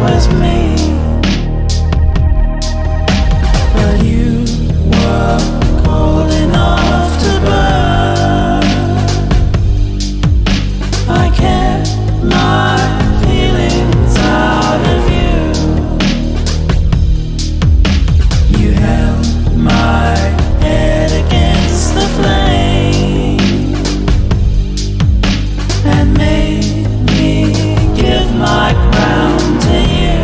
was me, but you were cold enough to burn. I kept my feelings out of you. You held my head against the flame and made me give my crown to you.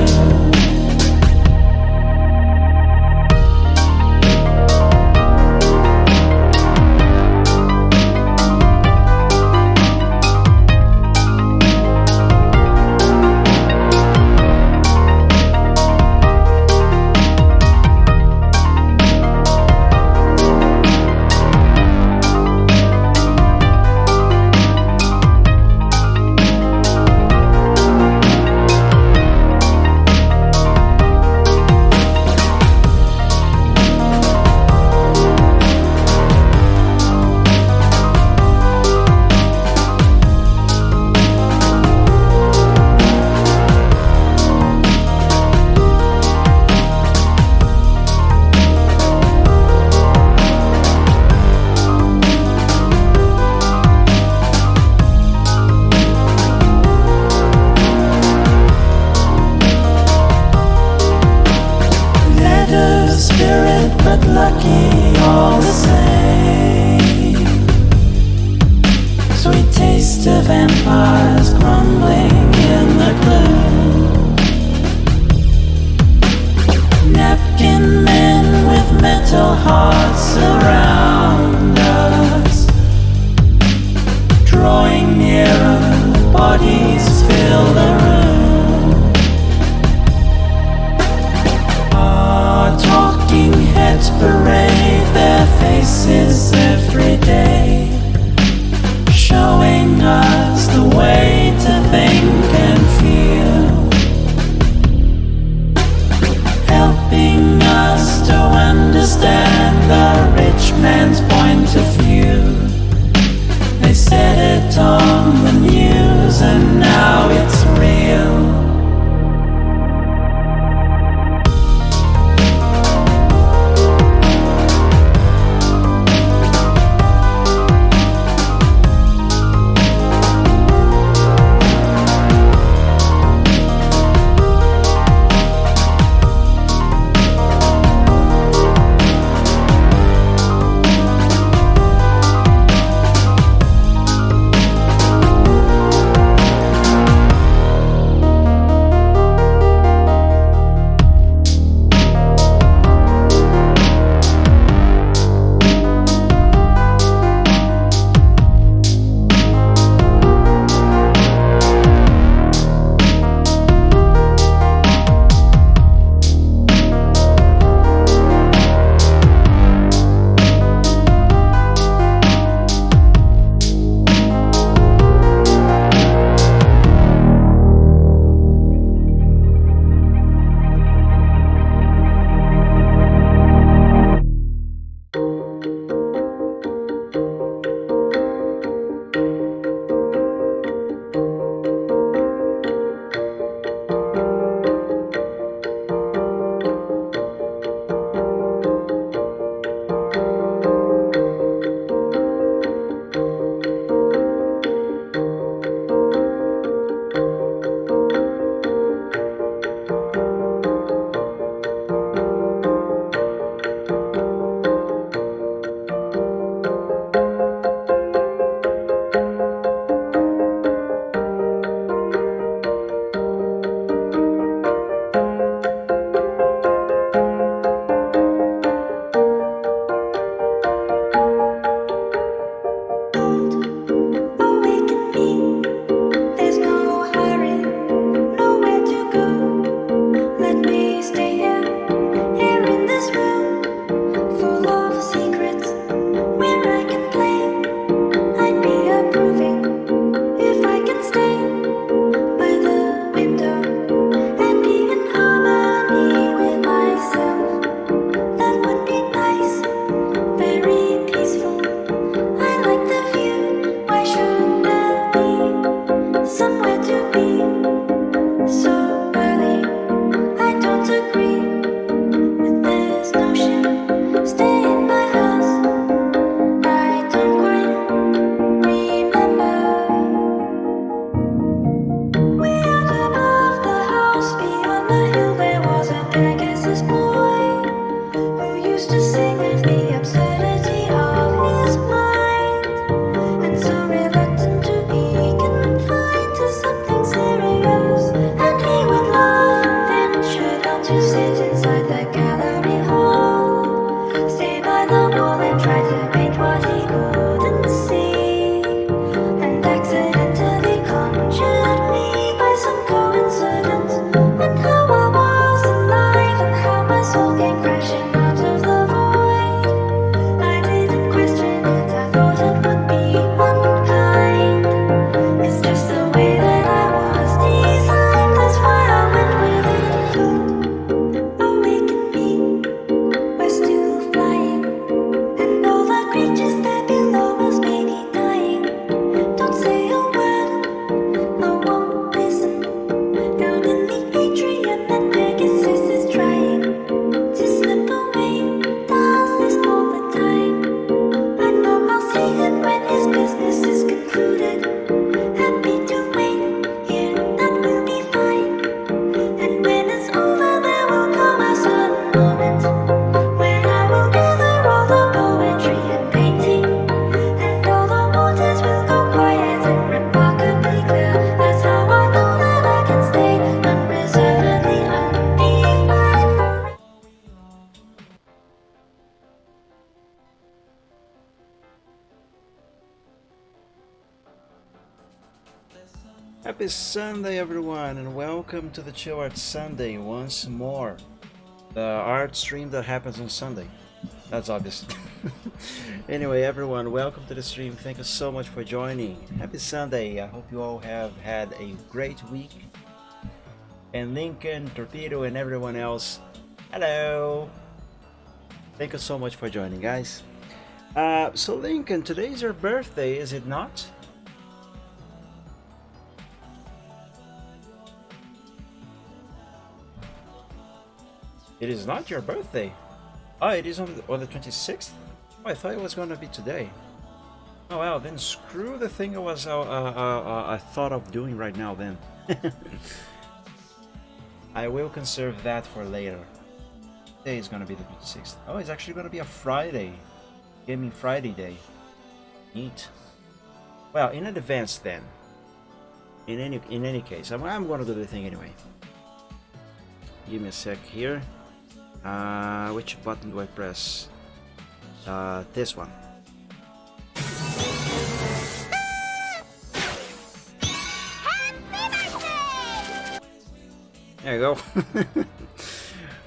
Spirit, but lucky all the same. Sweet taste of vampires crumbling in the gloom. Napkin men with metal hearts around us, drawing nearer, bodies fill the room. Talking heads parade their faces every day, showing us the way to think and feel, helping us to understand the rich man's point of view. They said it on the news and now it's real. Happy Sunday, everyone, and welcome to the Chill Art Sunday once more. The art stream that happens on Sunday. That's obvious. Anyway, everyone, welcome to the stream. Thank you so much for joining. Happy Sunday. I hope you all have had a great week. And Lincoln, Torpedo, and everyone else, hello. Thank you so much for joining, guys. So Lincoln, today's your birthday, is it not? It is not your birthday. Oh, it is on the 26th? Oh, I thought it was going to be today. Oh well, then screw the thing I thought of doing right now then. I will conserve that for later. Today is going to be the 26th. Oh, it's actually going to be a Friday. Gaming Friday day. Neat. Well, in advance then. In any case, I'm going to do the thing anyway. Give me a sec here. Which button do I press? This one. There you go.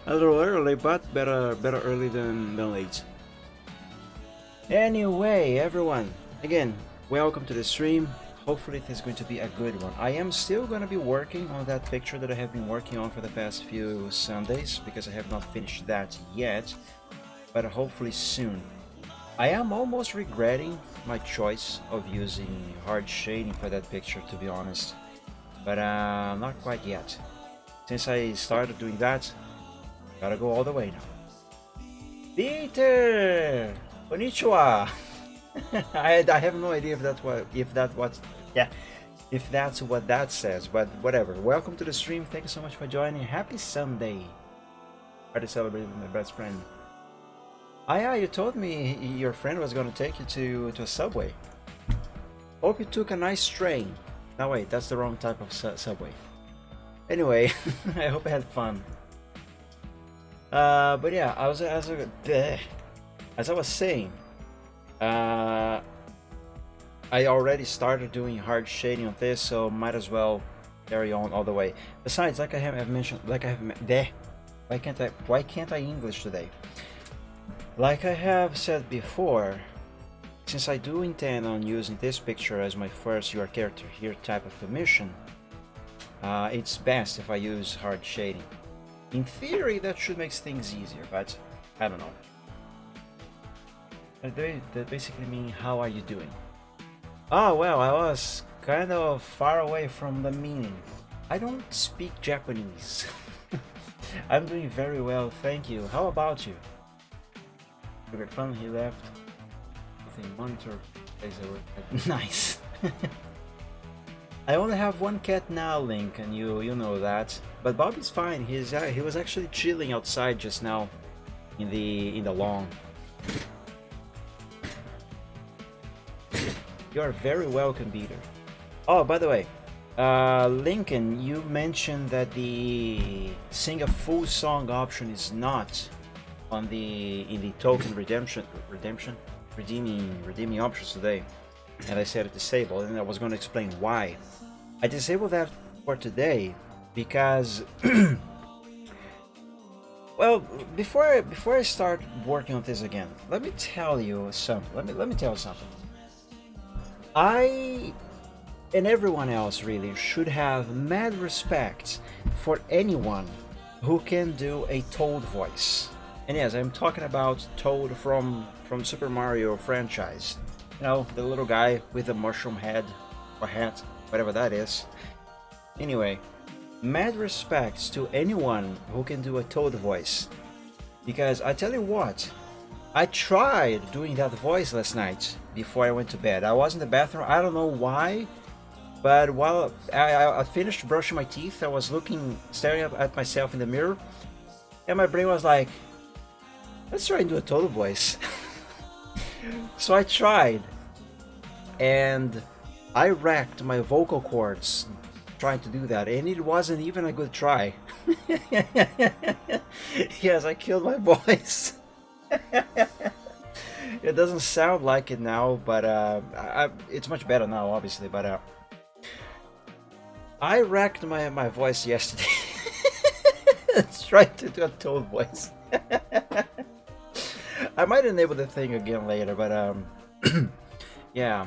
A little early, but better early than late. Anyway, everyone, again, welcome to the stream. Hopefully it is going to be a good one. I am still going to be working on that picture that I have been working on for the past few Sundays, because I have not finished that yet, but hopefully soon. I am almost regretting my choice of using hard shading for that picture, to be honest, but not quite yet. Since I started doing that, gotta go all the way now. Peter! Konnichiwa! I have no idea if that's what that says, but whatever. Welcome to the stream. Thank you so much for joining. Happy Sunday. Party celebrating with my best friend. Ah yeah, you told me your friend was going to take you to a subway. Hope you took a nice train. No wait, that's the wrong type of subway. Anyway, I hope I had fun. But yeah, as I was saying, I already started doing hard shading on this, so might as well carry on all the way. Besides, like I have mentioned, why can't I English today? Like I have said before, since I do intend on using this picture as my first Your Character Here type of commission, it's best if I use hard shading. In theory, that should make things easier, but I don't know. That basically mean, how are you doing? Oh well, I was kind of far away from the meaning. I don't speak Japanese. I'm doing very well, thank you. How about you? You got fun, he left. Nothing monitor plays over. Nice. I only have one cat now, Link, and you know that. But Bobby's fine. He was actually chilling outside just now, in the lawn. You are very welcome, Peter. Oh, by the way, Lincoln, you mentioned that the sing a full song option is not on in the token redeeming options today, and I said it disabled, and I was going to explain why. I disabled that for today because, well, before I start working on this again, let me tell you something. Let me tell you something. I and everyone else really should have mad respect for anyone who can do a Toad voice. And yes, I'm talking about Toad from Super Mario franchise. You know, the little guy with the mushroom head or hat, whatever that is. Anyway, mad respects to anyone who can do a Toad voice. Because I tell you what, I tried doing that voice last night before I went to bed. I was in the bathroom, I don't know why, but while I finished brushing my teeth, I was staring up at myself in the mirror, and my brain was like, let's try and do a Toad voice. So I tried, and I racked my vocal cords trying to do that, and it wasn't even a good try. Yes, I killed my voice. It doesn't sound like it now, but it's much better now, obviously. But I wrecked my voice yesterday. Trying to do a tone voice. I might enable the thing again later, but yeah,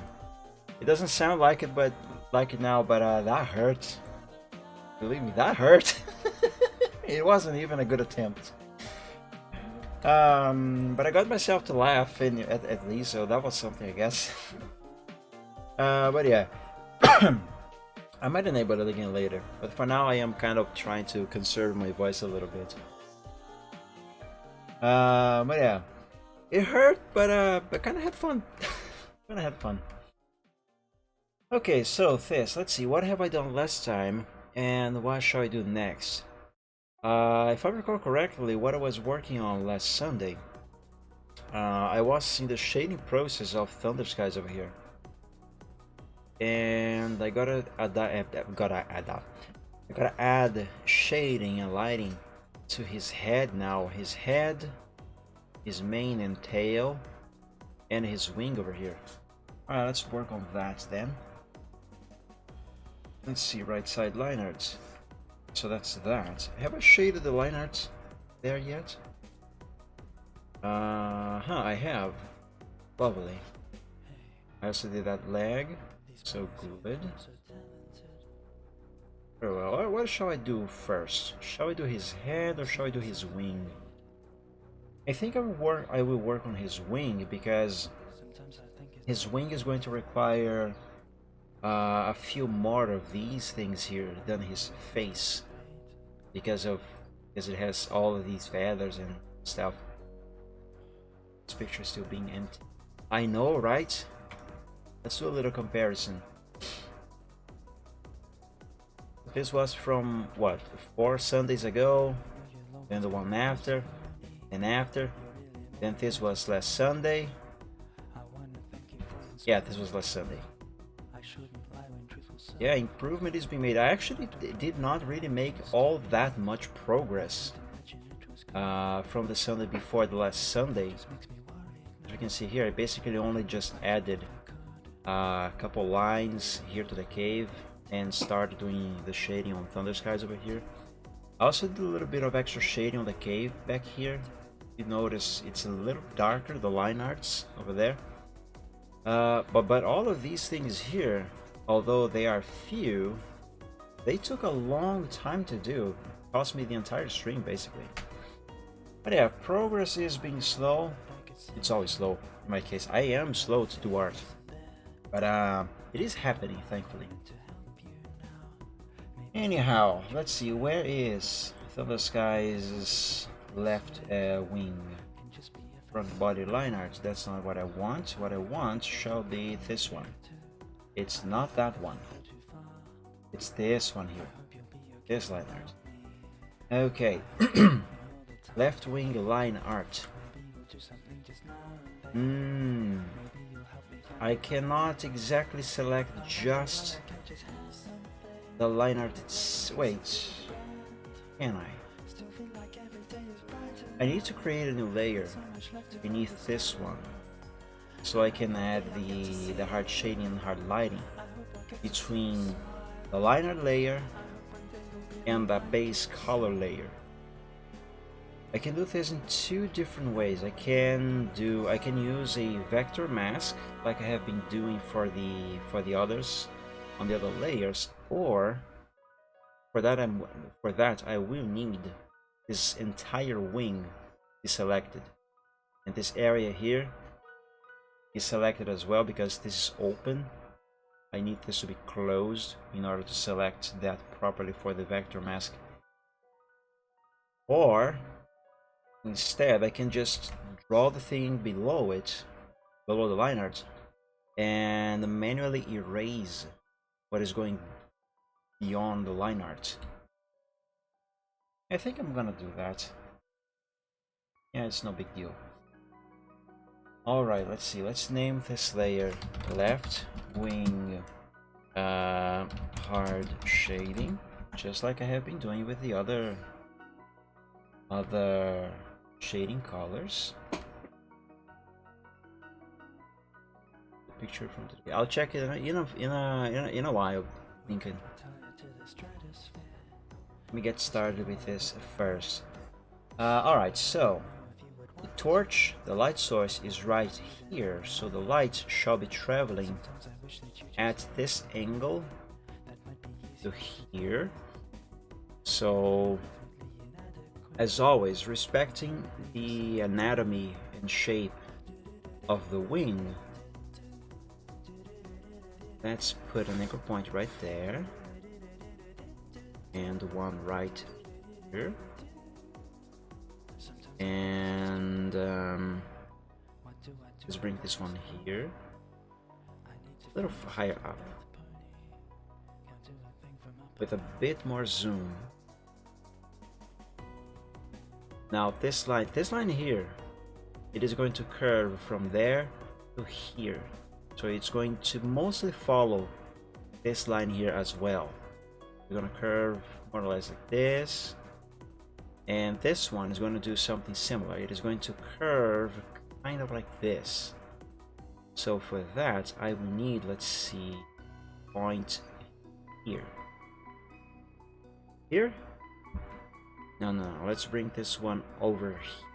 it doesn't sound like it, but like it now. But that hurt. Believe me, that hurt. It wasn't even a good attempt. But I got myself to laugh at least, so that was something, I guess. But yeah. I might enable it again later, but for now I am kind of trying to conserve my voice a little bit. But yeah, it hurt, but kind of had fun. Kind of had fun. Okay, so this, let's see, what have I done last time, and what shall I do next? If I recall correctly, what I was working on last Sunday, I was in the shading process of Thunder Skies over here. And I gotta add shading and lighting to his head now. His head, his mane and tail, and his wing over here. Alright, let's work on that then. Let's see, right side line arts. So that's that. Have I shaded the line arts there yet? I have. Lovely. I also did that leg. So good. Very well. What shall I do first? Shall I do his head or shall I do his wing? I think I will work on his wing because his wing is going to require a few more of these things here than his face because it has all of these feathers and stuff. This picture is still being empty. I know, right? Let's do a little comparison. This was from what, 4 Sundays ago, then the one after, and after, then this was last Sunday. Yeah, this was last Sunday. Yeah, improvement is being made. I actually did not really make all that much progress from the Sunday before the last Sunday. As you can see here, I basically only just added a couple lines here to the cave and started doing the shading on Thunder Skies over here. I also did a little bit of extra shading on the cave back here. You notice it's a little darker, the line arts over there. But all of these things here, although they are few, they took a long time to do. It cost me the entire stream basically. But yeah, progress is being slow. It's always slow. In my case, I am slow to do art. But it is happening, thankfully. Anyhow, let's see, where is Thunder Skies' left wing? Front body line art, that's not what I want. What I want shall be this one. It's not that one. It's this one here. This line art. Okay. Left wing line art. I cannot exactly select just the line art. Wait, can I? I need to create a new layer beneath this one so I can add the hard shading and hard lighting between the line art layer and the base color layer. I can do this in 2 different ways. I can use a vector mask like I have been doing for the others on the other layers, or for that I will need this entire wing be selected, and this area here is selected as well because this is open. I need this to be closed in order to select that properly for the vector mask. Or instead, I can just draw the thing below it, below the line art, and manually erase what is going beyond the line art. I think I'm gonna do that. Yeah, it's no big deal. Alright, let's see. Let's name this layer left wing hard shading, just like I have been doing with the other shading colors. Picture from today. I'll check it in a while, Lincoln. Let me get started with this first. Alright, so the torch, the light source is right here, so the light shall be traveling at this angle to here. So, as always, respecting the anatomy and shape of the wing, let's put an anchor point right there, and one right here, and let's bring this one here, a little higher up, with a bit more zoom. Now this line here, it is going to curve from there to here. So it's going to mostly follow this line here as well. We're going to curve more or less like this. And this one is going to do something similar. It is going to curve kind of like this. So for that, I will need, let's see, point here. Here? No, let's bring this one over here.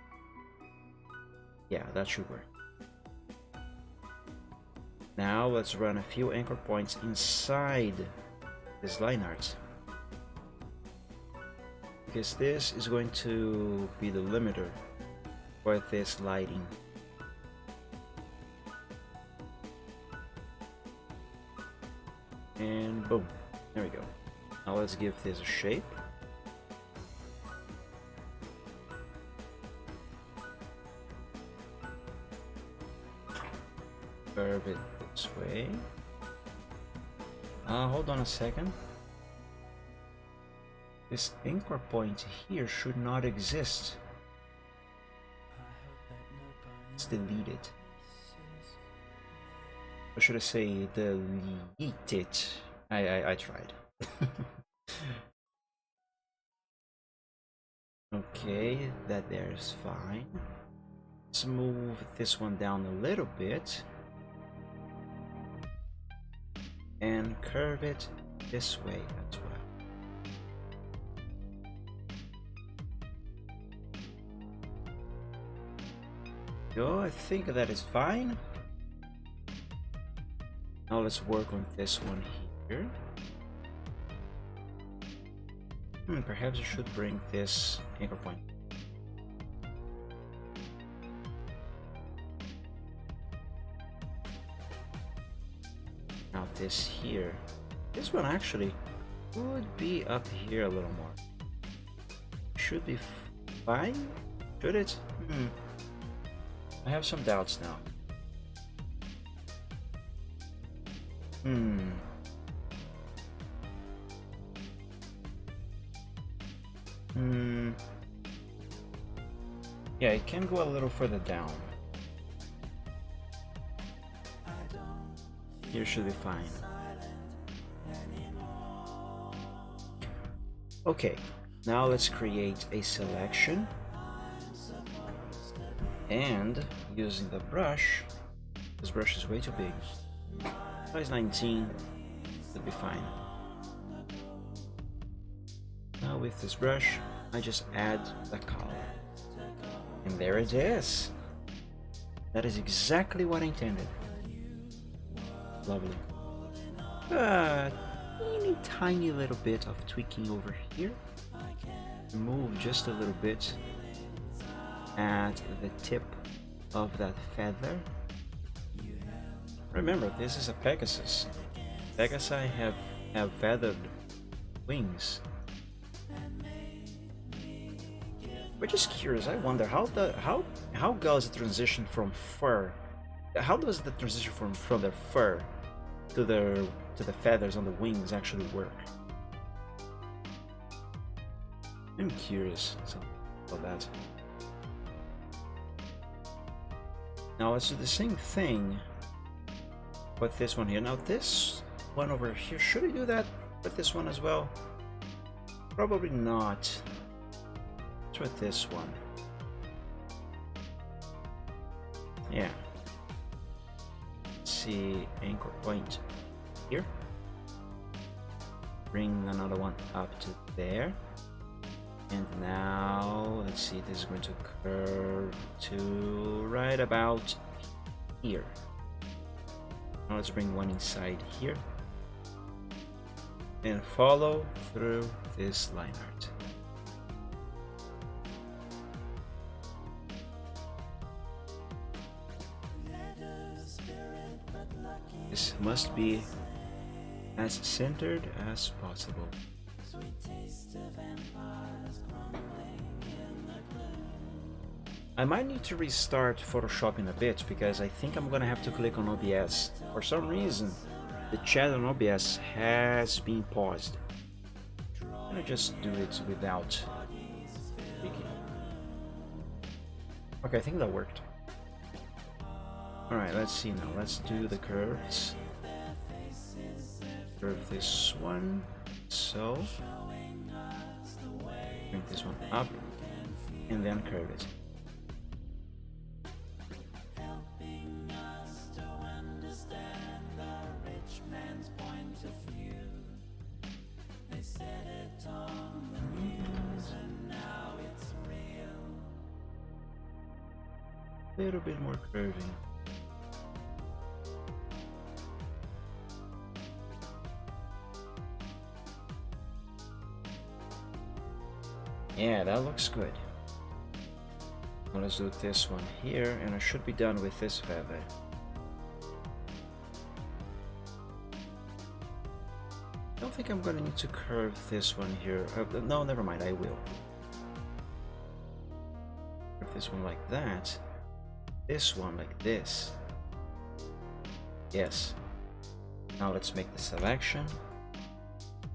Yeah, that should work. Now let's run a few anchor points inside this line art, because this is going to be the limiter for this lighting. And boom, there we go. Now let's give this a shape. Curve it this way. Hold on a second. This anchor point here should not exist. Let's delete it. Or should I say delete it? I tried. Okay, that there is fine. Let's move this one down a little bit and curve it this way as well. So I think that is fine. Now let's work on this one here. Perhaps I should bring this anchor point. Now this here. This one actually would be up here a little more. Should be fine? Should it? I have some doubts now. Yeah, it can go a little further down. Here should be fine. Okay, now let's create a selection. And using the brush, this brush is way too big. Size 19 would be fine. Now with this brush, I just add the color. And there it is. That is exactly what I intended. Lovely. Tiny little bit of tweaking over here. Move just a little bit at the tip of that feather. Remember, this is a Pegasus. Pegasi have feathered wings. We're just curious. I wonder how does the transition from fur? How does the transition from their fur to the feathers on the wings actually work? I'm curious about that. Now let's do the same thing with this one here. Now this one over here, should I do that with this one as well? Probably not. Let's with this one. Yeah. Let's see, anchor point here. bring another one up to there. And now, let's see, this is going to curve to right about here. Now let's bring one inside here. And follow through this line art. This must be as centered as possible. I might need to restart Photoshop in a bit because I think I'm gonna have to click on OBS. For some reason, the chat on OBS has been paused. I'm gonna just do it without clicking. Okay, I think that worked. Alright, let's see now. Let's do the curves. Curve this one, so. Bring this one up, and then curve it. A little bit more curving. Yeah, that looks good. Now let's do this one here, and I should be done with this feather. I don't think I'm gonna need to curve this one here. No, never mind, I will. Curve this one like that. This one like this. Yes. Now let's make the selection.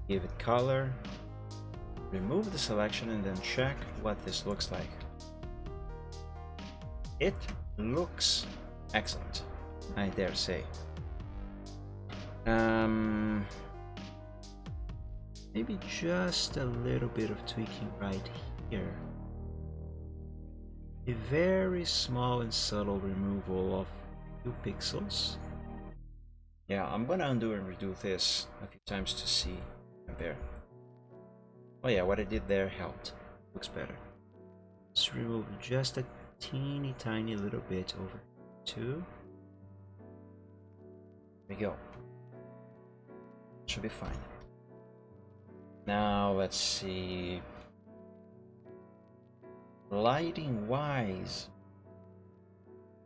Give it color. Remove the selection and then check what this looks like. It looks excellent, I dare say. Maybe just a little bit of tweaking right here. A very small and subtle removal of 2 pixels. Yeah, I'm gonna undo and redo this a few times to see, compare. Oh yeah, what I did there helped. Looks better. Let's remove just a teeny tiny little bit over 2. There we go. Should be fine. Now let's see. Lighting wise,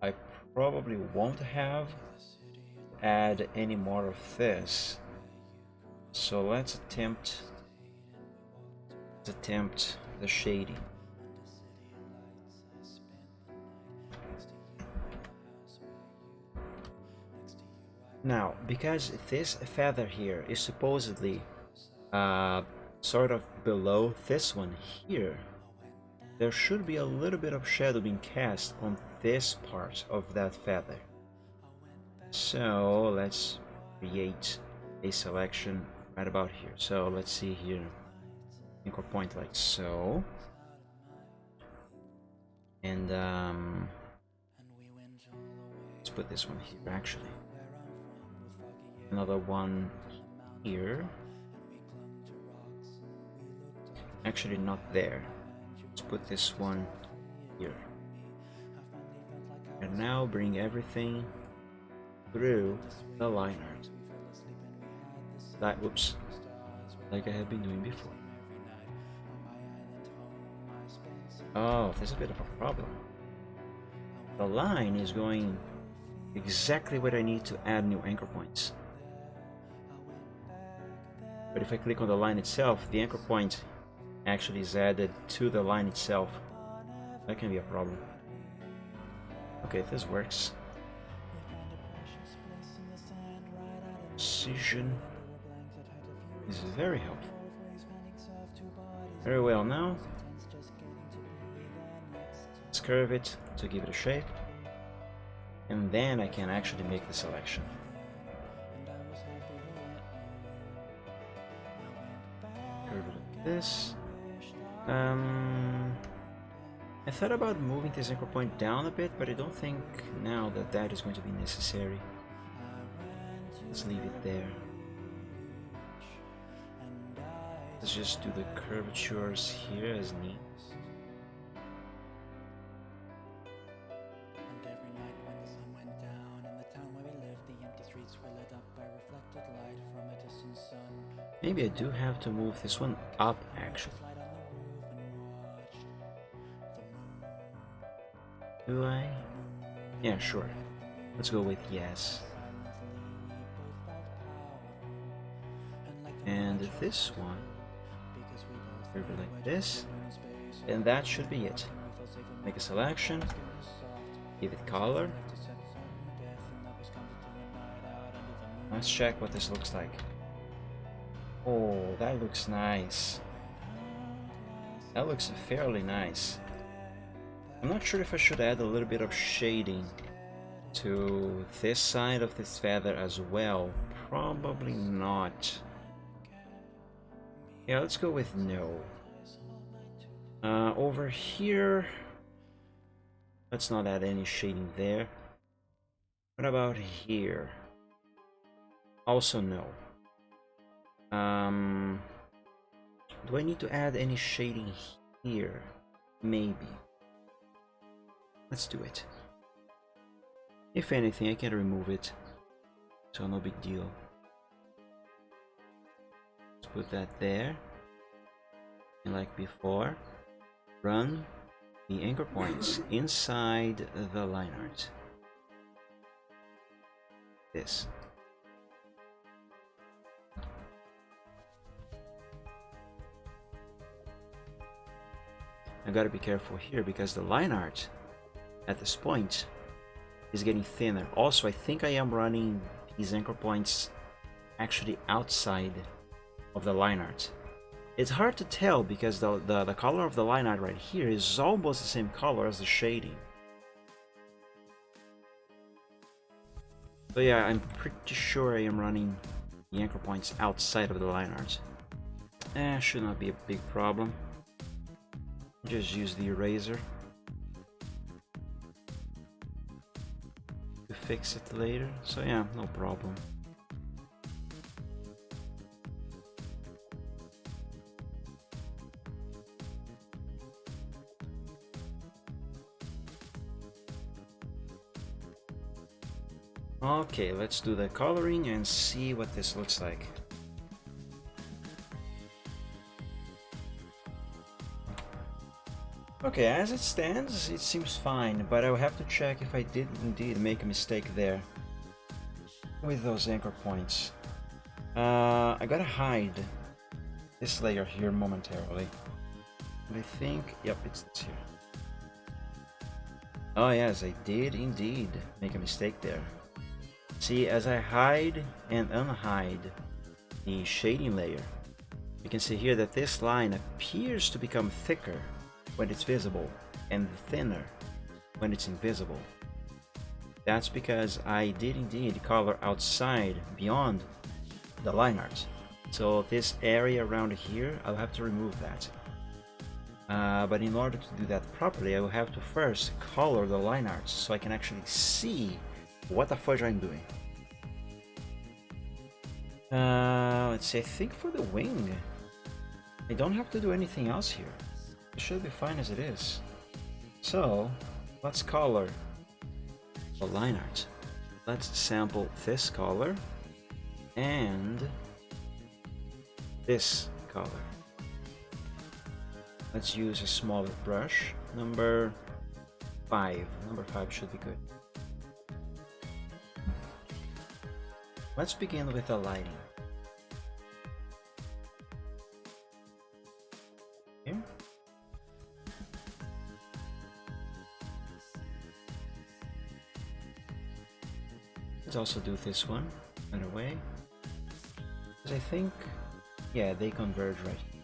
I probably won't have to add any more of this. So let's attempt the shading. Now, because this feather here is supposedly sort of below this one here, there should be a little bit of shadow being cast on this part of that feather. So let's create a selection right about here. So let's see here. Anchor point like so. And let's put this one here actually. Another one here. Actually not there. Let's put this one here. And now bring everything through the line art. Whoops. Like I have been doing before. Oh, there's a bit of a problem. The line is going exactly what I need to add new anchor points. But if I click on the line itself, the anchor point actually is added to the line itself. That can be a problem. Okay, this works. Precision is very helpful. Very well, now let's curve it to give it a shape, and then I can actually make the selection. Curve it like this. I thought about moving this anchor point down a bit, but I don't think now that that is going to be necessary. Let's leave it there. Let's just do the curvatures here as neat. And every night when the sun went down in the town where we lived, the empty streets were lit up by reflected light from a distant sun. Maybe I do have to move this one up, actually. Light on the roof and watched the moon. Do I? Yeah, sure. Let's go with yes. And this one, curve it like this, and that should be it. Make a selection, give it color. Let's check what this looks like. Oh, that looks nice. That looks fairly nice. I'm not sure if I should add a little bit of shading to this side of this feather as well. Probably not. Yeah, let's go with no. Over here, let's not add any shading there. What about here? Also no. Do I need to add any shading here? Maybe. Let's do it. If anything, I can remove it, so no big deal. Let's put that there. And like before, run the anchor points inside the line art. This. I gotta be careful here because the line art at this point is getting thinner. Also, I think I am running these anchor points actually outside of the line art. It's hard to tell because the color of the line art right here is almost the same color as the shading. So yeah, I'm pretty sure I am running the anchor points outside of the line art. Should not be a big problem. Just use the eraser to fix it later. So yeah, no problem. Okay, let's do the coloring and see what this looks like. Okay, as it stands, it seems fine, but I will have to check if I did indeed make a mistake there with those anchor points. I gotta hide this layer here momentarily. And I think, yep, it's this here. Oh yes, I did indeed make a mistake there. See, as I hide and unhide the shading layer, you can see here that this line appears to become thicker when it's visible and thinner when it's invisible. That's because I did indeed color outside beyond the line art. So this area around here, I'll have to remove that. But in order to do that properly, I will have to first color the line art so I can actually see what the fudge I'm doing. Let's see, I think for the wing, I don't have to do anything else here. It should be fine as it is. So, let's color the line art. Let's sample this color and this color. Let's use a smaller brush, number 5. Number 5 should be good. Let's begin with the lighting. Here. Let's also do this one right away. Because I think, yeah, they converge right here.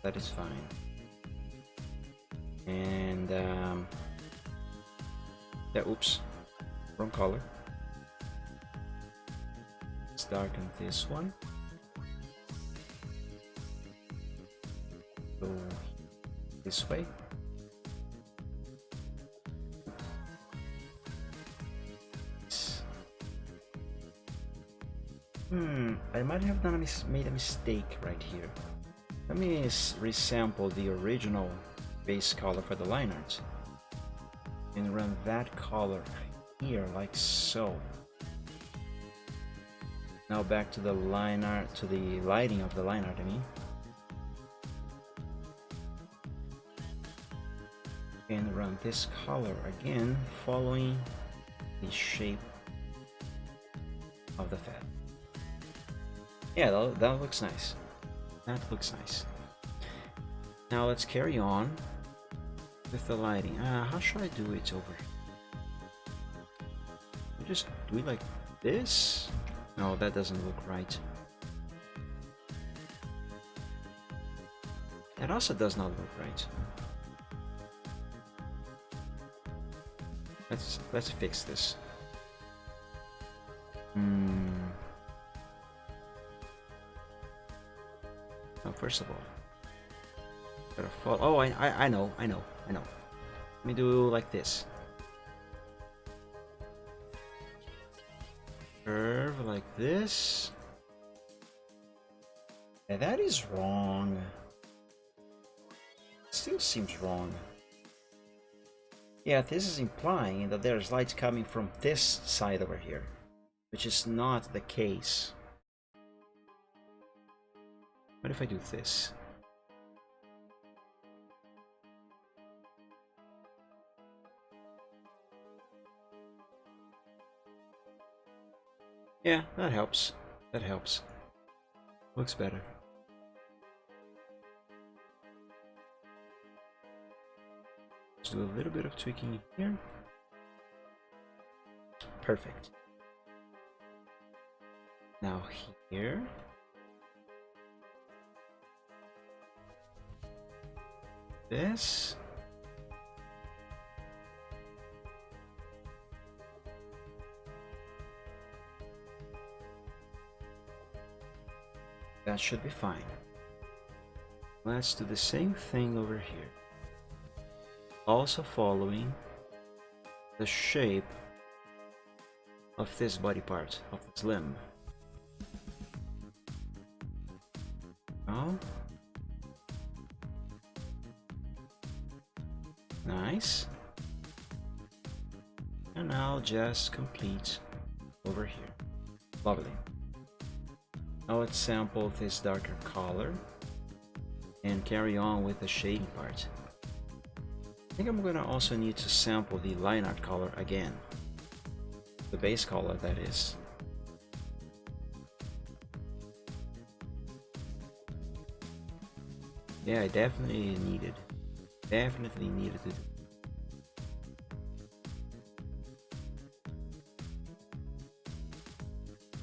That is fine. And, yeah, oops, wrong color. Let's darken this one. Go this way. I might have made a mistake right here. Let me resample the original base color for the line art and run that color here like so. Now back to the line art, to the lighting of the line art, I mean. And run this color again, following the shape of the feather. Yeah, that looks nice. That looks nice. Now let's carry on with the lighting. How should I do it over here? Just do it like this? No, that doesn't look right. That also does not look right. Let's fix this. Now, first of all, gotta follow. Oh, I know. Let me do like this. Curve like this. Yeah, that is wrong. Still seems wrong. Yeah, this is implying that there's light coming from this side over here, which is not the case. What if I do this? Yeah, that helps. That helps. Looks better. Let's do a little bit of tweaking here. Perfect. Now here. This. That should be fine. Let's do the same thing over here. Also following the shape of this body part, of this limb. Oh. Nice. And now just complete over here. Lovely. Now let's sample this darker color and carry on with the shading part. I think I'm gonna also need to sample the line art color again. The base color, that is. Yeah, I definitely needed to do.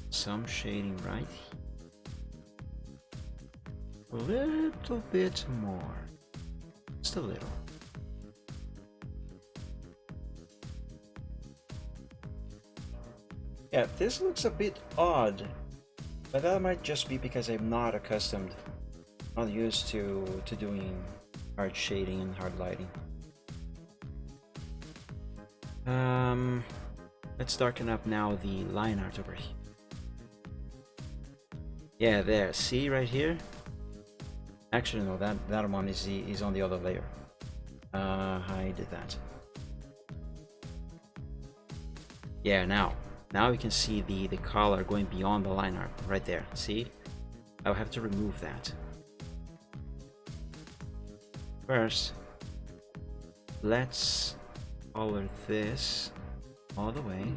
Some shading right here. A little bit more. Just a little. Yeah, this looks a bit odd, but that might just be because I'm not accustomed, not used to doing hard shading and hard lighting. Let's darken up now the line art over here. Yeah, there. See right here? Actually, no. That one is on the other layer. I did that. Yeah, now we can see the color going beyond the line art right there. See? I'll have to remove that. First, let's color this all the way.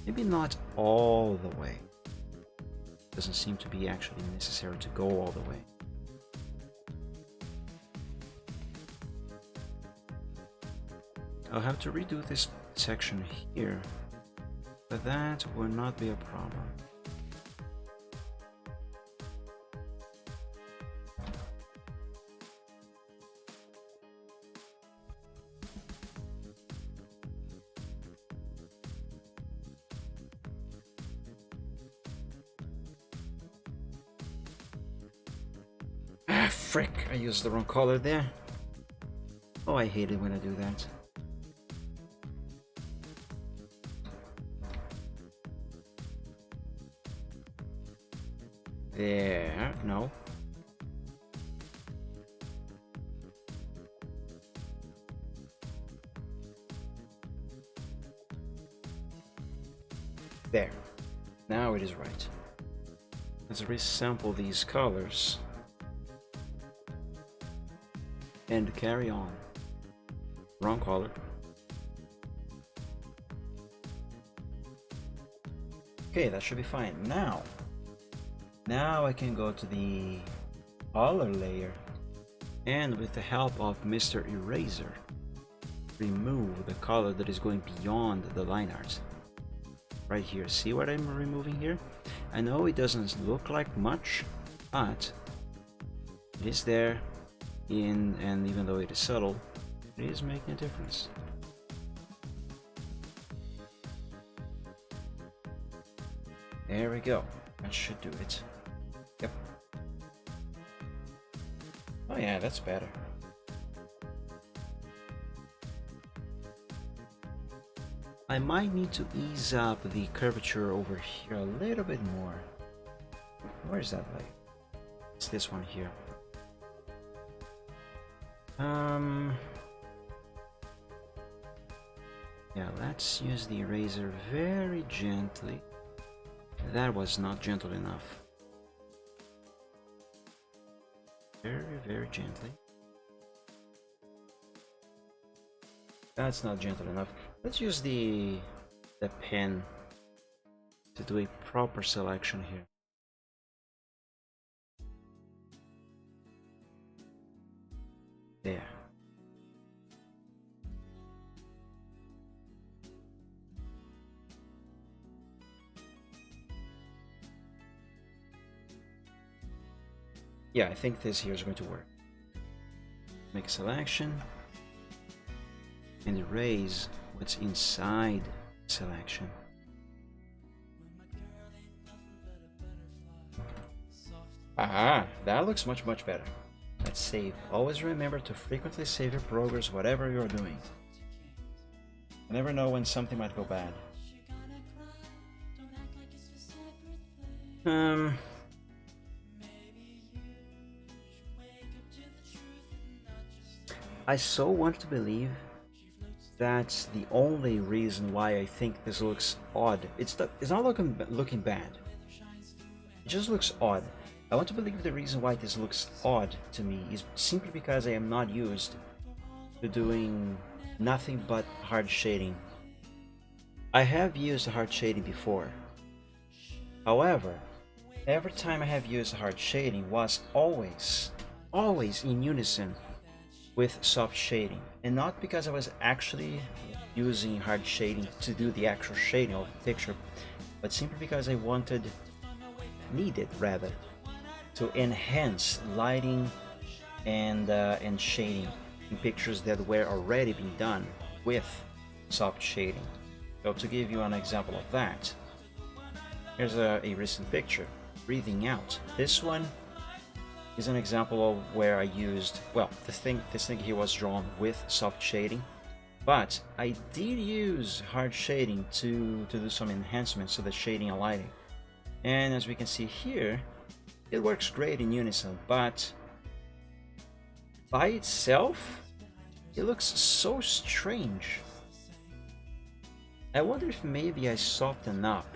Maybe not all the way. Doesn't seem to be actually necessary to go all the way. I'll have to redo this section here, but that will not be a problem. Ah, frick! I used the wrong color there. Oh, I hate it when I do that. There, no. There. Now it is right. Let's resample these colors and carry on. Wrong color. Okay, that should be fine. Now I can go to the color layer and with the help of Mr. Eraser, remove the color that is going beyond the line art. Right here, see what I'm removing here? I know it doesn't look like much, but it is there, and even though it is subtle, it is making a difference. There we go. That should do it. Yep. Oh yeah, that's better. I might need to ease up the curvature over here a little bit more. Where is that light? It's this one here. Yeah, let's use the eraser very gently. That was not gentle enough. Very, very gently. That's not gentle enough. Let's use the pen to do a proper selection here. There. Yeah, I think this here is going to work. Make a selection and erase what's inside selection. Aha, that looks much better. Let's save. Always remember to frequently save your progress, whatever you're doing. You never know when something might go bad. I so want to believe that's the only reason why I think this looks odd. It's not looking bad. It just looks odd. I want to believe the reason why this looks odd to me is simply because I am not used to doing nothing but hard shading. I have used hard shading before. However, every time I have used hard shading was always in unison with soft shading, and not because I was actually using hard shading to do the actual shading of the picture, but simply because I needed rather, to enhance lighting and shading in pictures that were already being done with soft shading. So to give you an example of that, here's a recent picture, Breathing Out. This one is an example of where I used, well, this thing here was drawn with soft shading, but I did use hard shading to do some enhancements to the shading and lighting. And as we can see here, it works great in unison, but by itself, it looks so strange. I wonder if maybe I soften up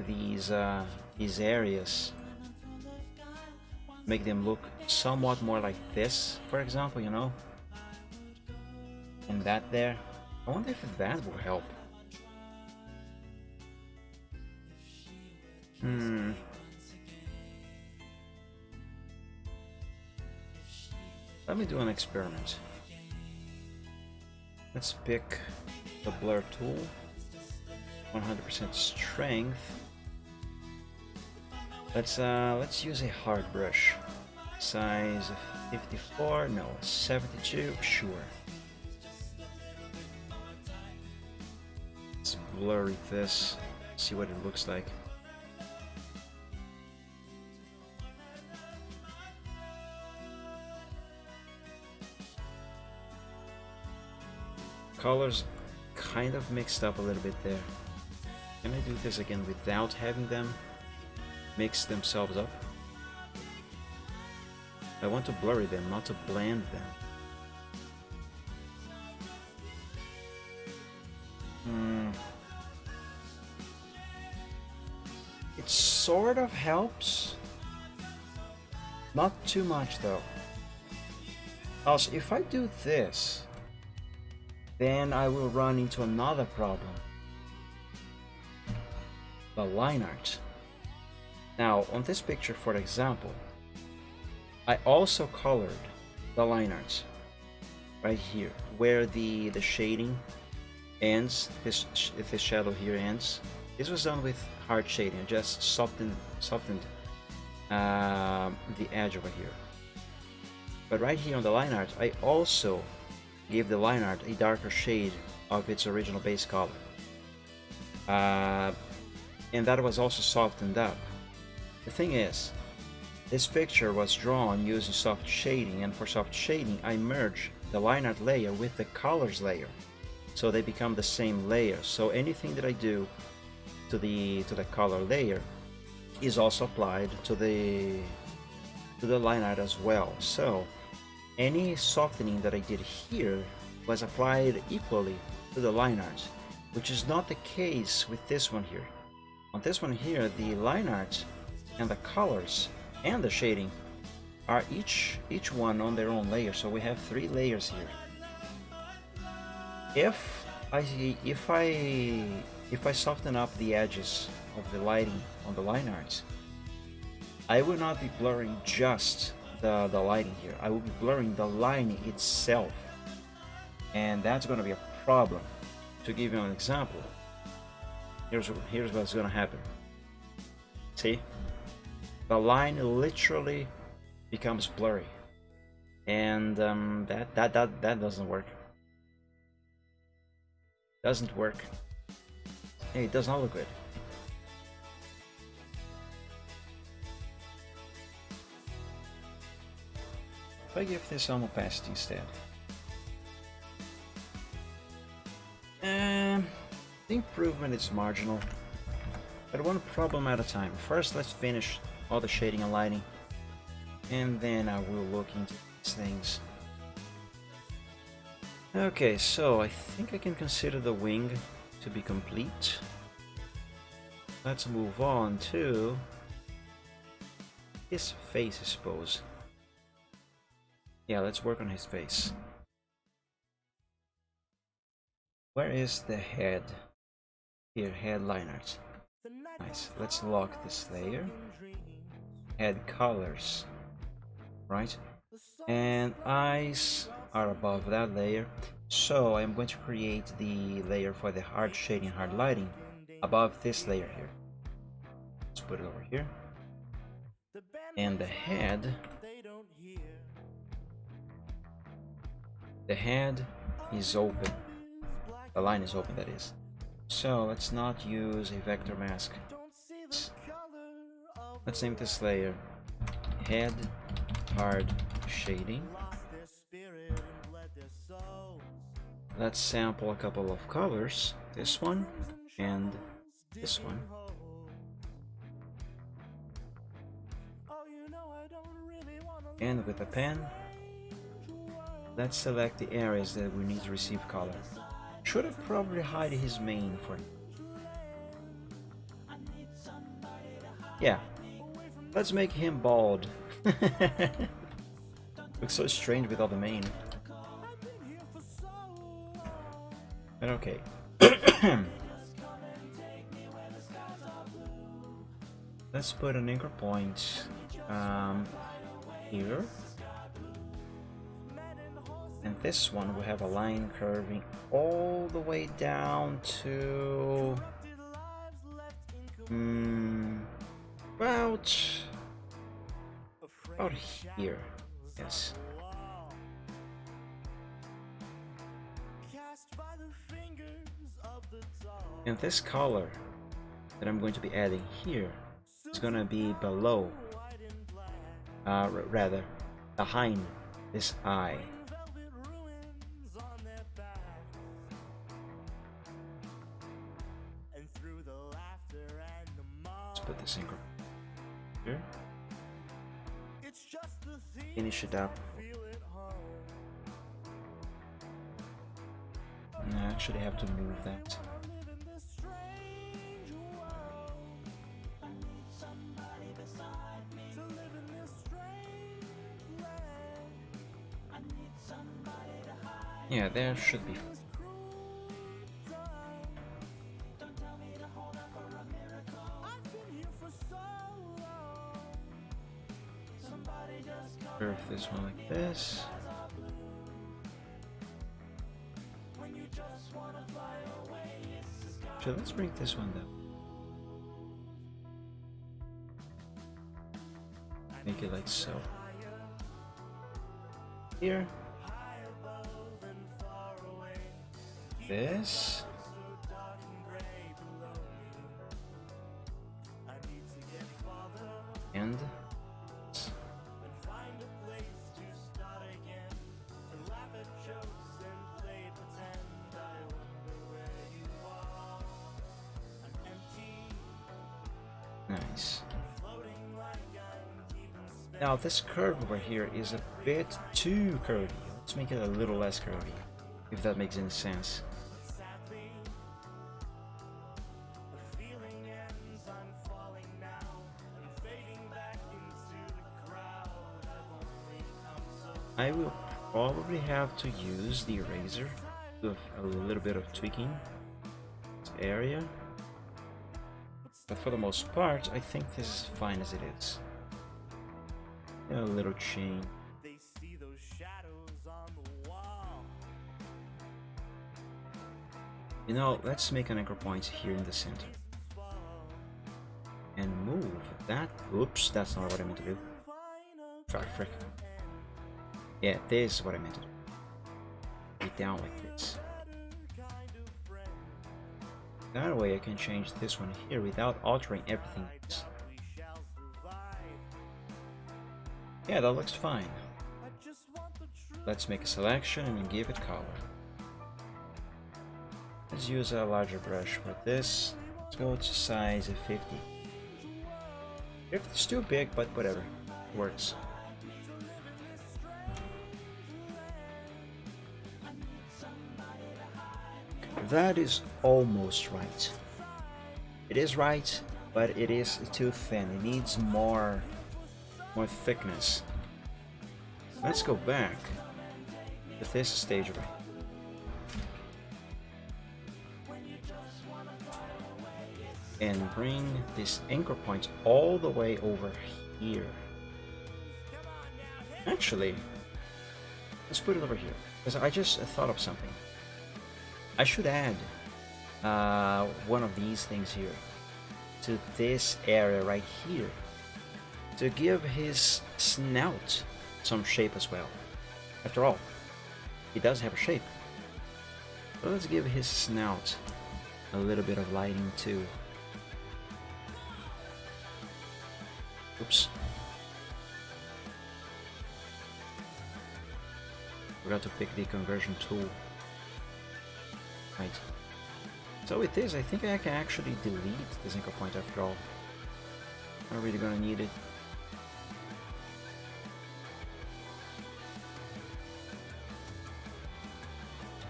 these areas, make them look somewhat more like this, for example, you know, and that there. I wonder if that will help. Let me do an experiment. Let's pick the blur tool, 100% strength. Let's use a hard brush, size 54, no, 72, sure. Let's blur this, see what it looks like. Colors kind of mixed up a little bit there. Can I do this again without having them mix themselves up? I want to blurry them, not to blend them. sort of helps. Not too much though. Also, if I do this, then I will run into another problem. The line art. Now, on this picture, for example, I also colored the line art right here, where the shading ends. This shadow here ends. This was done with hard shading. I just softened the edge over here. But right here on the line art, I also gave the line art a darker shade of its original base color. And that was also softened up. The thing is, this picture was drawn using soft shading, and for soft shading I merge the line art layer with the colors layer, so they become the same layer. So anything that I do to the color layer is also applied to the line art as well. So any softening that I did here was applied equally to the line art, which is not the case with this one here. On this one here, the line art and the colors and the shading are each one on their own layer. So we have 3 layers here. If I soften up the edges of the lighting on the line art, I will not be blurring just the lighting here. I will be blurring the line itself, and that's going to be a problem. To give you an example, here's what's going to happen. See, the line literally becomes blurry, and that doesn't work. Doesn't work. Hey, it does not look good. If I give this some opacity instead. The improvement is marginal, but one problem at a time. First, let's finish all the shading and lighting, and then I will look into these things. Okay, so I think I can consider the wing to be complete. Let's move on to his face, I suppose. Yeah, let's work on his face. Where is the head? Here, head line art. Nice. Let's lock this layer. Head colors. Right? And eyes are above that layer. So I'm going to create the layer for the hard shading, hard lighting above this layer here. Let's put it over here. And the head is open. The line is open, that is. So let's not use a vector mask. Let's name this layer head hard shading. Let's sample a couple of colors, this one and this one. And with a pen, let's select the areas that we need to receive color. Should have probably hide his mane for. Yeah, let's make him bald. Looks so strange with all the mane. But okay. Let's put an anchor point here. And this one will have a line curving all the way down to about here. Yes. And this color that I'm going to be adding here is going to be below, rather behind this eye. Let's put this in here. Finish it up. And I actually have to move that. Yeah, there should be. Curve this one like this. So let's bring this one down. Make it like so. Here. This. And nice. Now this curve over here is a bit too curvy. Let's make it a little less curvy, if that makes any sense. I will probably have to use the eraser to do a little bit of tweaking this area. But for the most part, I think this is fine as it is. A little chain. You know, let's make an anchor point here in the center. And move that. Oops, that's not what I meant to do. Frick. Yeah, this is what I meant to do. Get down like this. That way I can change this one here without altering everything else. Yeah, that looks fine. Let's make a selection and give it color. Let's use a larger brush for this. Let's go to size 50. 50 is too big, but whatever. It works. That is almost right. It is right, but it is too thin. It needs more thickness. Let's go back to this stage right. And bring this anchor point all the way over here. Actually, let's put it over here, because I just thought of something. I should add one of these things here to this area right here to give his snout some shape as well. After all, he does have a shape. So let's give his snout a little bit of lighting too. Oops. Forgot to pick the conversion tool. Right. So with this, I think I can actually delete this anchor point after all. I'm not really gonna need it.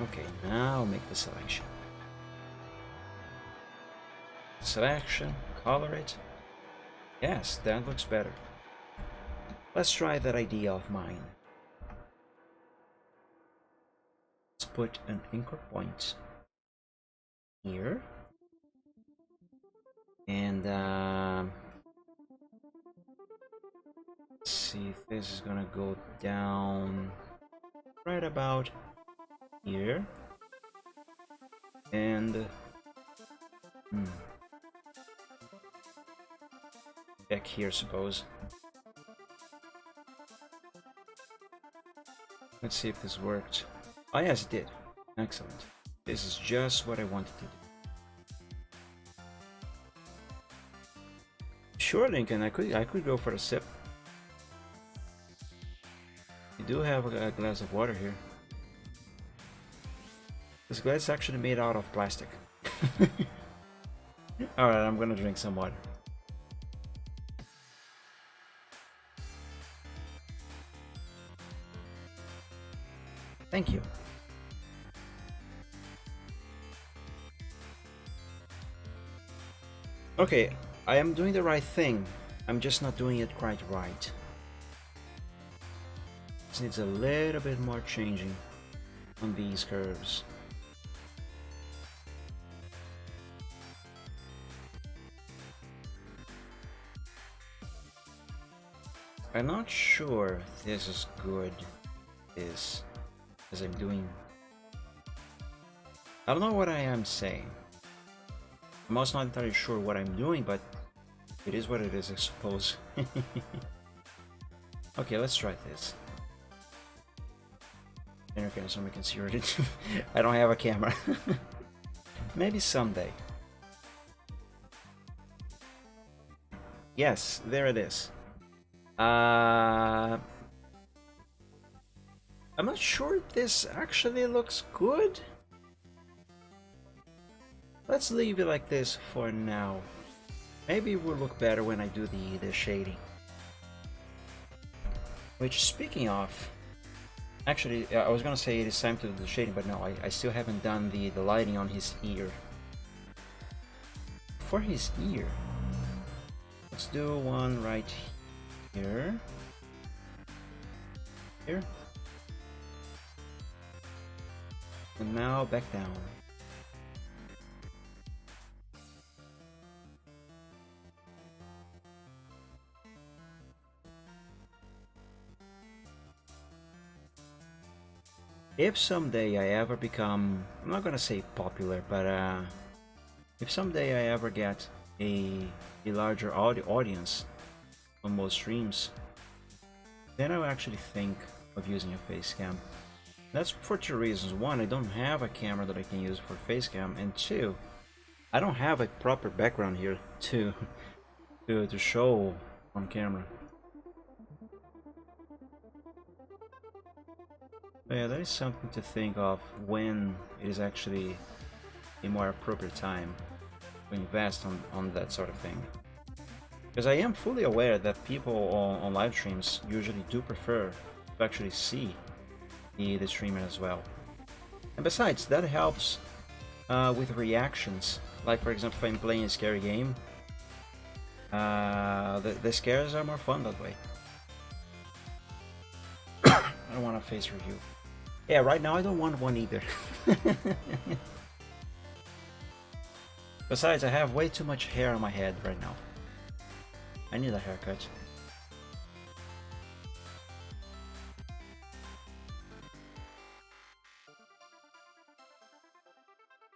Okay, now make the selection. Selection, color it. Yes, that looks better. Let's try that idea of mine. Let's put an anchor point here. And let's see if this is gonna go down right about here. And back here, suppose. Let's see if this worked. Oh yes, it did. Excellent. This is just what I wanted to do. Sure, Lincoln, I could go for a sip. You do have a glass of water here. This glass is actually made out of plastic. Alright, I'm gonna drink some water. Thank you. Okay, I am doing the right thing. I'm just not doing it quite right. This needs a little bit more changing. on these curves. I'm not sure if this is good, as I'm doing. I don't know what I am saying. I'm also not entirely sure what I'm doing, but it is what it is, I suppose. Okay, let's try this. Okay, so we can see it. I don't have a camera. Maybe someday. Yes, there it is. I'm not sure if this actually looks good. Let's leave it like this for now. Maybe it will look better when I do the shading. Which, speaking of, actually, I was gonna say it is time to do the shading, but no, I still haven't done the lighting on his ear. For his ear, let's do one right here. Here. And now back down. If someday I ever become, I'm not gonna say popular, but if someday I ever get a larger audience on most streams, then I will actually think of using a face cam. That's for two reasons. One, I don't have a camera that I can use for face cam, and two, I don't have a proper background here to show on camera. But yeah, that is something to think of when it is actually a more appropriate time to invest on that sort of thing. Because I am fully aware that people on live streams usually do prefer to actually see the streamer as well. And besides, that helps with reactions. Like, for example, if I'm playing a scary game, the scares are more fun that way. I don't want a face review. Yeah, right now I don't want one either. Besides, I have way too much hair on my head right now. I need a haircut.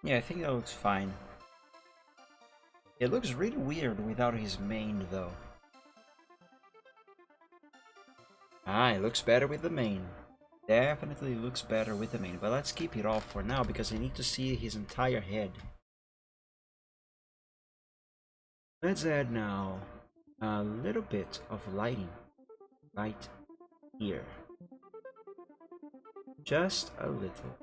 Yeah, I think that looks fine. It looks really weird without his mane, though. Ah, it looks better with the mane. Definitely looks better with the mane, but let's keep it off for now because I need to see his entire head. Let's add now a little bit of lighting right here. Just a little.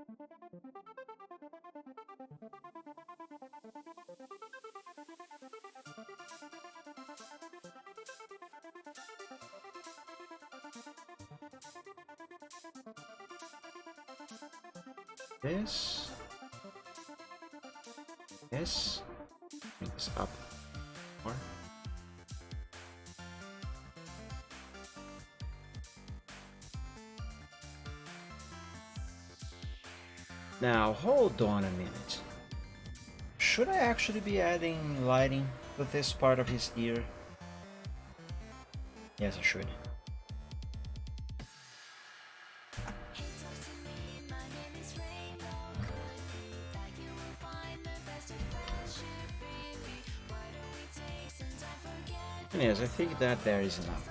This, bring this up more. Now hold on a minute. Should I actually be adding lighting to this part of his ear? Yes, I should. Yes, I think that there is enough.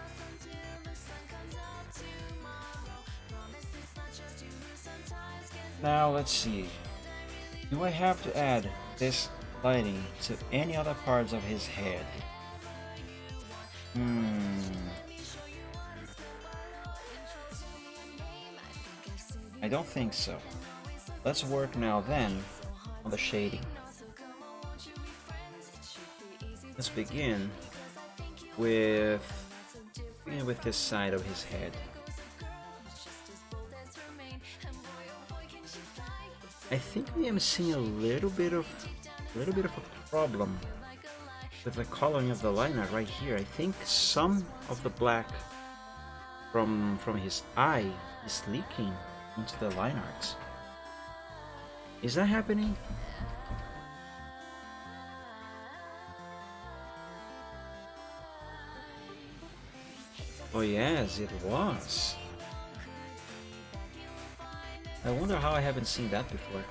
Now let's see. Do I have to add this lighting to any other parts of his head? I don't think so. Let's work now then on the shading. Let's begin with this side of his head. I think I am seeing a little bit of a problem with the coloring of the liner right here. I think some of the black from his eye is leaking into the line arts. Is that happening? Oh yes, it was. I wonder how I haven't seen that before.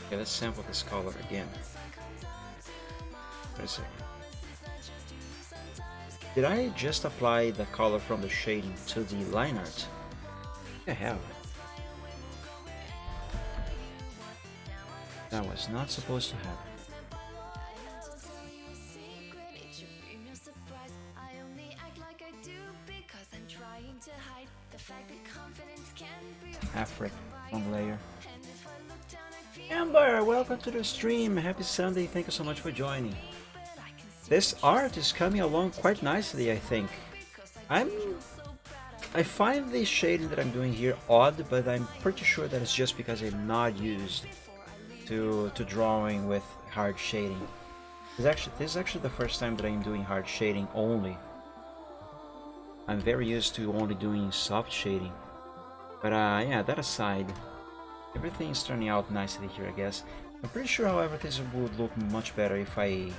Okay, let's sample this color again. Wait a second. Did I just apply the color from the shading to the line art? I have. That was not supposed to happen. Afric, one layer. Amber, welcome to the stream. Happy Sunday. Thank you so much for joining. This art is coming along quite nicely, I think. I find the shading that I'm doing here odd, but I'm pretty sure that it's just because I'm not used to drawing with hard shading. This is actually the first time that I'm doing hard shading only. I'm very used to only doing soft shading. But yeah, that aside, everything is turning out nicely here, I guess. I'm pretty sure, however, this would look much better if I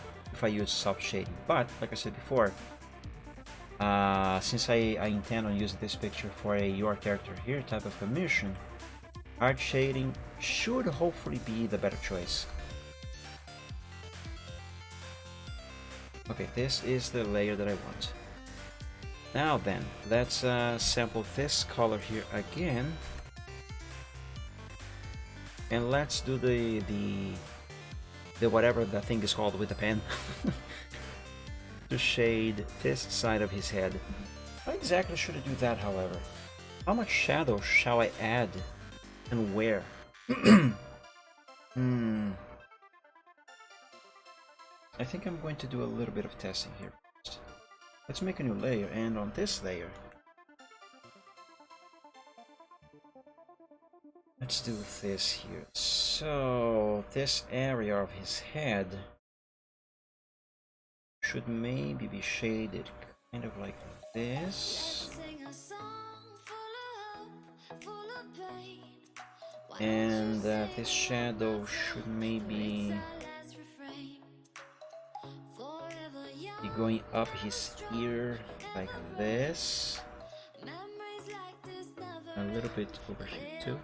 use soft shading. But like I said before, since I intend on using this picture for a your character here type of commission, hard shading should hopefully be the better choice. Okay, this is the layer that I want. Now then, let's sample this color here again, and let's do the whatever the thing is called with the pen to shade this side of his head. How exactly should I do that, however? How much shadow shall I add, and where? I think I'm going to do a little bit of testing here first. Let's make a new layer, and on this layer, let's do this here. So this area of his head should maybe be shaded kind of like this, and this shadow should maybe be going up his ear like this, a little bit over here too.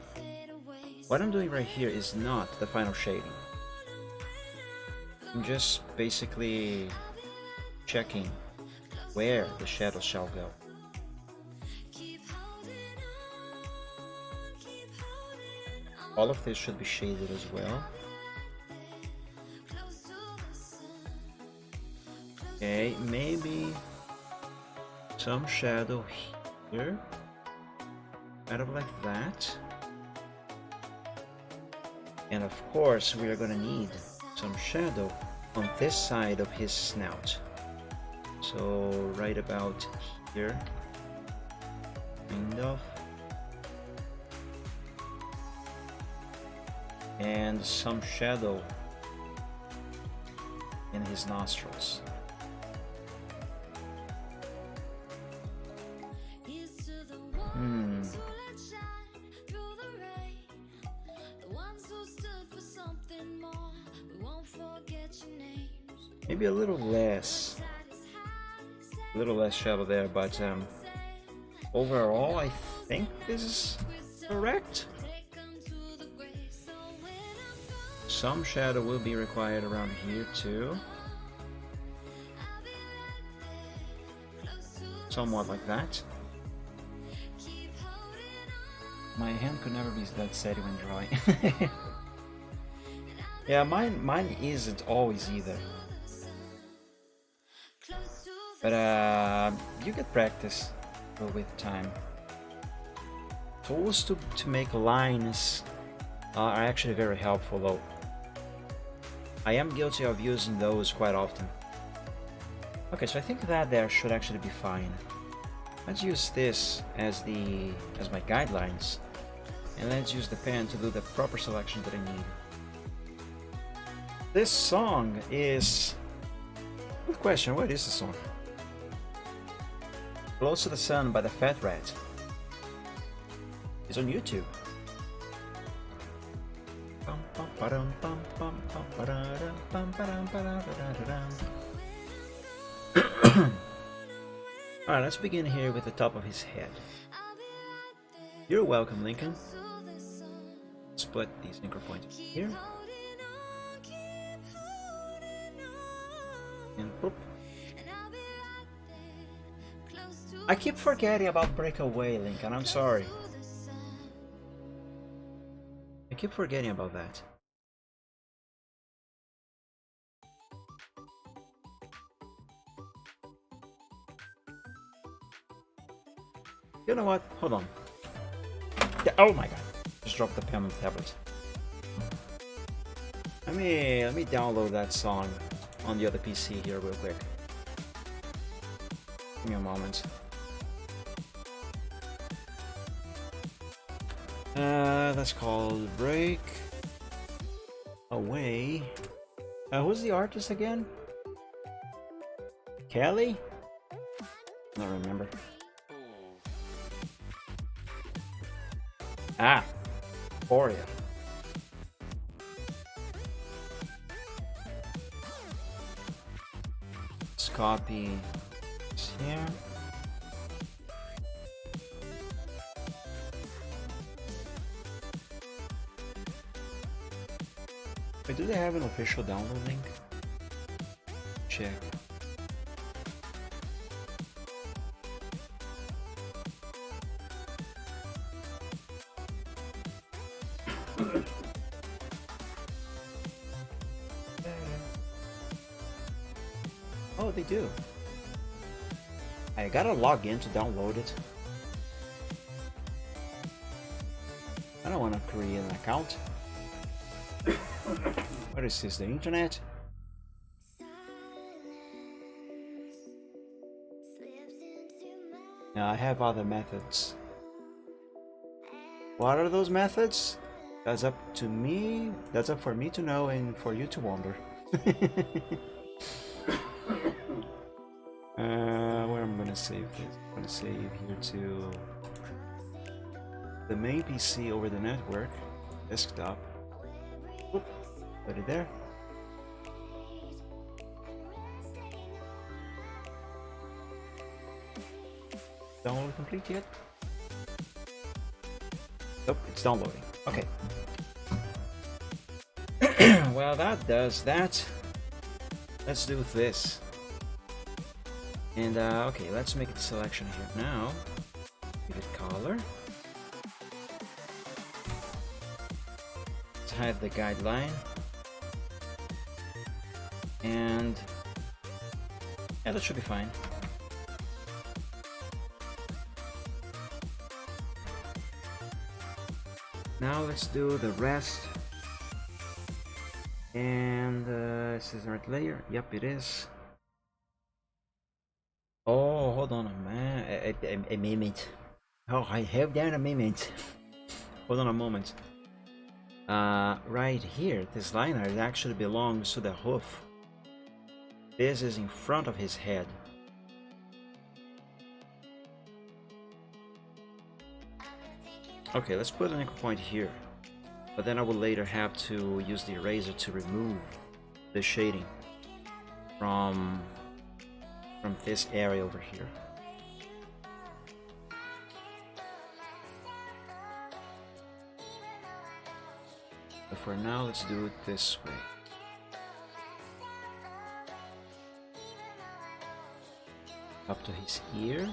What I'm doing right here is not the final shading. I'm just basically checking where the shadow shall go. All of this should be shaded as well. Okay, maybe some shadow here, kind of like that. And of course, we are gonna need some shadow on this side of his snout. So right about here, kind of. And some shadow in his nostrils. Maybe a little less shadow there, but overall I think this is correct. Some shadow will be required around here too, somewhat like that. My hand could never be that steady when drawing. Yeah, mine isn't always either. But you get practice with time. Tools to make lines are actually very helpful, though. I am guilty of using those quite often. Okay, so I think that there should actually be fine. Let's use this as my guidelines, and let's use the pen to do the proper selection that I need. This song is... Good question, what is the song? Close to the Sun by the Fat Rat. It's on YouTube. Alright, let's begin here with the top of his head. You're welcome, Lincoln. Let's put these anchor points here. And boop. I keep forgetting about Breakaway, Lincoln. I'm sorry. I keep forgetting about that. You know what? Hold on. Yeah, oh my god. Just dropped the pen on the tablet. Let me download that song on the other PC here real quick. Give me a moment. That's called Break Away. Who's the artist again? Kelly? I don't remember. Ah, Euphoria. Let's copy this here. Wait, do they have an official download link? Check. Oh, they do. I gotta log in to download it. I don't want to create an account. What is this, the internet? Now I have other methods. What are those methods? That's up to me. That's up for me to know and for you to wonder. Where I'm gonna save this? I'm gonna save here to the main PC over the network, desktop. Oop, put it there. Download complete yet? Nope, it's downloading. Okay. Well, that does that. Let's do this. And okay, let's make a selection here now. Give it color. Let's hide the guideline. And yeah, that should be fine. Now let's do the rest. And is this the right layer? Yep, it is. Oh, hold on a moment. Oh, I have done a moment. Hold on a moment. Right here, this liner actually belongs to the hoof. This is in front of his head. Okay, let's put an anchor point here. But then I will later have to use the eraser to remove the shading from this area over here. But for now, let's do it this way. Up to his ear.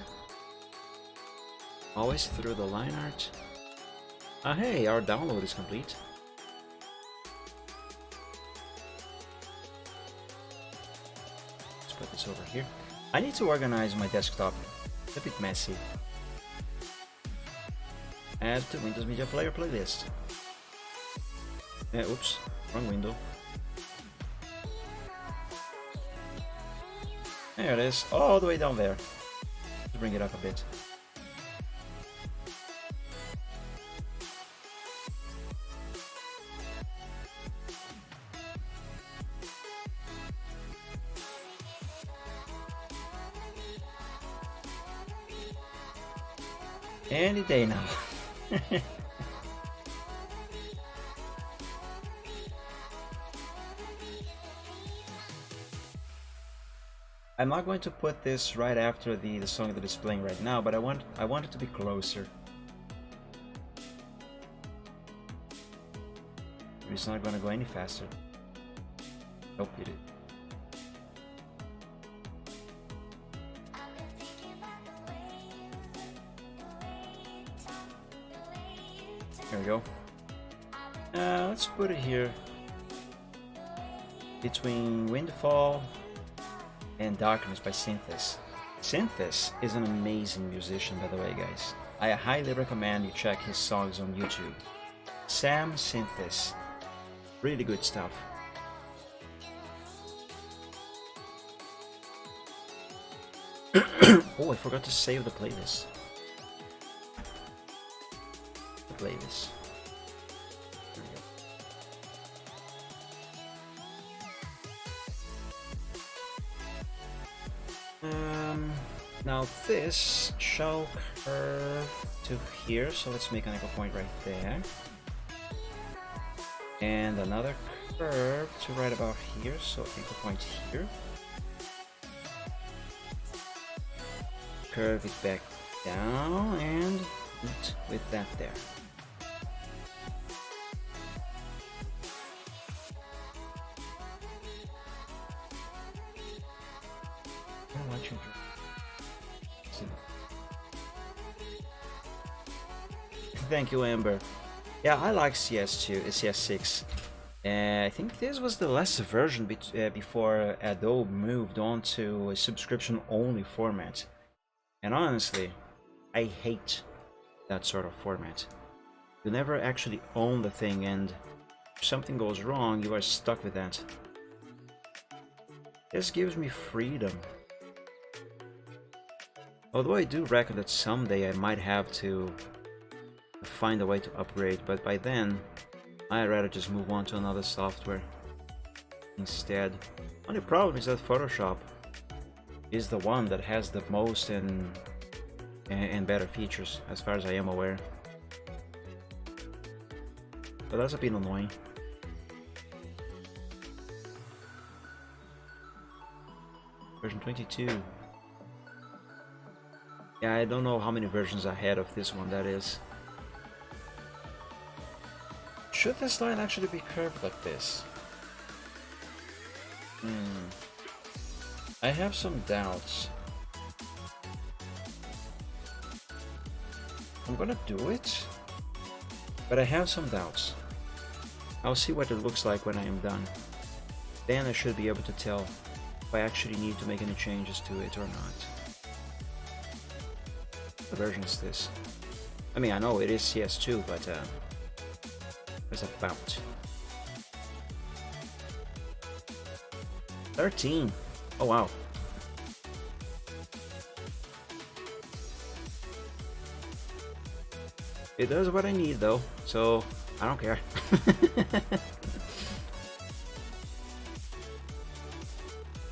Always through the line art. Ah, hey, our download is complete. Let's put this over here. I need to organize my desktop. It's a bit messy. Add to Windows Media Player playlist. Oops, wrong window. There it is, all the way down there. Let's bring it up a bit. Any day now. I'm not going to put this right after the song that is playing right now, but I want it to be closer. It's not going to go any faster. Nope, it did. There we go. Let's put it here between Windfall and Darkness by Synthes. Synthes is an amazing musician, by the way, guys. I highly recommend you check his songs on YouTube. Sam Synthes. Really good stuff. Oh, I forgot to save the playlist. The playlist. There we go. Now this shall curve to here, so let's make an echo point right there. And another curve to right about here, so anchor point here. Curve it back down and meet with that there. I want you to see. Thank you, Amber. Yeah, I like CS2, CS6. I think this was the last version before Adobe moved on to a subscription-only format. And honestly, I hate that sort of format. You never actually own the thing, and if something goes wrong, you are stuck with that. This gives me freedom. Although I do reckon that someday I might have to find a way to upgrade, but by then I'd rather just move on to another software instead. Only problem is that Photoshop is the one that has the most and better features, as far as I am aware. But that's a bit annoying. Version 22. Yeah, I don't know how many versions ahead of this one that is. Should this line actually be curved like this? I have some doubts. I'm gonna do it, but I have some doubts. I'll see what it looks like when I am done. Then I should be able to tell if I actually need to make any changes to it or not. What version is this? I mean, I know it is CS2, but what's about? 13. Oh wow. It does what I need though, so I don't care.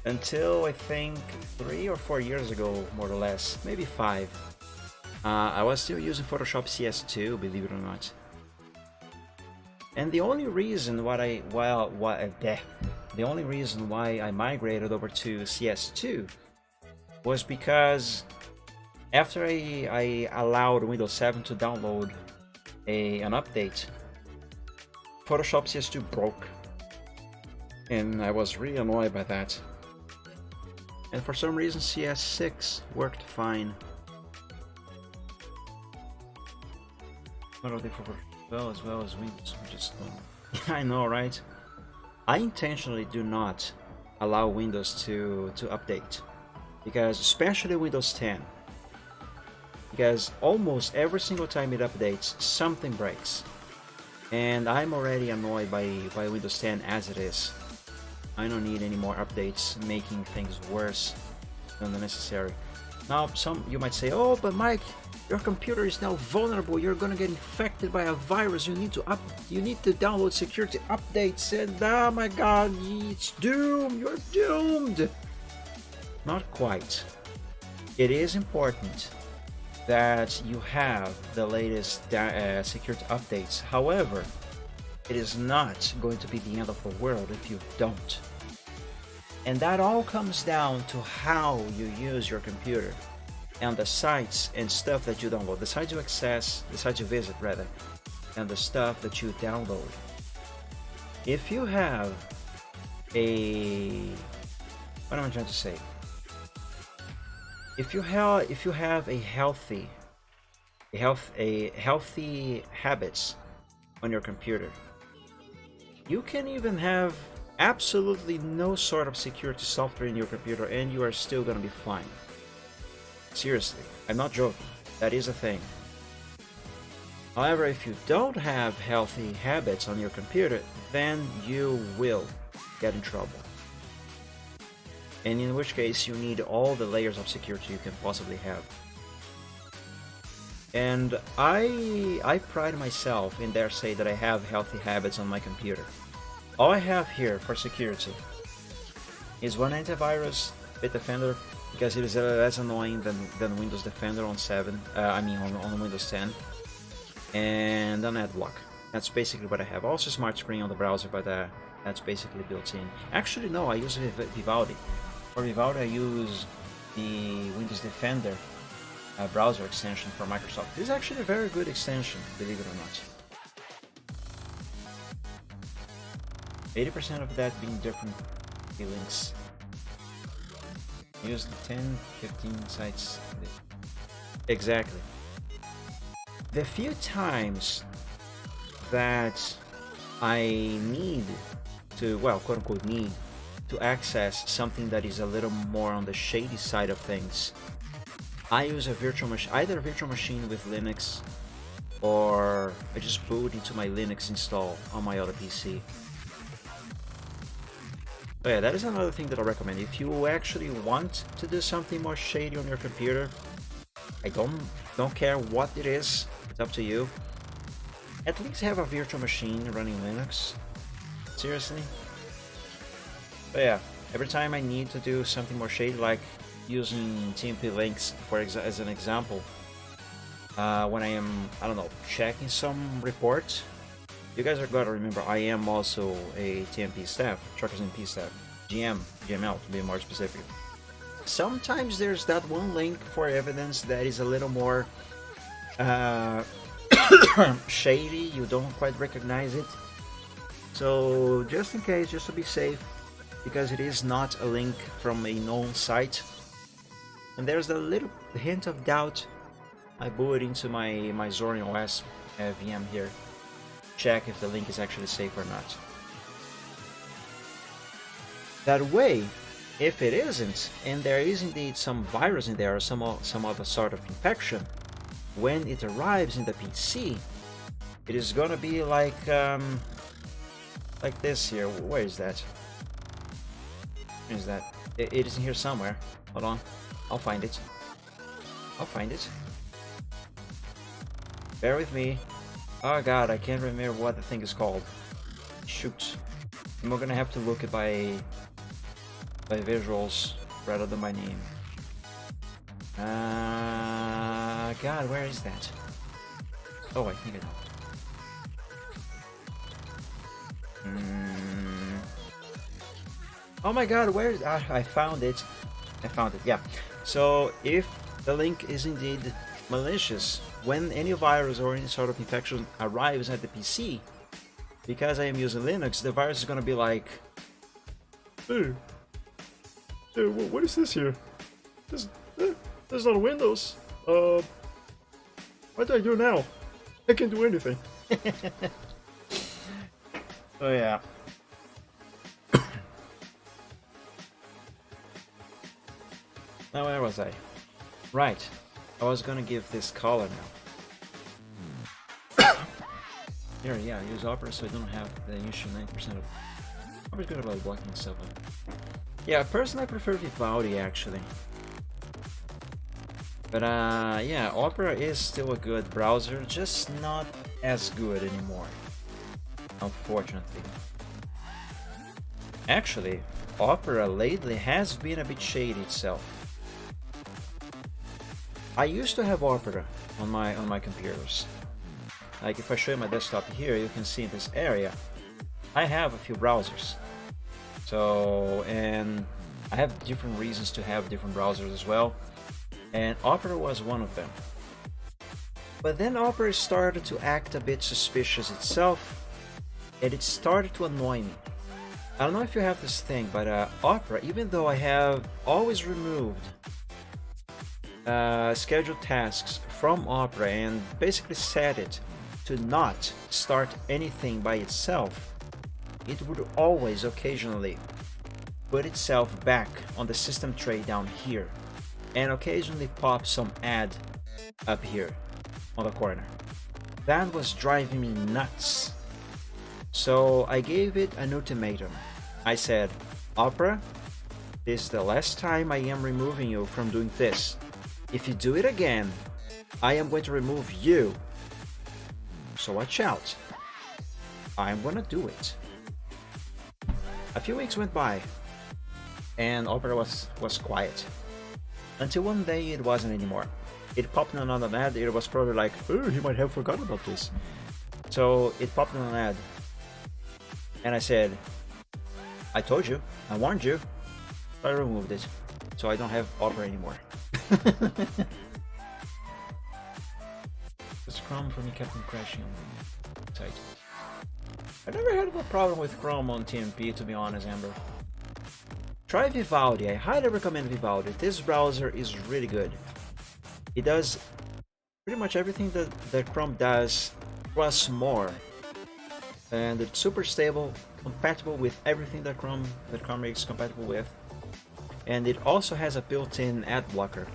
Until I think 3 or 4 years ago, more or less, maybe 5, I was still using Photoshop CS2, believe it or not. And the only reason why I migrated over to CS2 was because after I allowed Windows 7 to download an update, Photoshop CS2 broke, and I was really annoyed by that. And for some reason CS6 worked fine. What are they for? As well as Windows, just I know, right? I intentionally do not allow Windows to update, because especially Windows 10, because almost every single time it updates, something breaks, and I'm already annoyed by Windows 10 as it is. I don't need any more updates making things worse than the necessary. Now, you might say, "Oh, but Mike, your computer is now vulnerable. You're gonna get infected by a virus. You need to download security updates." And oh my God, it's doomed. You're doomed. Not quite. It is important that you have the latest security updates. However, it is not going to be the end of the world if you don't. And that all comes down to how you use your computer and the sites and stuff that you download, the sites you access, the sites you visit rather, and the stuff that you download. If you have what am I trying to say? If you have a healthy habits on your computer, you can even have absolutely no sort of security software in your computer and you are still gonna be fine. Seriously, I'm not joking. That is a thing. However, if you don't have healthy habits on your computer, then you will get in trouble. And in which case you need all the layers of security you can possibly have. And I pride myself in dare say that I have healthy habits on my computer. All I have here for security is one antivirus, Bitdefender, because it is less annoying than Windows Defender on 7. On Windows 10, and an AdBlock. That's basically what I have. Also Smart Screen on the browser, but that's basically built in. Actually, no, I use Vivaldi. For Vivaldi, I use the Windows Defender browser extension from Microsoft. This is actually a very good extension, believe it or not. 80% of that being different links. Use the 10, 15 sites. Exactly. The few times that I need to, well, quote unquote need, to access something that is a little more on the shady side of things, I use a virtual machine, either a virtual machine with Linux, or I just boot into my Linux install on my other PC. But yeah, that is another thing that I recommend. If you actually want to do something more shady on your computer, I don't care what it is, it's up to you. At least have a virtual machine running Linux. Seriously. But yeah, every time I need to do something more shady, like using TMP links as an example, when I am, I don't know, checking some report, you guys are gotta remember I am also a TMP staff, Truckers MP staff, GML to be more specific. Sometimes there's that one link for evidence that is a little more shady, you don't quite recognize it. So just in case, just to be safe, because it is not a link from a known site, and there's a little hint of doubt, I boot into my Zorin OS VM here, check if the link is actually safe or not. That way, if it isn't, and there is indeed some virus in there or some other sort of infection, when it arrives in the PC, it is gonna be like this here. Where is that? Where is that? It is in here somewhere. Hold on, I'll find it. Bear with me. Oh god, I can't remember what the thing is called. Shoot. And we're gonna have to look it by visuals rather than by name. God, where is that? Oh, I think I know. Oh my god, where is... I found it. Yeah. So, if the link is indeed malicious, when any virus or any sort of infection arrives at the PC, because I am using Linux, the virus is gonna be like, hey, what is this here? This is not Windows. What do I do now? I can't do anything. Oh yeah. Now where was I? Right. I was gonna give this color now. Here, yeah, I use Opera so I don't have the issue 90% of... Opera's good about blocking stuff. Yeah, personally I prefer Vivaldi actually. But yeah, Opera is still a good browser, just not as good anymore, unfortunately. Actually, Opera lately has been a bit shady itself. I used to have Opera on my computers. Like if I show you my desktop here, you can see in this area, I have a few browsers. So, and I have different reasons to have different browsers as well. And Opera was one of them. But then Opera started to act a bit suspicious itself, and it started to annoy me. I don't know if you have this thing, but Opera, even though I have always removed scheduled tasks from Opera and basically set it to not start anything by itself, it would always occasionally put itself back on the system tray down here and occasionally pop some ad up here on the corner. That was driving me nuts. So I gave it an ultimatum. I said, Opera, this is the last time I am removing you from doing this. If you do it again, I am going to remove you. So watch out. I'm gonna do it. A few weeks went by, and Opera was quiet. Until one day it wasn't anymore. It popped in another ad. It was probably like, oh, he might have forgotten about this. So it popped in an ad. And I said, I told you, I warned you. I removed it. So I don't have Opera anymore. This Chrome for me kept on crashing on the site. I never had a problem with Chrome on TMP, to be honest, Amber. Try Vivaldi. I highly recommend Vivaldi. This browser is really good. It does pretty much everything that Chrome does, plus more. And it's super stable, compatible with everything that Chrome is compatible with. And it also has a built-in ad blocker.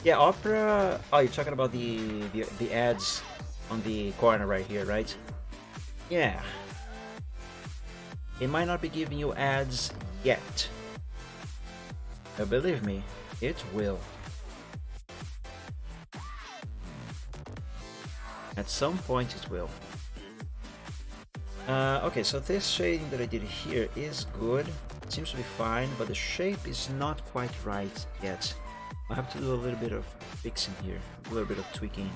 Yeah, Opera. Oh, you're talking about the ads on the corner right here, right? Yeah. It might not be giving you ads yet. But believe me, it will. At some point it will. Okay, so this shading that I did here is good. It seems to be fine, but the shape is not quite right yet. I have to do a little bit of fixing here, a little bit of tweaking.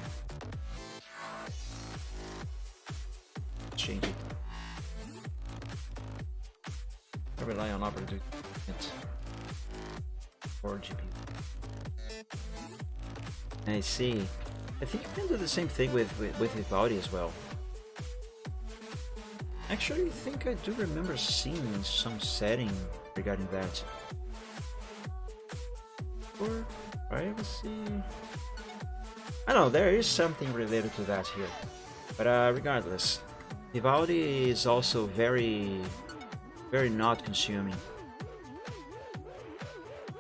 Change it. I rely on Opera to do it. Or GPU. I see. I think you can do the same thing with Vivaldi as well. Actually, I think I do remember seeing some setting regarding that. Or privacy? I don't know, there is something related to that here. But regardless, Vivaldi is also very not consuming.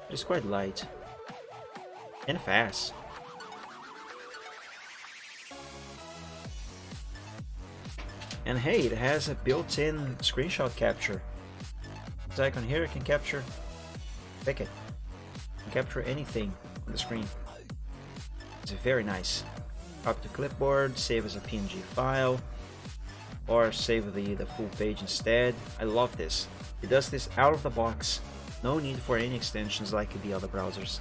It's quite light. And fast. And hey, it has a built-in screenshot capture. This icon here can capture, pick it, can capture anything on the screen. It's very nice. Copy to clipboard, save as a PNG file, or save the full page instead. I love this. It does this out of the box. No need for any extensions like the other browsers.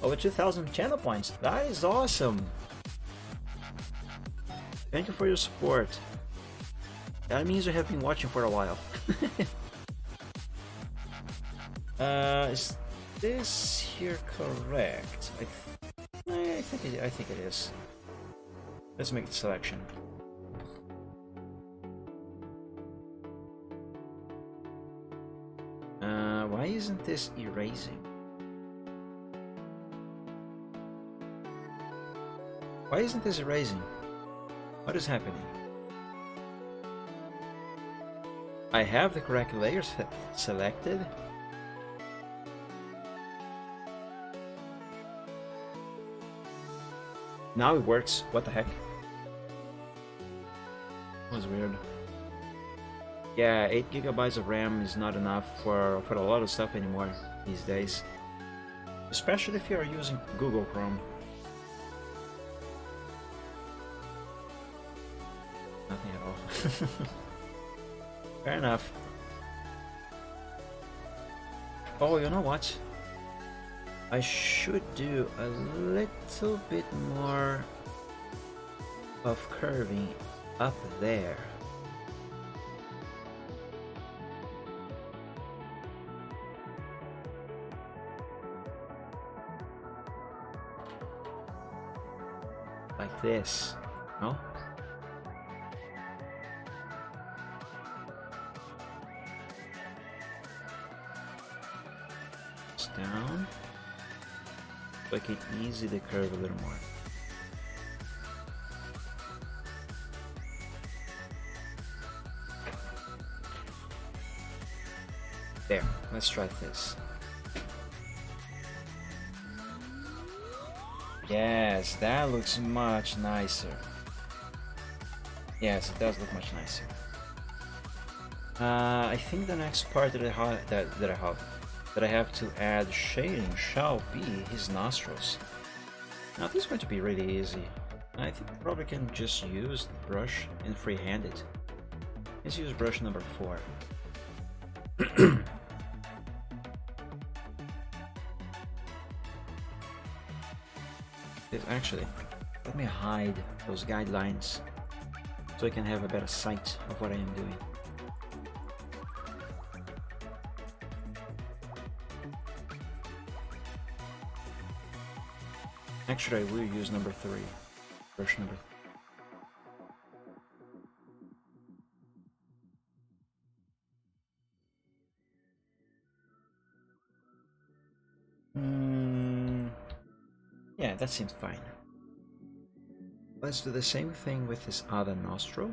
Over 2,000 channel points. That is awesome. Thank you for your support. That means you have been watching for a while. Is this here correct? I think it is. Let's make the selection. Why isn't this erasing? Why isn't this erasing? What is happening? I have the correct layers selected. Now it works. What the heck? That was weird. Yeah, 8 GB of RAM is not enough for a lot of stuff anymore these days. Especially if you are using Google Chrome. Nothing at all. Fair enough. Oh, you know what? I should do a little bit more of curving up there. Like this, no? Down, so I can ease the curve a little more. There, let's try this. Yes, that looks much nicer. Yes, it does look much nicer. I think the next part that I have to add shading shall be his nostrils. Now this is going to be really easy. I think I probably can just use the brush and freehand it. Let's use brush number 4. Actually, let me hide those guidelines so I can have a better sight of what I am doing. Actually, I will use number 3. Brush number 3. Yeah, that seems fine. Let's do the same thing with this other nostril.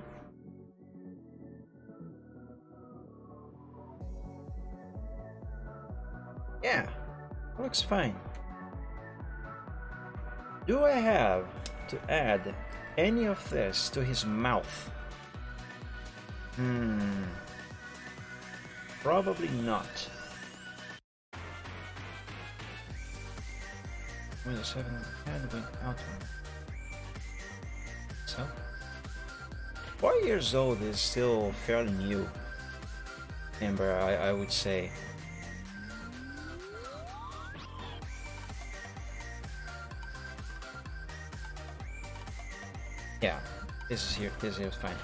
Yeah, looks fine. Do I have to add any of this to his mouth? Probably not. Windows 7 had went out. So, 4 years old is still fairly new, Amber, I would say. Yeah, this is fine.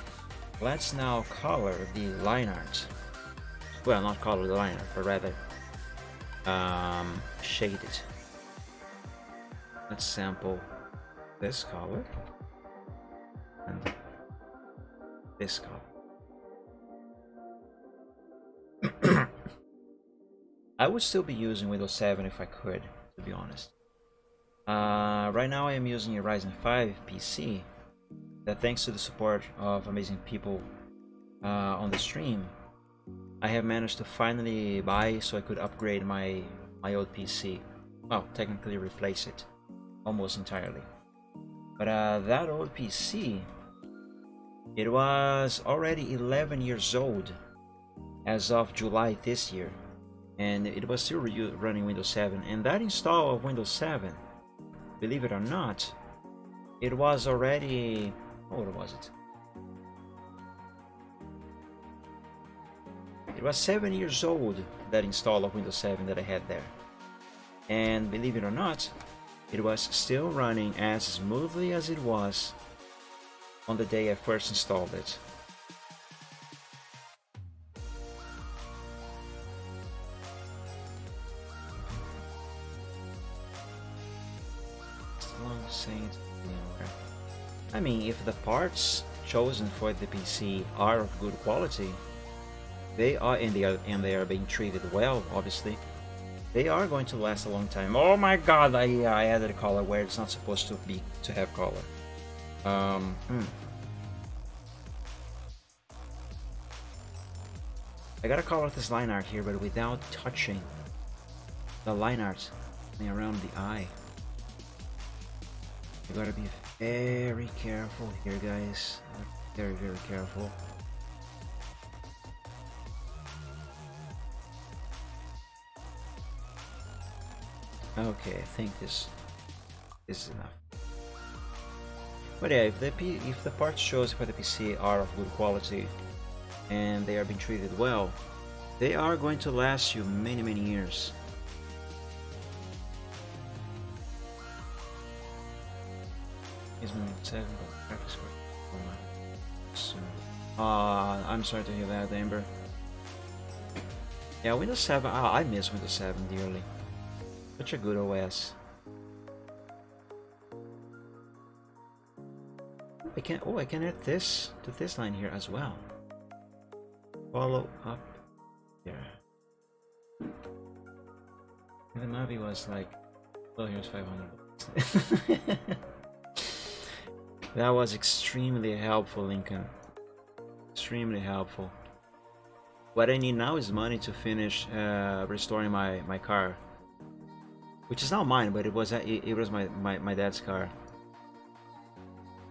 Let's now color the line art. Well, not color the line art, but rather shade it. Let's sample this color and this color. I would still be using Windows 7 if I could, to be honest. Right now I am using a Ryzen 5 PC that, thanks to the support of amazing people on the stream, I have managed to finally buy so I could upgrade my old PC. Well, technically replace it almost entirely. But that old PC, it was already 11 years old as of July this year, and it was still running Windows 7. And that install of Windows 7, believe it or not, it was already, how old was it? It was 7 years old, that install of Windows 7 that I had there. And believe it or not, it was still running as smoothly as it was on the day I first installed it. I mean, if the parts chosen for the PC are of good quality, they are, and they are being treated well, obviously, they are going to last a long time. Oh my god, I added a color where it's not supposed to have color. I gotta color this line art here, but without touching the line art around the eye. You gotta be very careful here, guys. Very, very careful. Okay, I think this is enough. But yeah, if the parts chosen for the PC are of good quality and they are being treated well, They are going to last you many, many years. He's moving 7, but graphics card. So, I'm sorry to hear that, Amber. Yeah, Windows 7. I miss Windows 7 dearly. Such a good OS. I can. Oh, I can add this to this line here as well. Follow up here. The Navi was like, oh, here's 500 bucks. That was extremely helpful, Lincoln. Extremely helpful. What I need now is money to finish restoring my car, which is not mine, but it was my dad's car.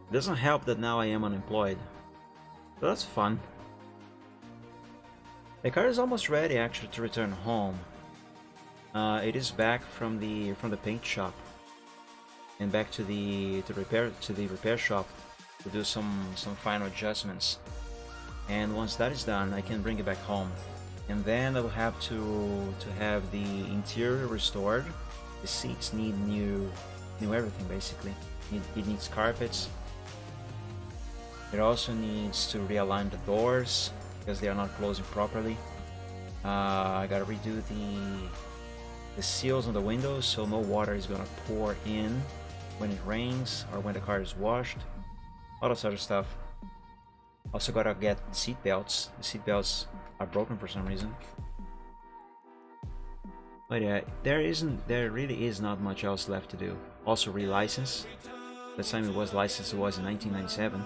It doesn't help that now I am unemployed, so that's fun. The car is almost ready actually to return home. It is back from the paint shop and back to the repair shop to do some final adjustments. And once that is done, I can bring it back home, and then I will have to have the interior restored. The seats need new everything basically. It needs carpets. It also needs to realign the doors because they are not closing properly. I gotta redo the seals on the windows so no water is gonna pour in when it rains or when the car is washed. All that sort of stuff. Also gotta get seat belts. The seat belts are broken for some reason. But yeah, there really is not much else left to do. Also relicense. The time it was licensed was in 1997.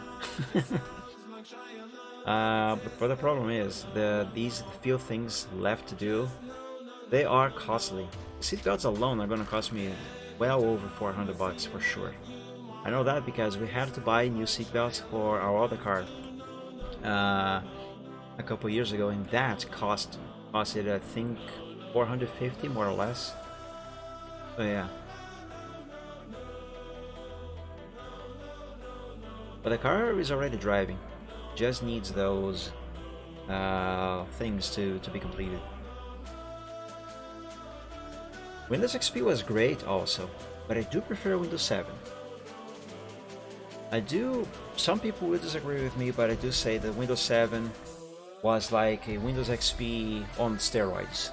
But the problem is these few things left to do, they are costly. Seat belts alone are gonna cost me well over 400 bucks for sure. I know that because we had to buy new seat belts for our other car a couple years ago, and that costed I think 450 more or less. So yeah. But the car is already driving. Just needs those things to be completed. Windows XP was great also, but I do prefer Windows 7. Some people will disagree with me, but I do say that Windows 7 was like a Windows XP on steroids.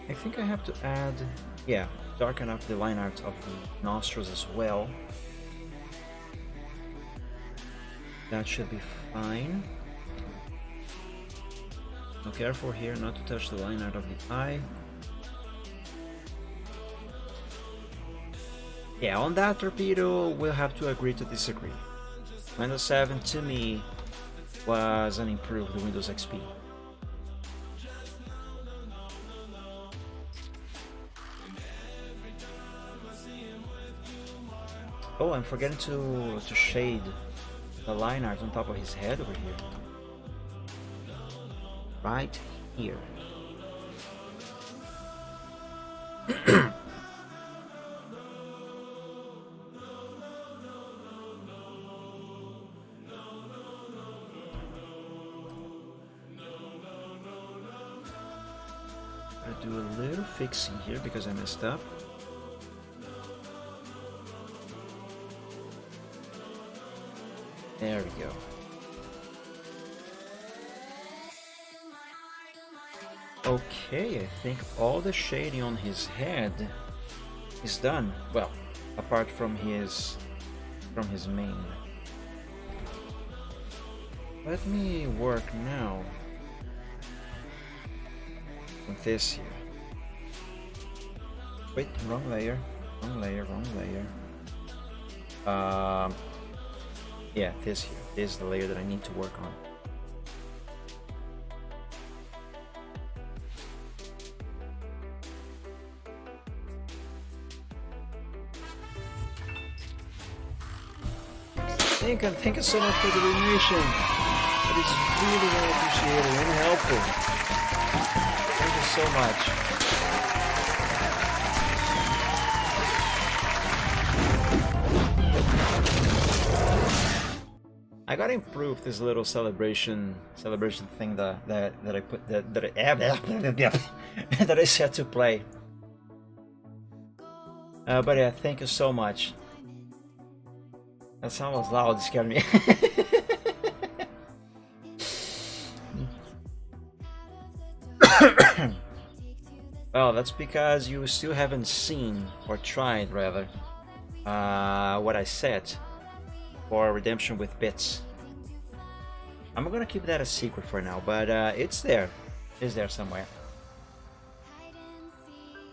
I think I have to add, yeah, darken up the line art of the nostrils as well. That should be fine. Now careful here not to touch the line art of the eye. Yeah, on that torpedo, we'll have to agree to disagree. Windows 7 to me was an improved Windows XP. Oh, I'm forgetting to shade the line art on top of his head over here. Right here. I'll do a little fixing here because I messed up. There we go. Okay, I think all the shading on his head is done. Well, apart from his mane. Let me work now with this here. Wait, wrong layer. Yeah, this here. This is the layer that I need to work on. Thank you so much for the donation. It is really well appreciated and helpful. Thank you so much. I gotta improve this little celebration thing that I put that I that I set to play. But yeah, thank you so much. That sound was loud, it scared me. Well, that's because you still haven't seen, or tried rather, what I said for redemption with bits. I'm gonna keep that a secret for now, but it's there. It's there somewhere.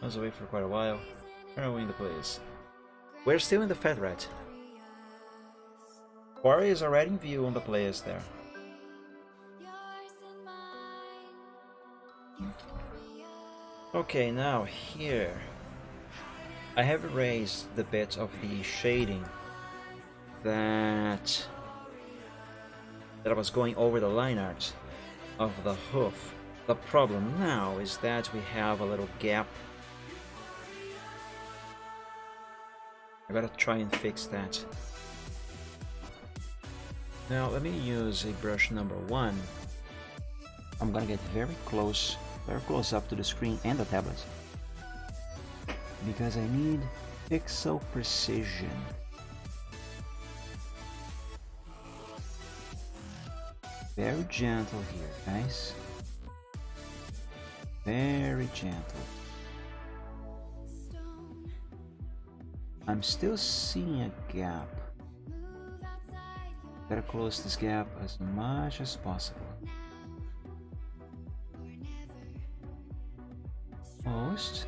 I was away for quite a while. Currently in the place. We're still in the Fedrat. Quarry is already in view on the players there. Okay, now here I have erased the bit of the shading that I was going over the line art of the hoof. The problem now is that we have a little gap. I gotta try and fix that. Now let me use a brush number 1. I'm gonna get very close up to the screen and the tablet, because I need pixel precision. Very gentle here, guys. Very gentle. I'm still seeing a gap. Gotta close this gap as much as possible. Almost.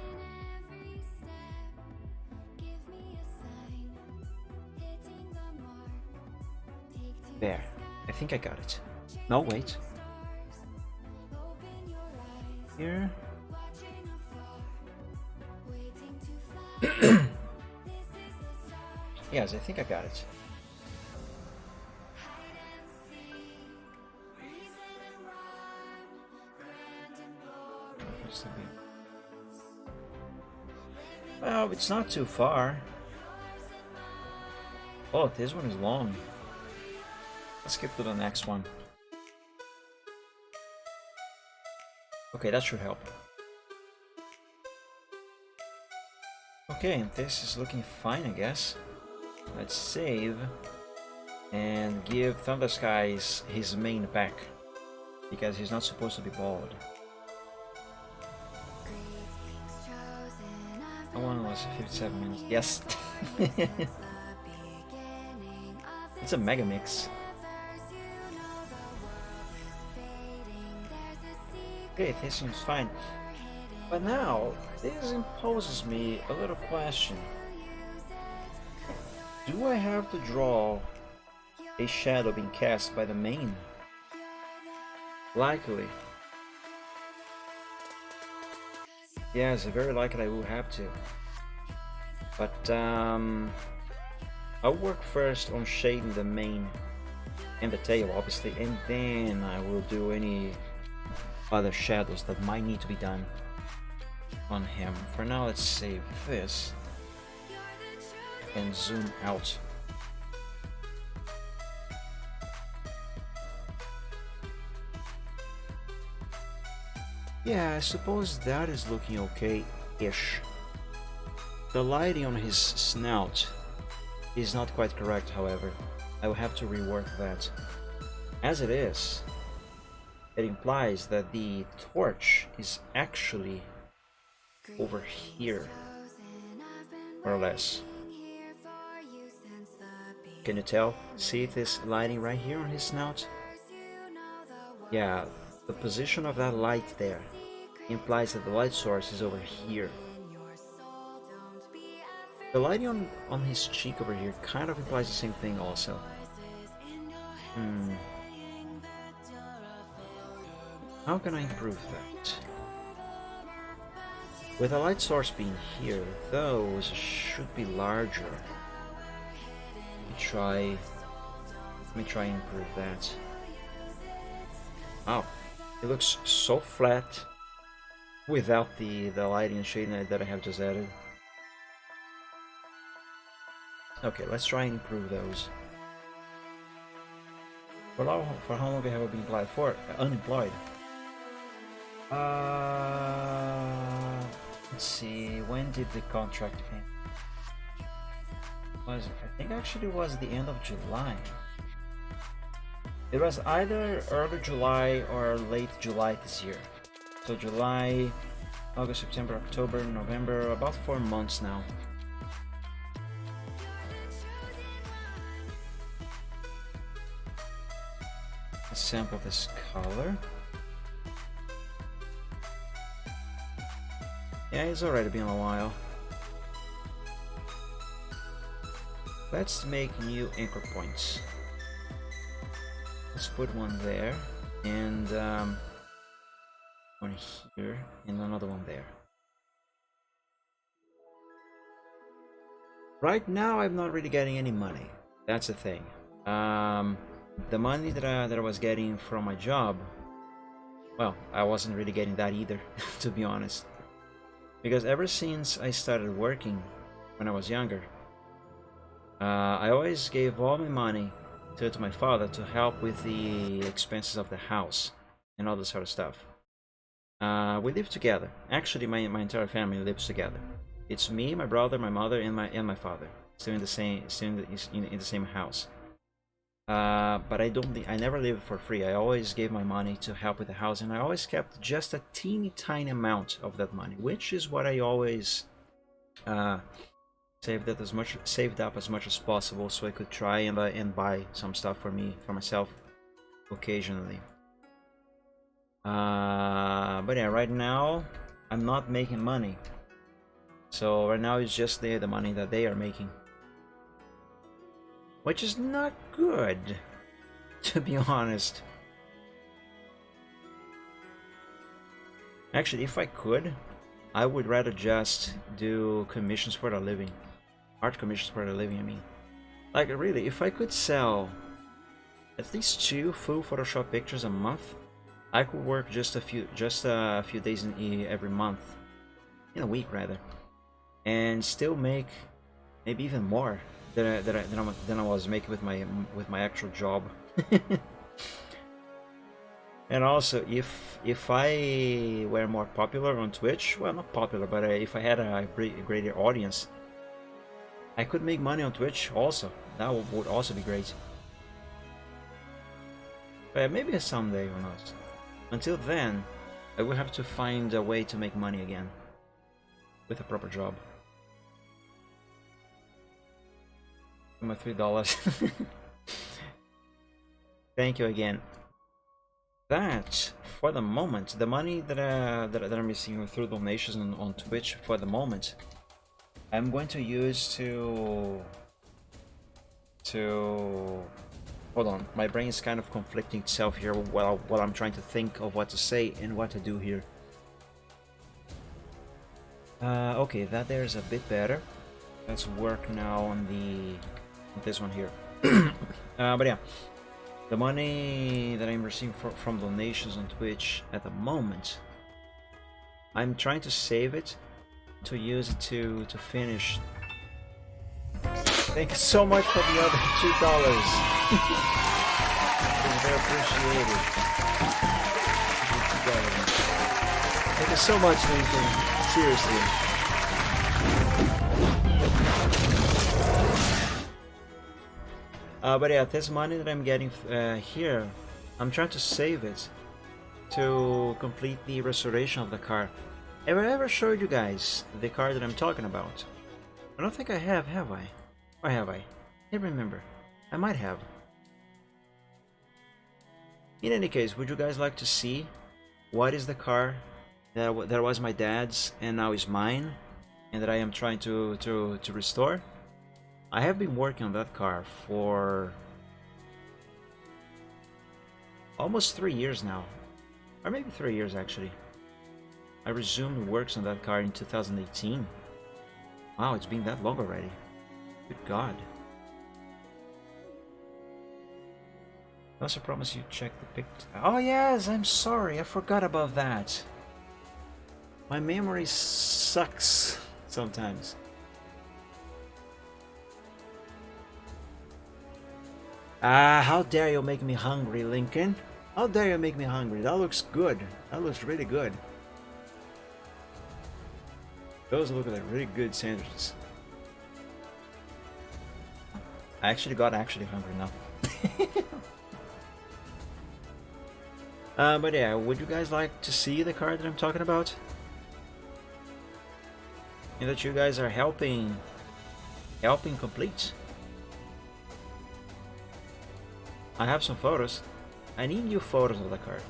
There. I think I got it. No, wait. Here. Yes, I think I got it. Well, it's not too far. Oh, this one is long. Let's skip to the next one. Okay, that should help. Okay, and this is looking fine, I guess. Let's save and give Thunder Skies his main pack, because he's not supposed to be bald. That one was 57 minutes. Yes. It's a mega mix. Okay, this seems fine. But now, this imposes me a little question. Do I have to draw a shadow being cast by the main? Likely. Yes, very likely I will have to. But I'll work first on shading the mane and the tail, obviously, and then I will do any other shadows that might need to be done on him. For now, let's save this and zoom out. Yeah, I suppose that is looking okay-ish. The lighting on his snout is not quite correct, however. I will have to rework that. As it is, it implies that the torch is actually over here, more or less. Can you tell? See this lighting right here on his snout? Yeah, the position of that light there implies that the light source is over here. The lighting on his cheek over here kind of implies the same thing also. How can I improve that? With the light source being here, those should be larger. Let me try and improve that. Wow, it looks so flat without the lighting and shading that I have just added. Okay, let's try and improve those. For how long have I been applied for? Unemployed. Let's see. When did the contract end? I think actually it was the end of July. It was either early July or late July this year. So July, August, September, October, November, about 4 months now. A sample of this color. Yeah, it's already been a while. Let's make new anchor points. Let's put one there, and one here, and another one there. Right now, I'm not really getting any money. That's the thing. The money that I was getting from my job, well, I wasn't really getting that either, to be honest. Because ever since I started working when I was younger, I always gave all my money to my father to help with the expenses of the house and all this sort of stuff. We live together. Actually, my entire family lives together. It's me, my brother, my mother, and my father, still in the same house. But I never lived for free. I always gave my money to help with the house, and I always kept just a teeny tiny amount of that money, which is what I always saved up as much as possible, so I could try and buy some stuff for myself, occasionally. But yeah, right now I'm not making money, so right now it's just the money that they are making, which is not good, to be honest. Actually, if I could, I would rather just do commissions for a living. Art commissions for a living, I mean. Like, really, if I could sell at least 2 full Photoshop pictures a month, I could work just a few days every month, in a week rather, and still make maybe even more than I was making with my actual job. And also, if I were more popular on Twitch, well, not popular, but if I had a greater audience, I could make money on Twitch also. That would also be great. But maybe someday, or not. Until then, I will have to find a way to make money again with a proper job. My $3. Thank you again. That, for the moment, the money that I'm receiving through donations on Twitch for the moment, I'm going to use to hold on. My brain is kind of conflicting itself here while I'm trying to think of what to say and what to do here. Okay, that there's a bit better. Let's work now on this one here. But yeah. The money that I'm receiving from donations on Twitch at the moment, I'm trying to save it to use it to finish. Thank you so much for the other $2. It's very appreciated. Thank you so much, Nathan. Seriously. But yeah, this money that I'm getting here, I'm trying to save it to complete the restoration of the car. Have I ever showed you guys the car that I'm talking about? I don't think I have I? Or have I? I can't remember. I might have. In any case, would you guys like to see what is the car that was my dad's and now is mine, and that I am trying to restore? I have been working on that car for almost 3 years now, or maybe 3 years actually. I resumed works on that car in 2018. Wow, it's been that long already. Good God. I also promise you check the picture. Oh yes, I'm sorry, I forgot about that. My memory sucks sometimes. Ah, how dare you make me hungry, Lincoln? How dare you make me hungry? That looks good. That looks really good. Those look like really good sandwiches. I actually got hungry now. But yeah, would you guys like to see the card that I'm talking about? And that you guys are helping complete. I have some photos. I need new photos of the card.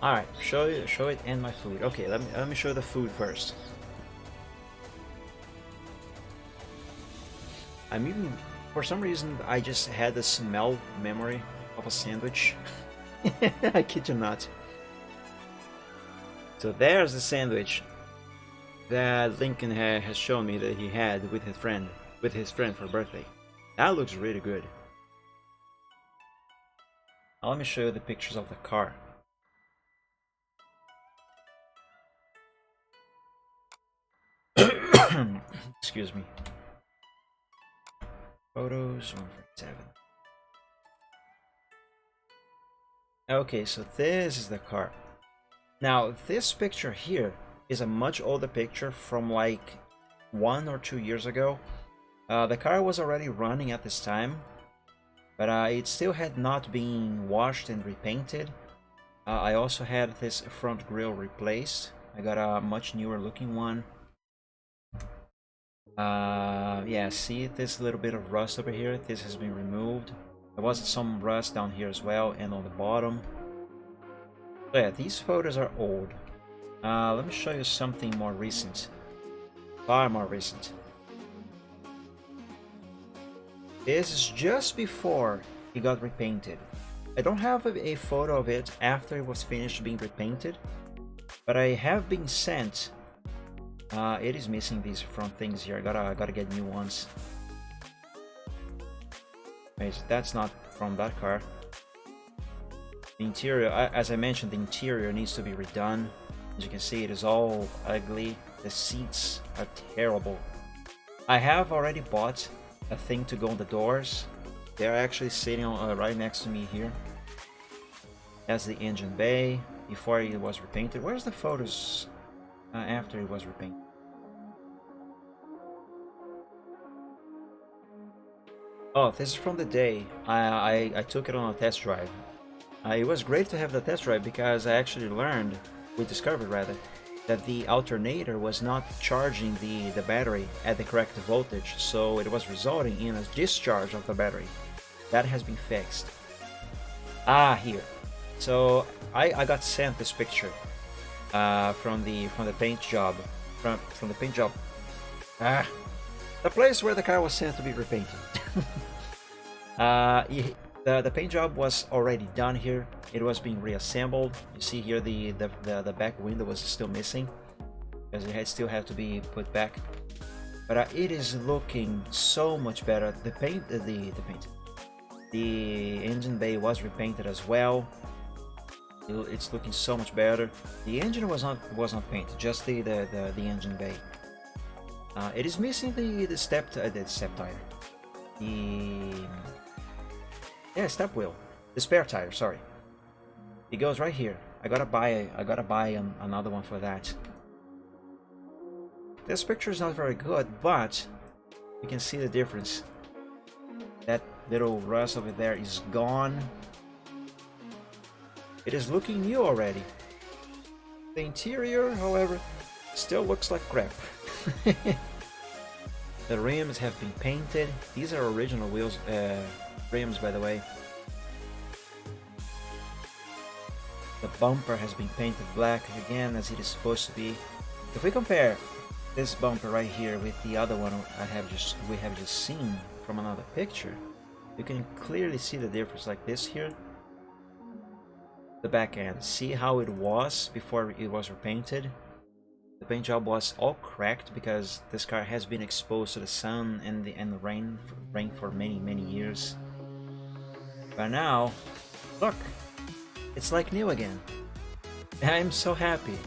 Alright, show it and my food. Okay, let me show the food first. I'm even, for some reason, I just had the smell memory of a sandwich. I kid you not. So there's the sandwich that Lincoln has shown me that he had with his friend for birthday. That looks really good. Now let me show you the pictures of the car. Excuse me. Photos 147. Okay, so this is the car. Now this picture here is a much older picture from like 1 or 2 years ago. The car was already running at this time, but it still had not been washed and repainted. I also had this front grille replaced. I got a much newer looking one. Yeah, see this little bit of rust over here? This has been removed. There was some rust down here as well and on the bottom. So yeah, these photos are old. Let me show you something more recent. Far more recent. This is just before it got repainted. I don't have a photo of it after it was finished being repainted, but I have been sent. It is missing these front things here. I gotta get new ones. Okay, so that's not from that car. The interior, as I mentioned, the interior needs to be redone. As you can see, it is all ugly. The seats are terrible. I have already bought a thing to go on the doors. They're actually sitting on, right next to me here. That's the engine bay before it was repainted. Where's the photos after it was repainted? Oh, this is from the day I took it on a test drive. It was great to have the test drive because I actually learned, we discovered rather, that the alternator was not charging the battery at the correct voltage, so it was resulting in a discharge of the battery. That has been fixed. Here. So I got sent this picture from the paint job. From the paint job. The place where the car was sent to be repainted. The paint job was already done here. It was being reassembled. You see here the back window was still missing because it still had to be put back. But it is looking so much better. The engine bay was repainted as well. It's looking so much better. The engine was not painted, just the engine bay. It is missing the step tire. Step wheel. The spare tire, sorry. It goes right here. I gotta buy another one for that. This picture is not very good, but you can see the difference. That little rust over there is gone. It is looking new already. The interior, however, still looks like crap. The rims have been painted. These are original wheels, rims, by the way. The bumper has been painted black again, as it is supposed to be. If we compare this bumper right here with the other one we have just seen from another picture, you can clearly see the difference. Like this here, the back end. See how it was before it was repainted? The paint job was all cracked because this car has been exposed to the sun and the rain for many years. But now, look, it's like new again. I'm so happy.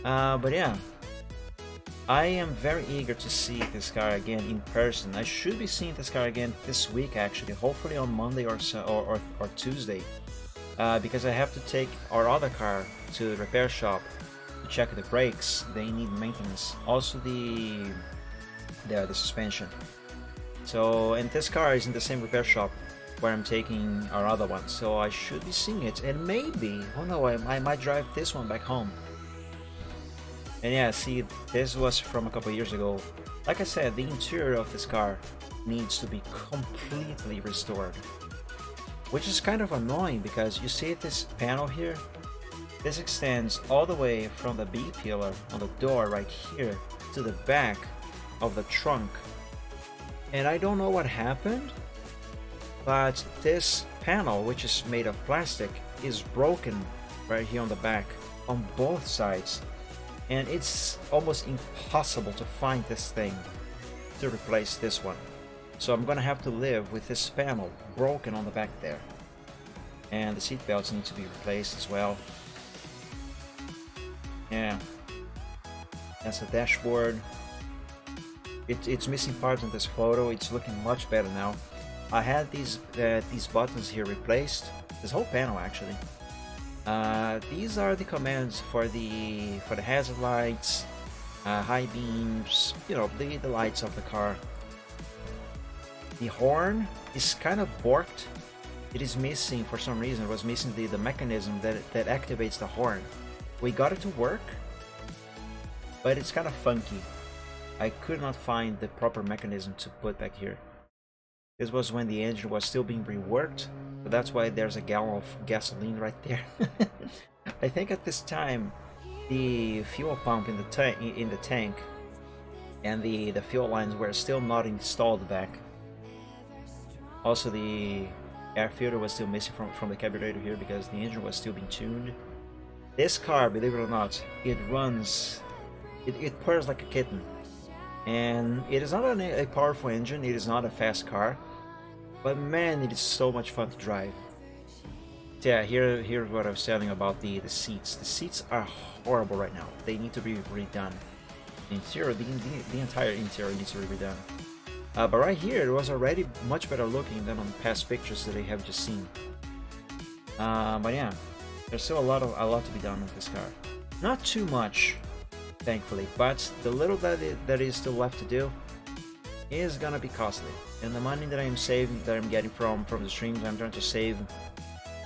But yeah, I am very eager to see this car again in person. I should be seeing this car again this week, actually, hopefully on Monday or so, or Tuesday, because I have to take our other car to the repair shop to check the brakes. They need maintenance. Also the suspension. So, and this car is in the same repair shop where I'm taking our other one, so I should be seeing it, and maybe, oh no, I might drive this one back home. And yeah, see, this was from a couple years ago. Like I said, the interior of this car needs to be completely restored, which is kind of annoying because you see this panel here? This extends all the way from the B pillar on the door right here to the back of the trunk. And I don't know what happened, but this panel, which is made of plastic, is broken right here on the back on both sides. And it's almost impossible to find this thing to replace this one. So I'm gonna have to live with this panel broken on the back there. And the seat belts need to be replaced as well. Yeah, that's the dashboard. It's missing parts in this photo. It's looking much better now. I had these buttons here replaced. This whole panel actually. These are the commands for the hazard lights, high beams, you know, the lights of the car. The horn is kind of borked. It is missing for some reason. It was missing the mechanism that activates the horn. We got it to work, but it's kind of funky. I could not find the proper mechanism to put back here. This was when the engine was still being reworked, so that's why there's a gallon of gasoline right there. I think at this time the fuel pump in the tank and the fuel lines were still not installed back. Also, the air filter was still missing from the carburetor here because the engine was still being tuned. This car, believe it or not, it runs, it purrs like a kitten. And it is not a powerful engine, it is not a fast car, but man, it is so much fun to drive. Yeah, here's what I was telling about the seats. The seats are horrible right now. They need to be redone. The interior, the entire interior needs to be redone. But right here, it was already much better looking than on past pictures that I have just seen. But yeah, there's still a lot to be done with this car. Not too much, thankfully, but the little that is still left to do is gonna be costly. And the money that I'm saving, that I'm getting from the streams, I'm trying to save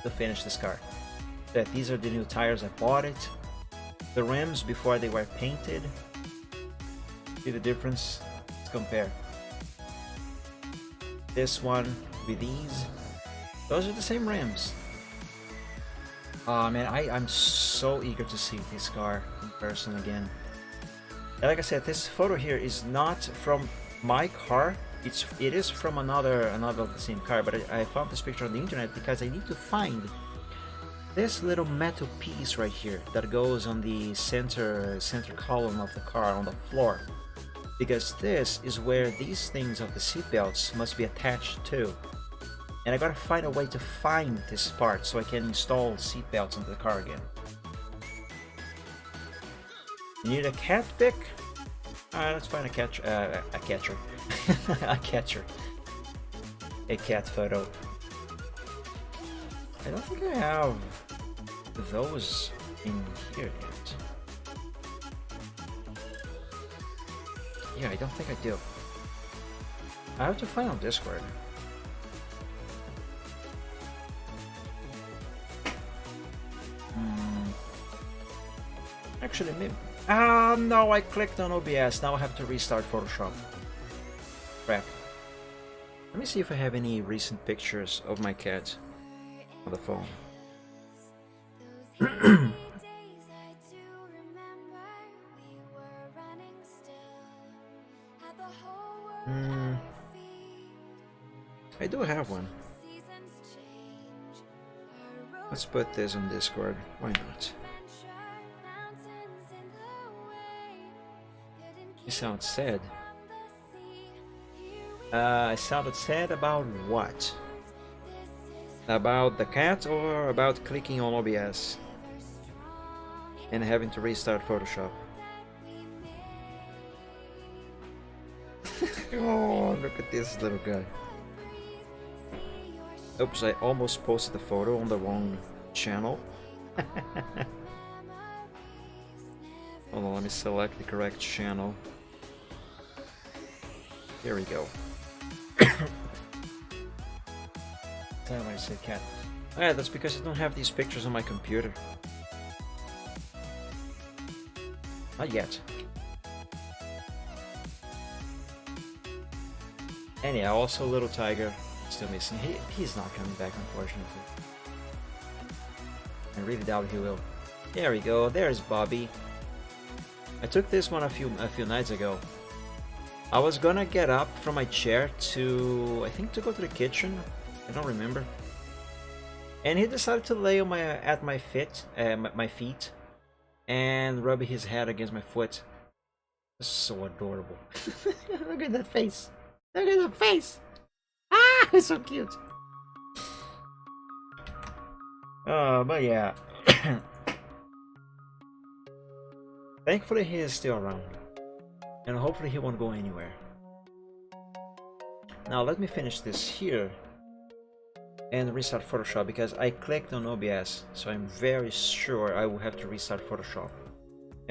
to finish this car. That these are the new tires. I bought it. The rims before they were painted. See the difference? Let's compare. This one with these. Those are the same rims. Oh man, I'm so eager to see this car in person again. And like I said, this photo here is not from my car. It is from another of the same car, but I found this picture on the internet because I need to find this little metal piece right here that goes on the center column of the car on the floor, because this is where these things of the seat belts must be attached to. And I gotta find a way to find this part so I can install seat belts into the car again. You need a cat pick? Let's find a catcher. A catcher. A catcher. A cat photo. I don't think I have those in here yet. Yeah, I don't think I do. I have to find on Discord. Actually, maybe. No, I clicked on OBS. Now I have to restart Photoshop. Crap. Let me see if I have any recent pictures of my cat on the phone. I do have one. Let's put this on Discord. Why not? You sound sad. I sounded sad about what? About the cat or about clicking on OBS and having to restart Photoshop? Oh, look at this little guy. Oops, I almost posted the photo on the wrong channel. Hold on, let me select the correct channel. There we go. Damn, I said cat. Oh, yeah, that's because I don't have these pictures on my computer. Not yet. Anyhow, also Little Tiger still missing. He's not coming back, unfortunately. I really doubt he will. There we go. There's Bobby. I took this one a few nights ago. I was gonna get up from my chair to, I think, to go to the kitchen. I don't remember. And he decided to lay on my feet and rub his head against my foot. It's so adorable. Look at that face. Look at that face. Ah, it's so cute. But yeah. Thankfully he is still around. And hopefully he won't go anywhere. Now let me finish this here and restart Photoshop, because I clicked on OBS, so I'm very sure I will have to restart Photoshop.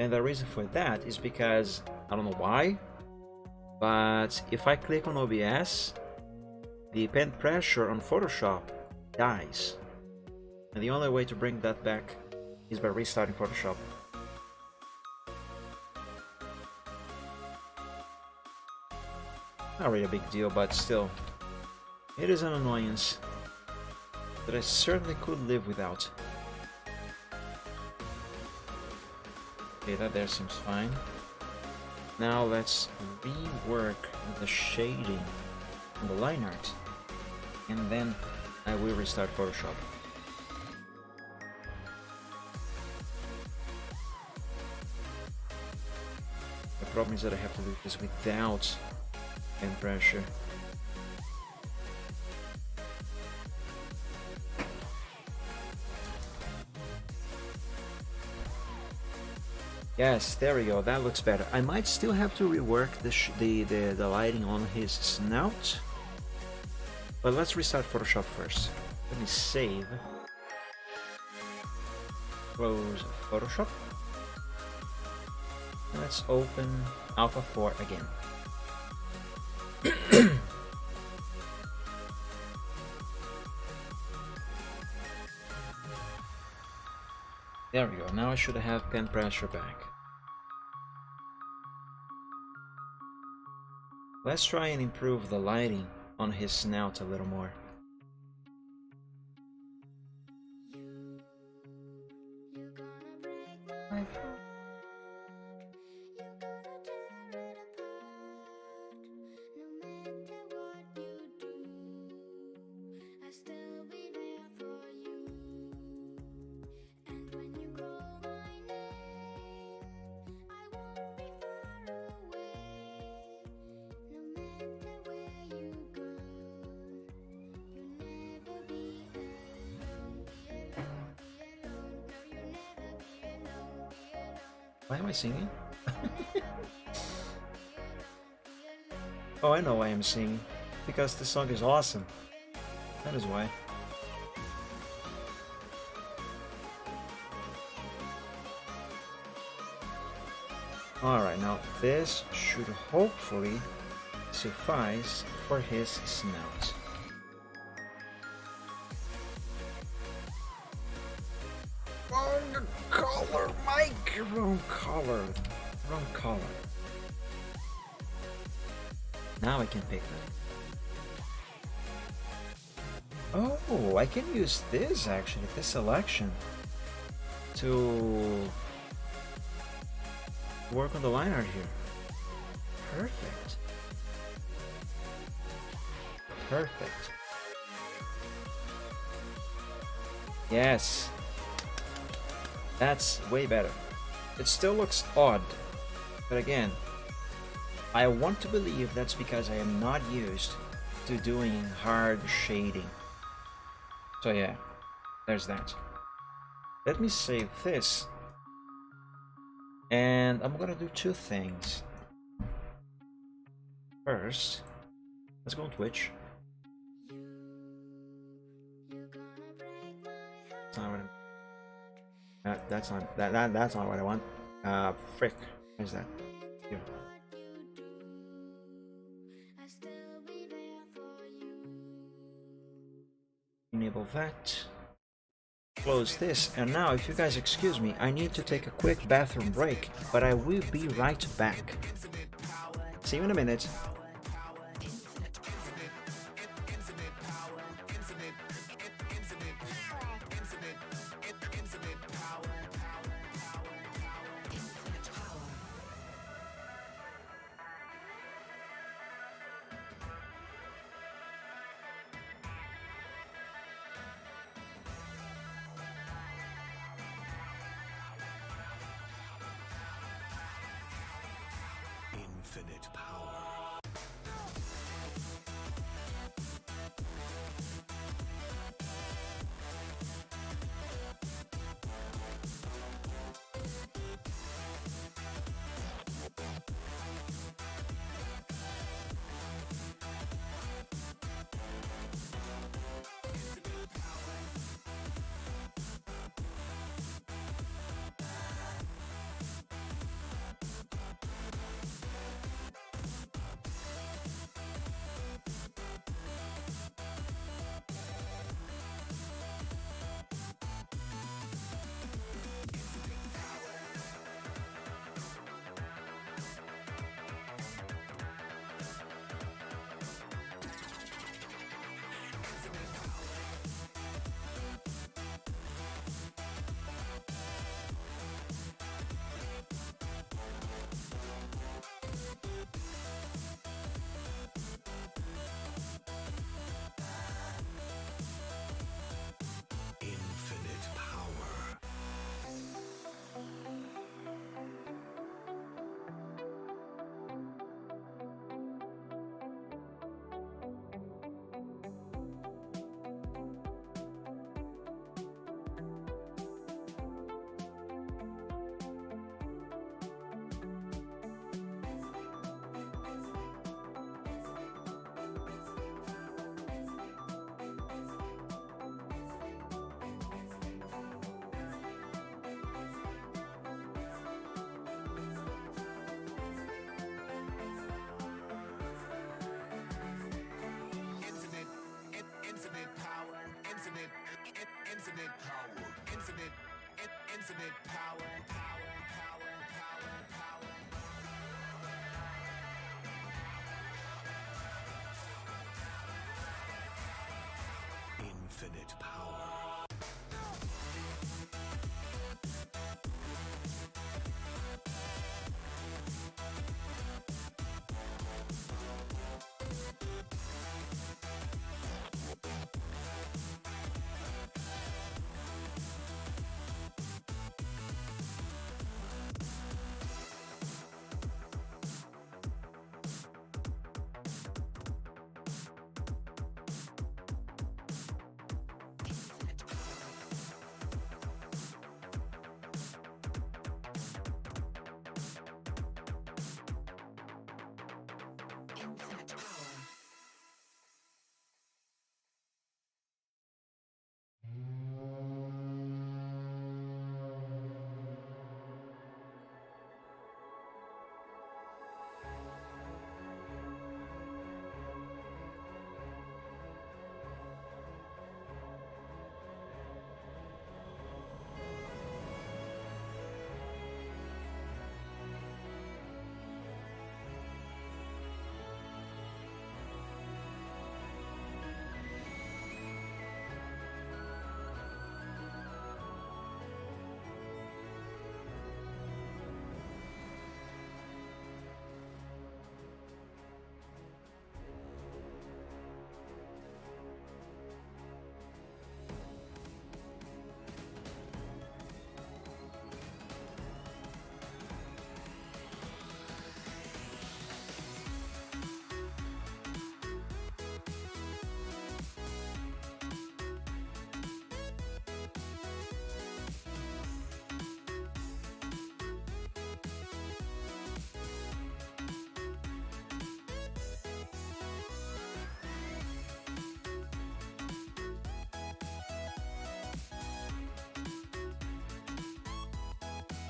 And the reason for that is because, I don't know why, but if I click on OBS, the pen pressure on Photoshop dies. And the only way to bring that back is by restarting Photoshop. Not really a big deal, but still, it is an annoyance that I certainly could live without. Okay, that there seems fine. Now let's rework the shading on the line art, and then I will restart Photoshop. The problem is that I have to do this without pen pressure. Yes, there we go. That looks better. I might still have to rework the lighting on his snout, but let's restart Photoshop first. Let me save. Close Photoshop. Let's open Alpha 4 again. There we go. Now I should have pen pressure back. Let's try and improve the lighting on his snout a little more. Why am I singing? Oh, I know why I'm singing. Because this song is awesome. That is why. Alright, now this should hopefully suffice for his snout. Wrong color, Mike! Wrong color. Wrong color. Now I can pick them. Oh, I can use this actually, this selection, to work on the line art here. Perfect. Perfect. Yes. That's way better. It still looks odd, but again, I want to believe that's because I am not used to doing hard shading. So yeah, there's that. Let me save this. And I'm gonna do two things. First, let's go on Twitch. That's not what that's not that's not what I want. Frick. Where's that? Here. Enable that. Close this, and now if you guys excuse me, I need to take a quick bathroom break, but I will be right back. See you in a minute. Infinite power. Infinite power. Infinite power. Infinite power. Infinite power. Infinite power.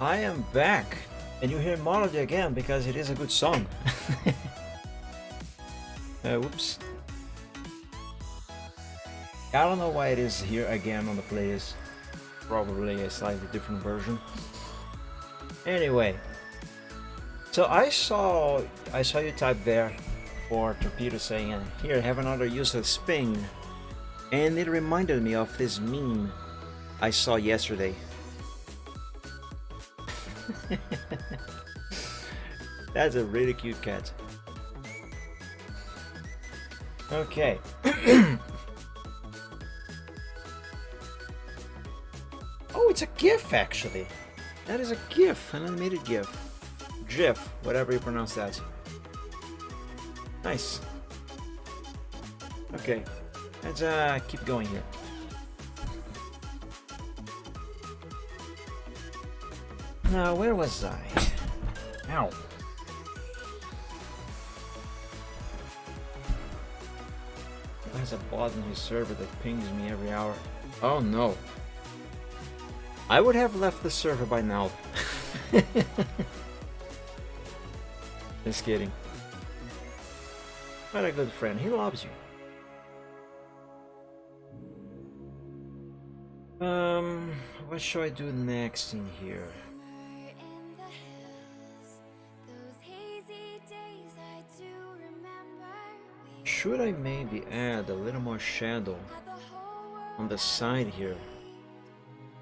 I am back, and you hear melody again because it is a good song. Whoops. I don't know why it is here again on the playlist. Probably a slightly different version. Anyway, so I saw you type there for Torpedo saying, "Here, have another useless ping," and it reminded me of this meme I saw yesterday. That's a really cute cat. Okay. Oh, it's a GIF actually. That is a GIF, an animated GIF. GIF, whatever you pronounce that. Nice. Okay, let's keep going here. Now, where was I? Ow. There's a bot in his server that pings me every hour. Oh no. I would have left the server by now. Just kidding. What a good friend. He loves you. What should I do next in here? Should I maybe add a little more shadow on the side here?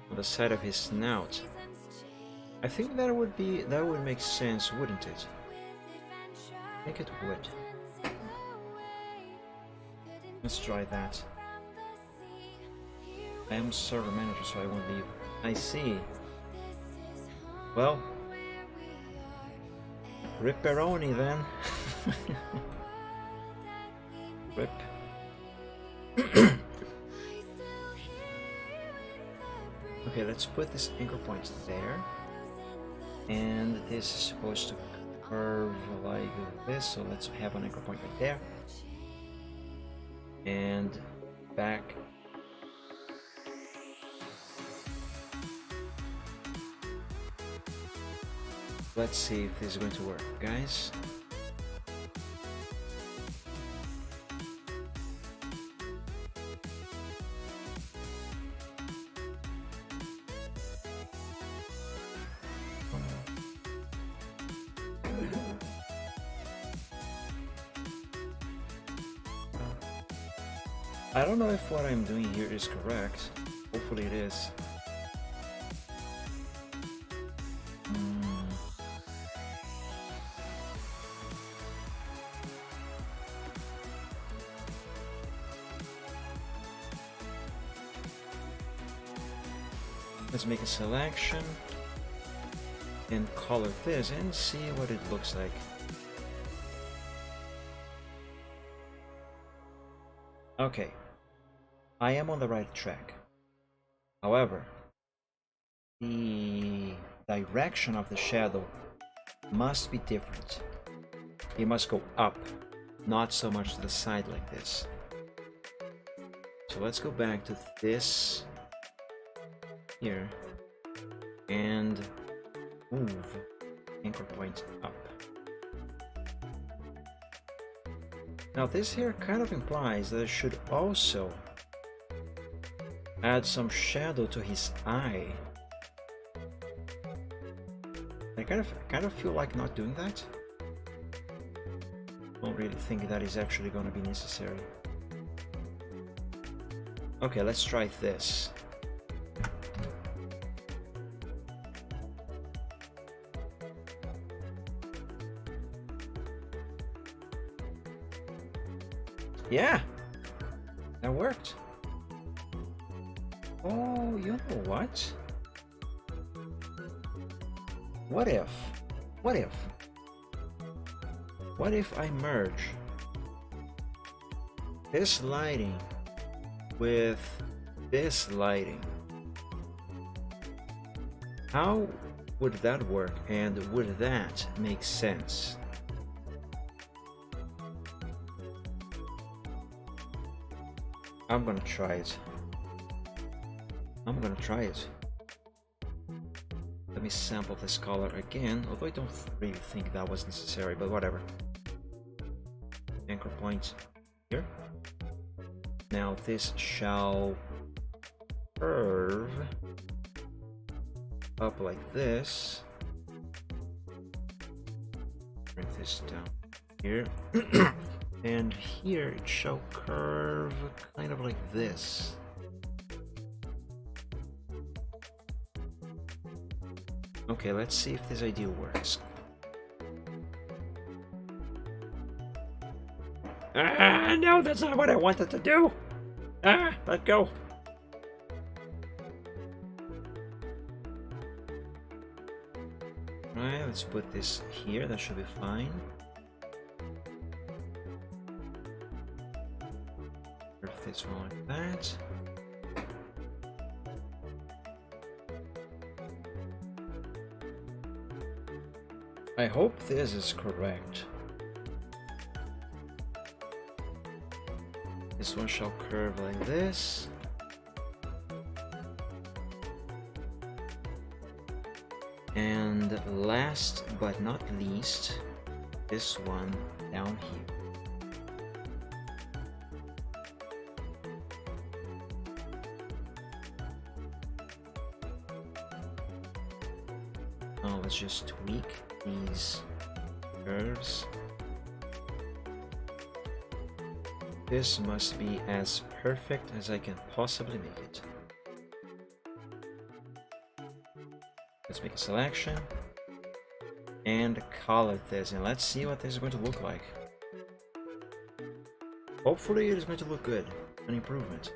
On the side of his snout? I think that would make sense, wouldn't it? I think it would. Let's try that. I am server manager, so I won't leave. I see. Well, ripperoni then. Rip. Okay, let's put this anchor point there, and this is supposed to curve like this, so let's have an anchor point right there, and back. Let's see if this is going to work, guys. I don't know if what I'm doing here is correct. Hopefully it is. Let's make a selection and color this and see what it looks like. Okay, I am on the right track. However, the direction of the shadow must be different. It must go up, not so much to the side like this. So let's go back to this here and move anchor point up. Now this here kind of implies that I should also add some shadow to his eye. I kind of feel like not doing that. Don't really think that is actually going to be necessary. Okay, let's try this. Yeah, that worked. Oh, you know what? What if I merge this lighting with this lighting? How would that work, and would that make sense? I'm gonna try it. Let me sample this color again, although I don't really think that was necessary, but whatever. Anchor point here. Now this shall curve up like this. Bring this down here. And here it shall curve kind of like this. Okay, let's see if this idea works. Ah, no, that's not what I wanted to do. Ah, let go. Alright, let's put this here. That should be fine. Curve this one like that. I hope this is correct. This one shall curve like this. And last but not least, this one down here. Now let's just tweak these curves. This must be as perfect as I can possibly make it. Let's make a selection and color this, and let's see what this is going to look like. Hopefully it is going to look good, an improvement.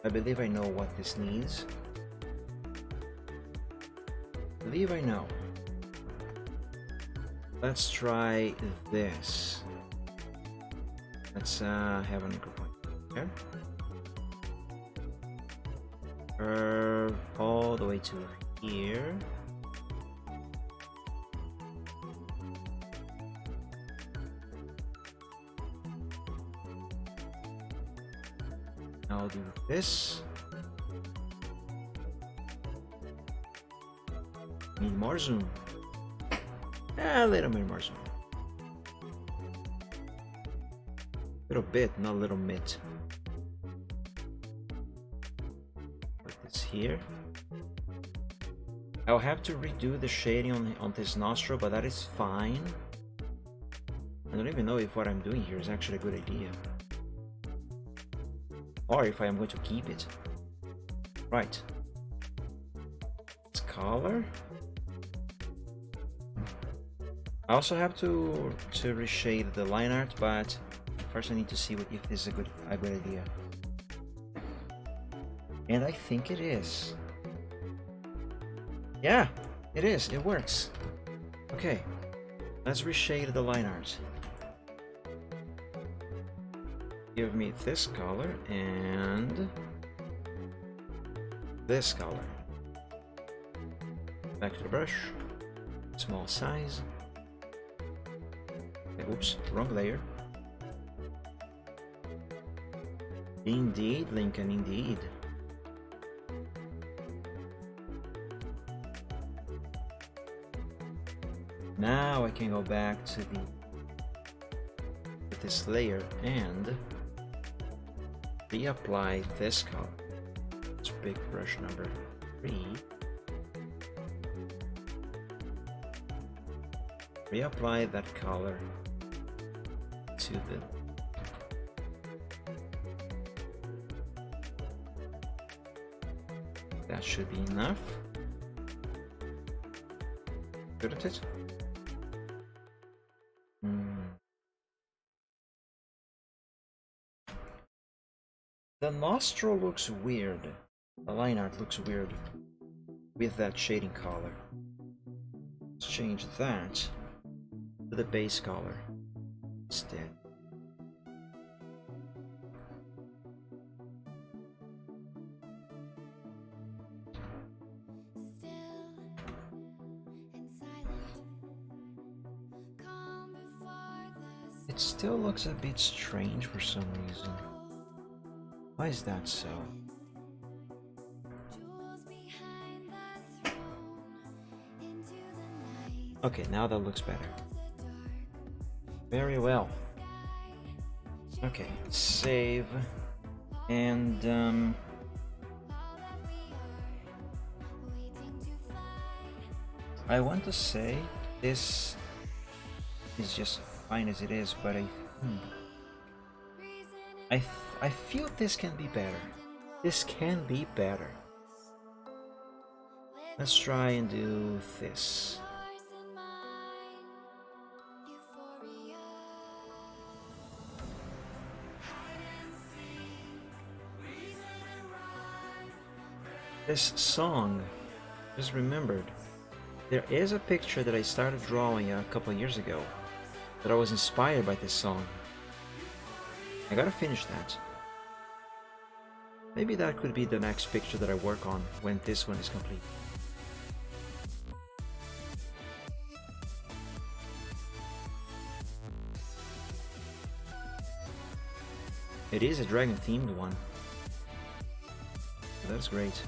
I believe I know what this needs. I believe I know. Let's try this. Let's have an anchor point here. Curve all the way to here. I'll do this. Need more zoom. A little bit more zoom. Little bit, not a little bit. Put this here. I'll have to redo the shading on this nostril, but that is fine. I don't even know if what I'm doing here is actually a good idea. Or if I am going to keep it. Right. Let's color. I also have to reshade the line art, but first I need to see if this is a good idea. And I think it is. Yeah, it is. It works. Okay, let's reshade the line art. Give me this color and this color. Back to the brush. Small size. Okay, oops, wrong layer. Indeed, Lincoln, indeed. Now I can go back to this layer and reapply this color. It's big brush number 3. Reapply that color to the that should be enough. Good at it. The nostril looks weird. The line art looks weird with that shading color. Let's change that to the base color instead. It still looks a bit strange for some reason. Why is that so? Okay, now that looks better. Very well. Okay, save. And I want to say this is just fine as it is, but I feel this can be better. This can be better. Let's try and do this. This song, just remembered, there is a picture that I started drawing a couple of years ago that I was inspired by this song. I gotta finish that. Maybe that could be the next picture that I work on when this one is complete. It is a dragon themed one. That's great.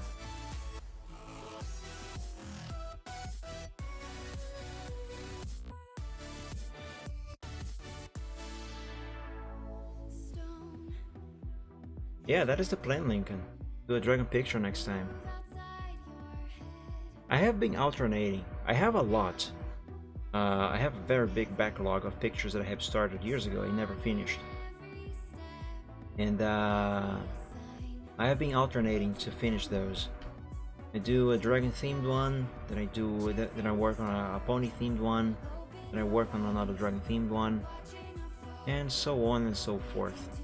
Yeah, that is the plan, Lincoln. Do a dragon picture next time. I have been alternating. I have a lot. I have a very big backlog of pictures that I have started years ago and never finished. And I have been alternating to finish those. I do a dragon themed one, then I work on a pony themed one, then I work on another dragon themed one, and so on and so forth.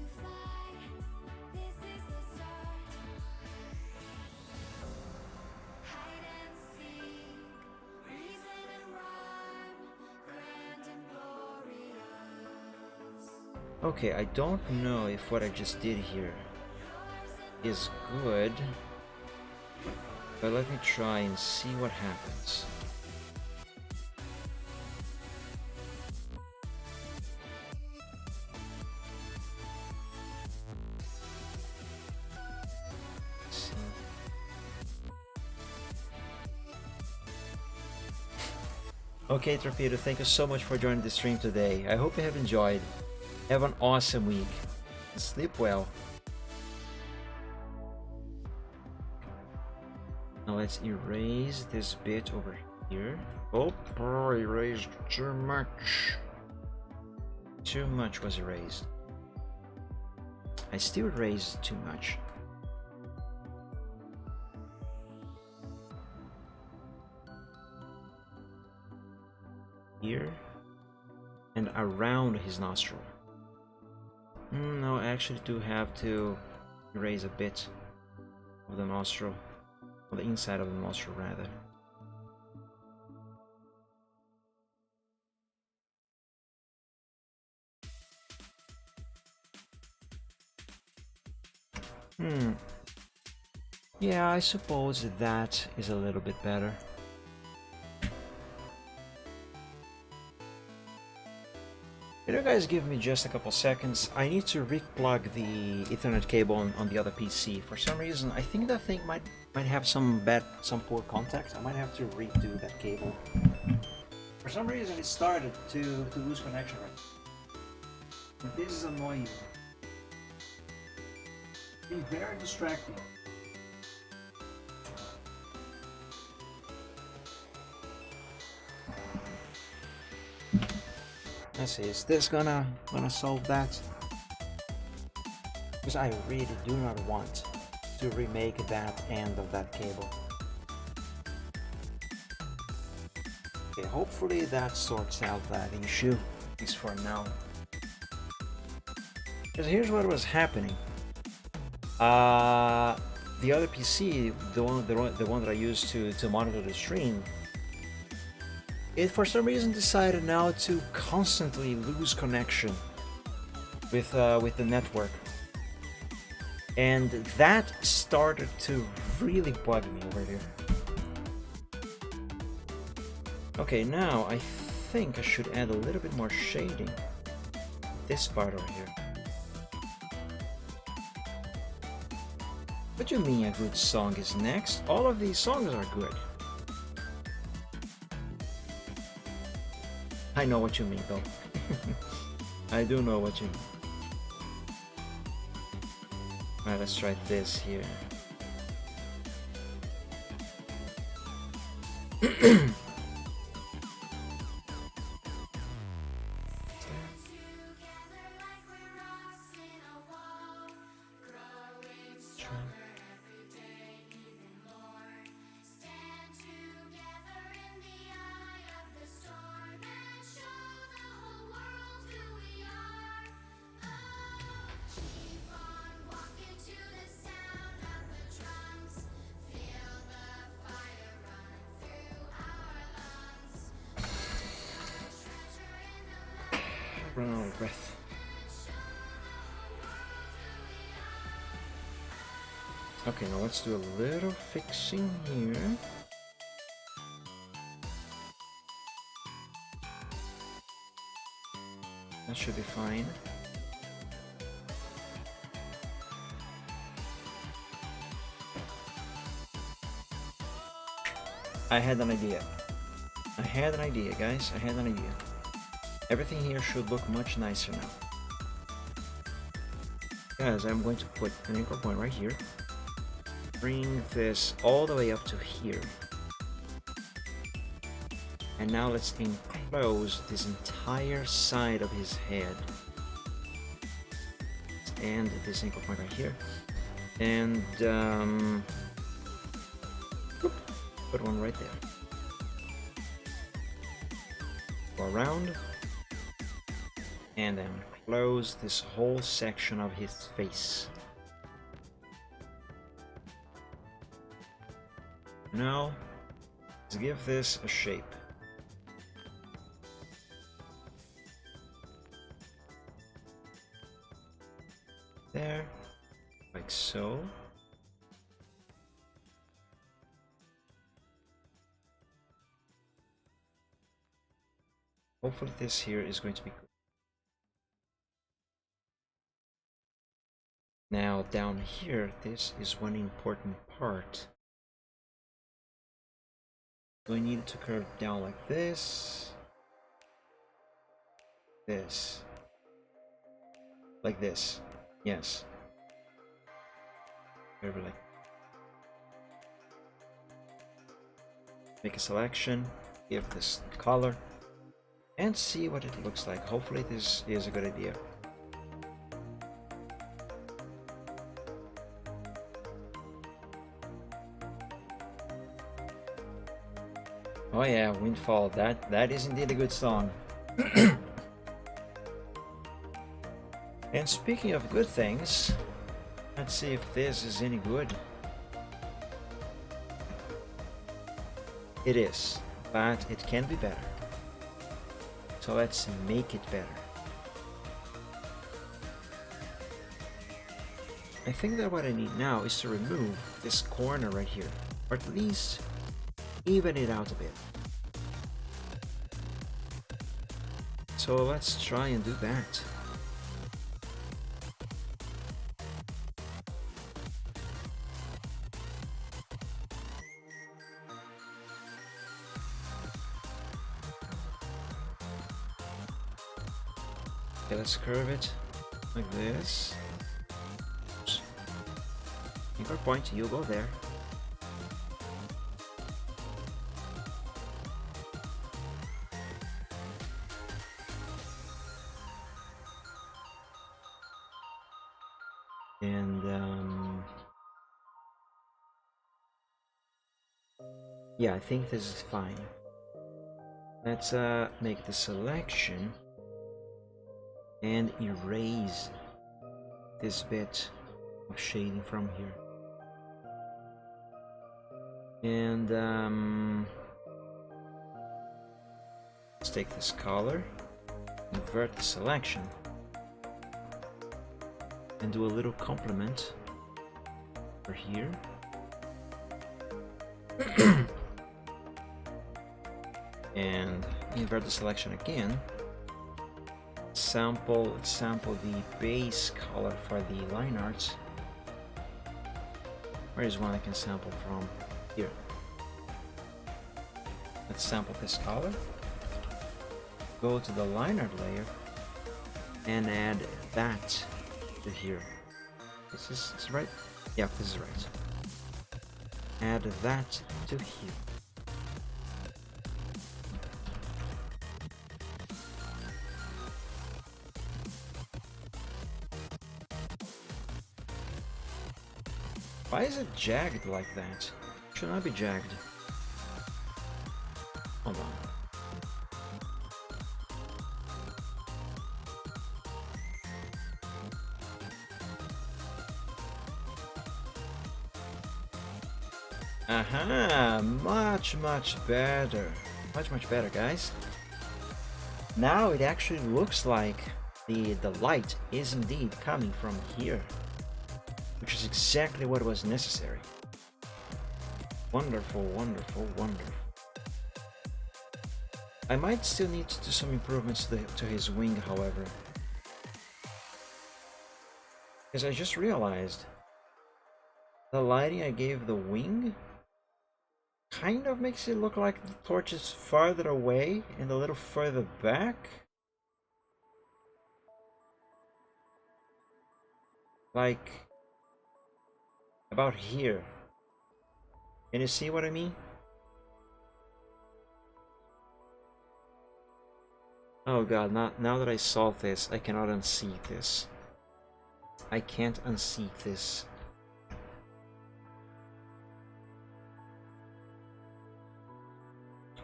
Okay, I don't know if what I just did here is good, but let me try and see what happens. Let's see. Okay, Torpedo, thank you so much for joining the stream today. I hope you have enjoyed. Have an awesome week. Sleep well. Now let's erase this bit over here. Oh, erased too much. Too much was erased. I still erased too much. Here and around his nostril. No, I actually do have to erase a bit of the nostril, or the inside of the nostril rather. Yeah, I suppose that is a little bit better. Can you guys give me just a couple seconds? I need to re-plug the Ethernet cable on the other PC. For some reason, I think that thing might have some poor contact. I might have to redo that cable. For some reason, it started to lose connection right now. And this is annoying. It's very distracting. Let's see, is this gonna solve that? Because I really do not want to remake that end of that cable. Okay, hopefully that sorts out that issue, at least for now. Because here's what was happening. The other PC, the one that I used to monitor the stream, it for some reason decided now to constantly lose connection with the network, and that started to really bug me over here. Okay, now I think I should add a little bit more shading. This part over here. What do you mean a good song is next? All of these songs are good. I know what you mean though. I do know what you mean. Alright, let's try this here. Run out of breath. Okay, now let's do a little fixing here. That should be fine. I had an idea. Guys. I had an idea. Everything here should look much nicer now. Guys, I'm going to put an anchor point right here. Bring this all the way up to here. And now let's enclose this entire side of his head. And this anchor point right here. And put one right there. Go around. And then close this whole section of his face. Now, let's give this a shape. There, like so. Hopefully this here is going to be good. Now down here, this is one important part. So I need it to curve down like this. Like this. Yes. Curve it like. Make a selection, give this color, and see what it looks like. Hopefully this is a good idea. Oh yeah, Windfall, that is indeed a good song. And speaking of good things, let's see if this is any good. It is, but it can be better. So let's make it better. I think that what I need now is to remove this corner right here, or at least even it out a bit. So let's try and do that. Okay, let's curve it like this. Oops. Anchor point, you go there. And yeah, I think this is fine. Let's make the selection and erase this bit of shading from here. And Let's take this color, invert the selection, and do a little complement over here. And invert the selection again. Sample the base color for the line art. Where is one I can sample from? Here. Let's sample this color. Go to the line art layer and add that to here. This is right? Yeah, this is right. Add that to here. Why is it jagged like that? Should not be jagged. Hold on. Aha! Much better. Much better, guys. Now it actually looks like the light is indeed coming from here, which is exactly what was necessary. Wonderful. I might still need to do some improvements to his wing, however. Because I just realized the lighting I gave the wing kind of makes it look like the torch is farther away and a little further back. Like about here. Can you see what I mean? Oh god, now that I solved this, I cannot unsee this. I can't unsee this.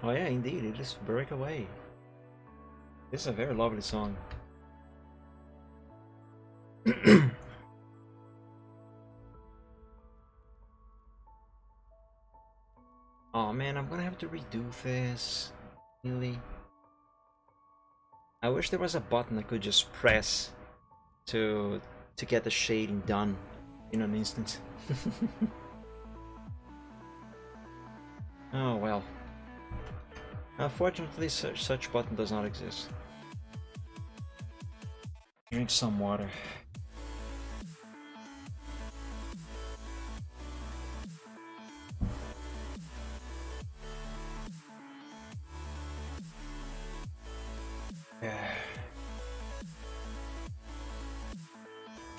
Oh yeah, indeed, it is Breakaway. This is a very lovely song. Oh man, I'm gonna have to redo this. Really? I wish there was a button I could just press to get the shading done in an instant. Oh well. Unfortunately, such button does not exist. Drink some water.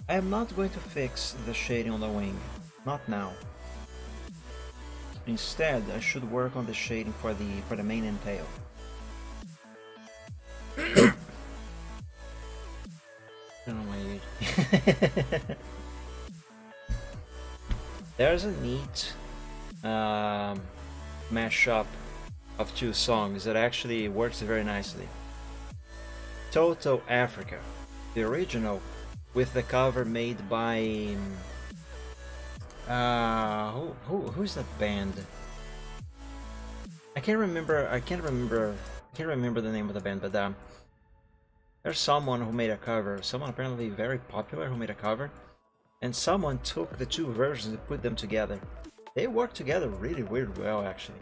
I am not going to fix the shading on the wing, not now. Instead, I should work on the shading for the mane and tail. I don't know my age. There's a neat mashup of two songs that actually works very nicely. Toto Africa, the original, with the cover made by who's that band? I can't remember the name of the band, but there's someone who made a cover, someone apparently very popular who made a cover, and someone took the two versions and put them together. They work together really well, actually.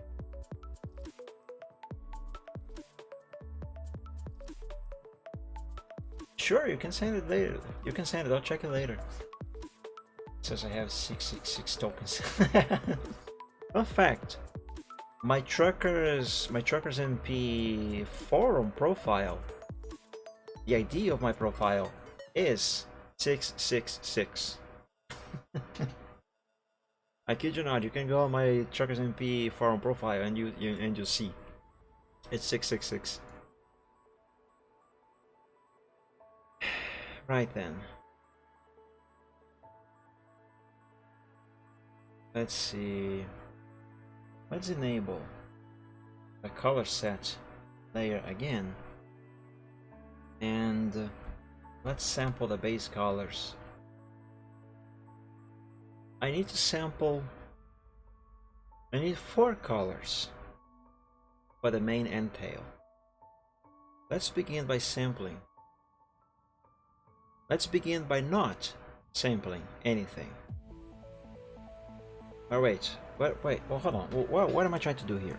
Sure, you can send it later. You can send it, I'll check it later. It says I have 666 tokens. Fun fact, my Truckers MP forum profile, the ID of my profile is 666. I kid you not, you can go on my Truckers MP forum profile and you'll see. It's 666. Right then. Let's see. Let's enable the color set layer again. And let's sample the base colors. I need to sample. I need 4 colors for the mane and tail. Let's begin by sampling. Let's begin by not sampling anything. Oh wait, wait, well hold on, what am I trying to do here?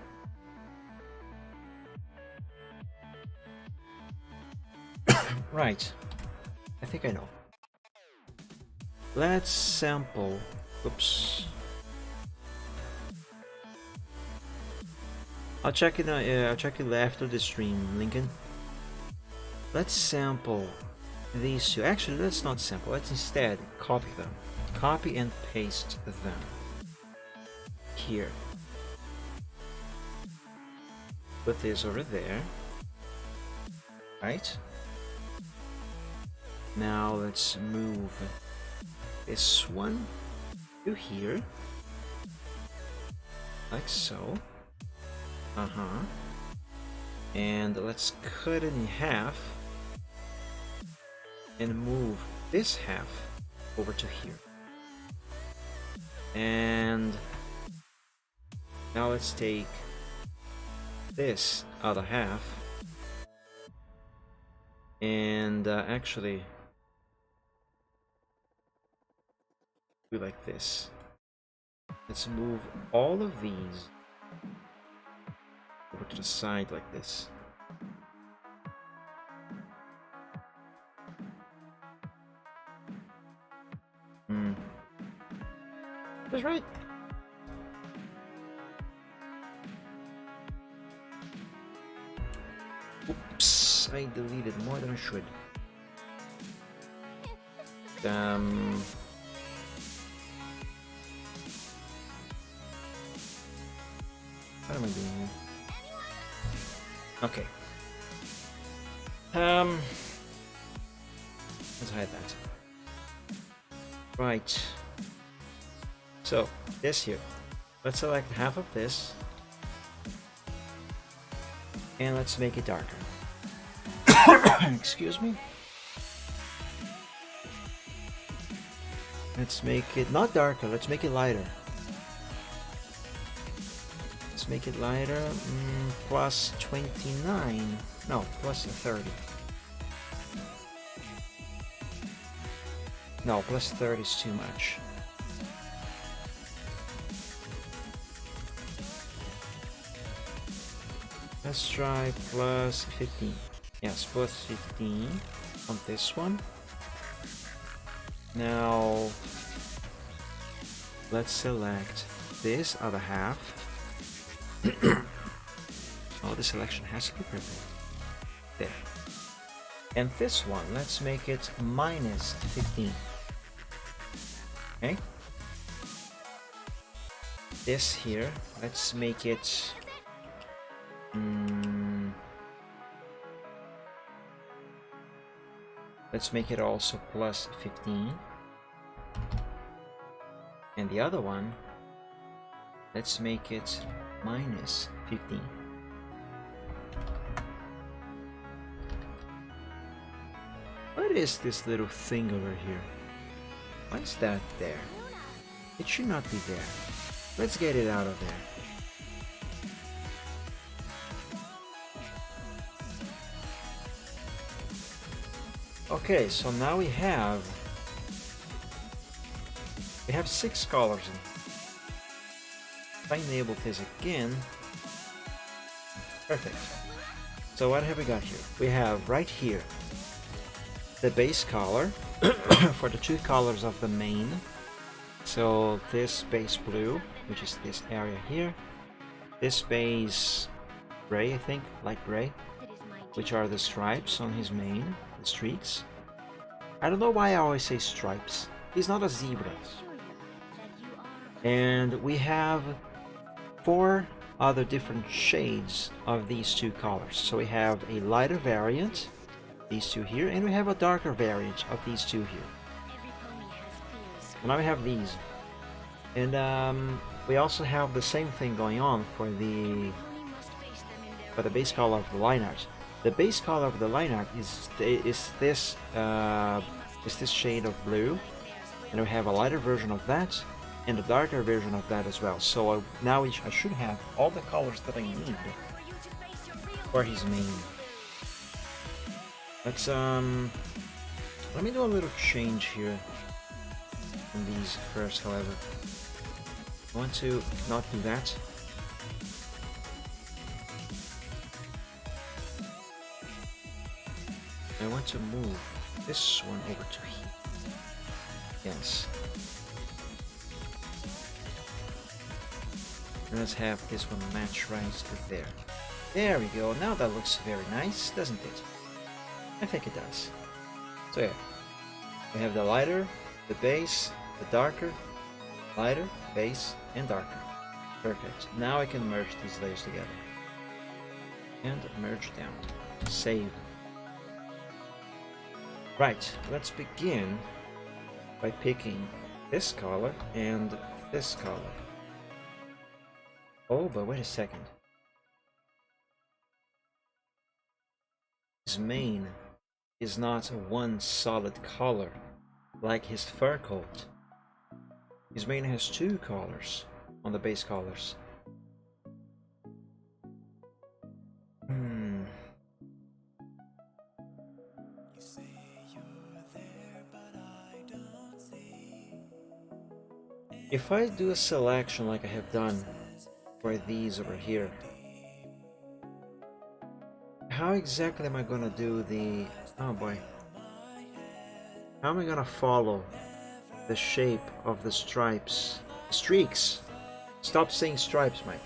Right, I think I know. Let's sample, oops. I'll check it after the stream, Lincoln. Let's sample these two. Actually, let's not sample, let's instead copy them. Copy and paste them. Here. Put this over there. Right? Now let's move this one to here. Like so. And let's cut it in half and move this half over to here. And now let's take this other half and actually do like this. Let's move all of these over to the side like this. That's right. Oops, I deleted more than I should. What am I doing here? Okay. Let's hide that. Right. So, this here. Let's select half of this. And let's make it darker. Excuse me. Let's make it not darker, let's make it lighter. Let's make it lighter. Plus 29. No, plus 30. No, plus 30 is too much. Let's try plus 15. Yes, plus 15 on this one. Now, let's select this other half. Oh, the selection has to be perfect. There. And this one, let's make it minus 15. Okay. This here, let's make it let's make it also plus 15. And the other one, let's make it minus 15. What is this little thing over here? Why is that there? It should not be there. Let's get it out of there. Okay, so now we have 6 colors in. If I enable this again, perfect. So what have we got here? We have right here the base color for the 2 colors of the main. So this base blue, which is this area here, this base gray, I think, light gray, which are the stripes on his main, the streaks. I don't know why I always say stripes. He's not a zebra. And we have 4 other different shades of these 2 colors. So we have a lighter variant, these 2 here, and we have a darker variant of these 2 here. Now we have these. And we also have the same thing going on for the base color of the line art. The base color of the line art is this shade of blue, and we have a lighter version of that and a darker version of that as well. So now I should have all the colors that I need for his main. Let's let me do a little change here on these first, however. I want to not do that. I want to move this one over to here. Yes. And let's have this one match right to there. There we go. Now that looks very nice, doesn't it? I think it does. So yeah, we have the lighter, the base, the darker, lighter, base, and darker. Perfect. Now I can merge these layers together. And merge down. Save. Right, let's begin by picking this color and this color. Oh, but wait a second. His mane is not one solid color like his fur coat. His mane has two colors on the base colors. If I do a selection like I have done for these over here, how exactly am I gonna do the... oh boy. How am I gonna follow the shape of the stripes? Streaks! Stop saying stripes, Mike.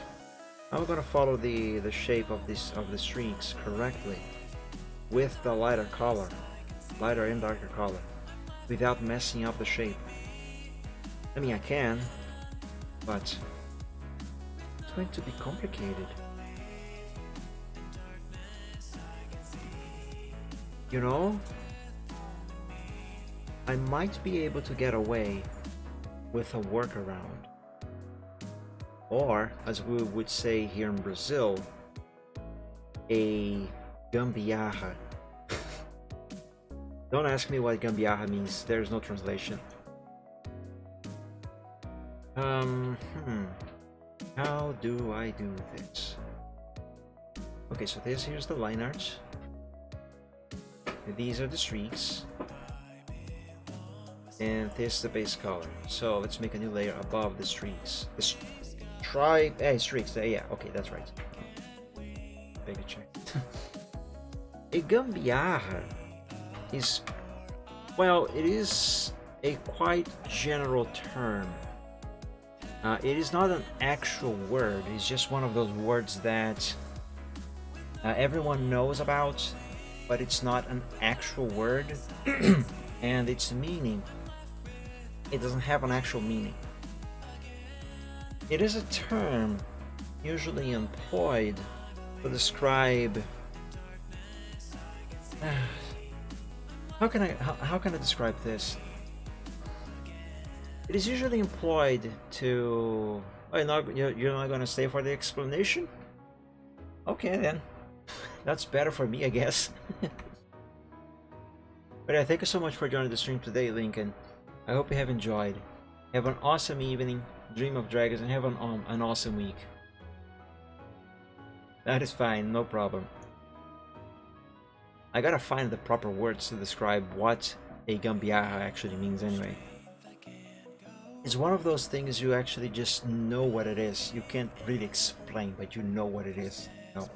How am I gonna follow the shape of the streaks correctly with the lighter color, lighter and darker color, without messing up the shape? I mean, I can, but it's going to be complicated. You know, I might be able to get away with a workaround. Or, as we would say here in Brazil, a gambiarra. Don't ask me what gambiarra means, there's no translation. How do I do this? Okay, so here's the line art. These are the streaks. And this is the base color. So let's make a new layer above the streaks. The streaks. Yeah, okay, that's right. Big check. A gambiarra is, well, it is a quite general term. It is not an actual word. It's just one of those words that everyone knows about, but it's not an actual word. And its meaning, it doesn't have an actual meaning. It is a term usually employed to describe how can I describe this? It is usually employed to... oh, you're not gonna stay for the explanation? Okay then. That's better for me, I guess. But yeah, thank you so much for joining the stream today, Lincoln. I hope you have enjoyed. Have an awesome evening, dream of dragons, and have an awesome week. That is fine, no problem. I gotta find the proper words to describe what a gambiarra actually means anyway. It's one of those things you actually just know what it is. You can't really explain, but you know what it is. No,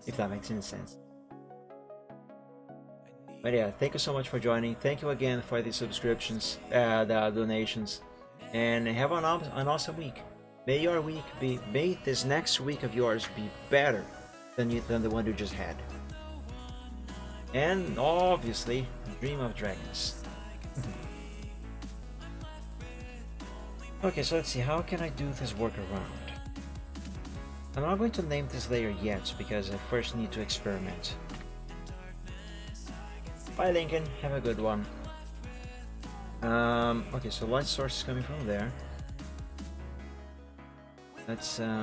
if that makes any sense. But yeah, thank you so much for joining. Thank you again for the subscriptions, the donations, and have an awesome week. May your week be, may this next week of yours be better than the one you just had. And obviously, dream of dragons. Okay, so let's see, how can I do this workaround? I'm not going to name this layer yet because I first need to experiment. Bye Lincoln, have a good one. Okay, so light source is coming from there. Let's have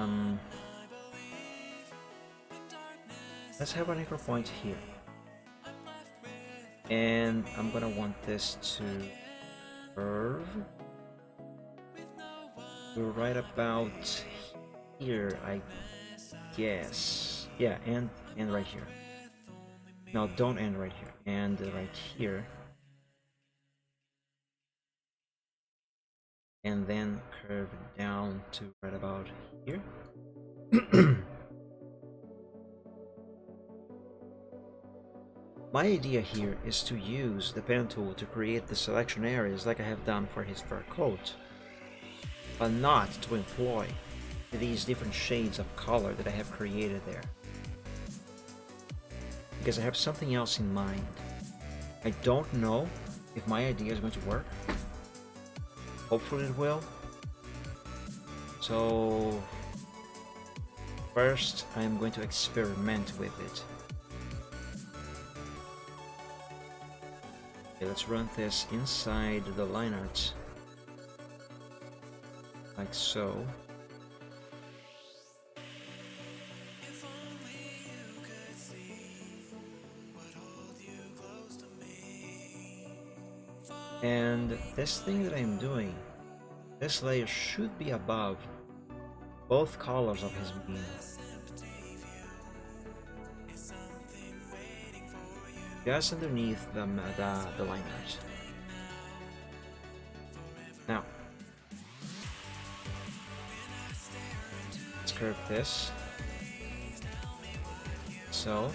an anchor point here. And I'm gonna want this to curve. We're right about here, I guess. Yeah, and right here. No, don't end right here. And right here. And then curve down to right about here. My idea here is to use the pen tool to create the selection areas like I have done for his fur coat, but not to employ these different shades of color that I have created there. Because I have something else in mind. I don't know if my idea is going to work. Hopefully it will. So first I'm going to experiment with it. Okay, let's run this inside the line art. Like so. And this thing that I'm doing, this layer should be above both colors of his beam. Just underneath the line art. Now, let's curve this. So.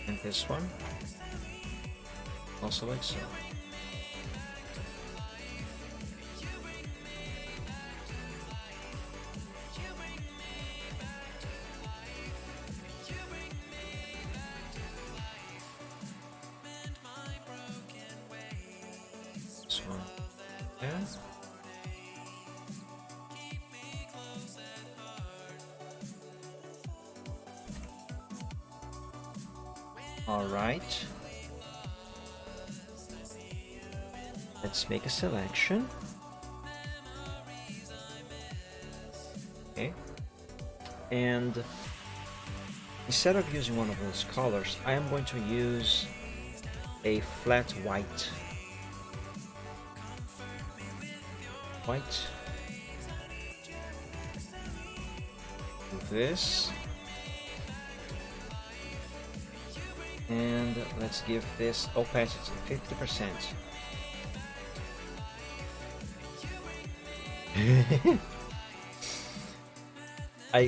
And this one. Also like so. This one. Yeah. All right. Let's make a selection. Okay. And instead of using one of those colors, I am going to use a flat white. Do this. And let's give this opacity 50%.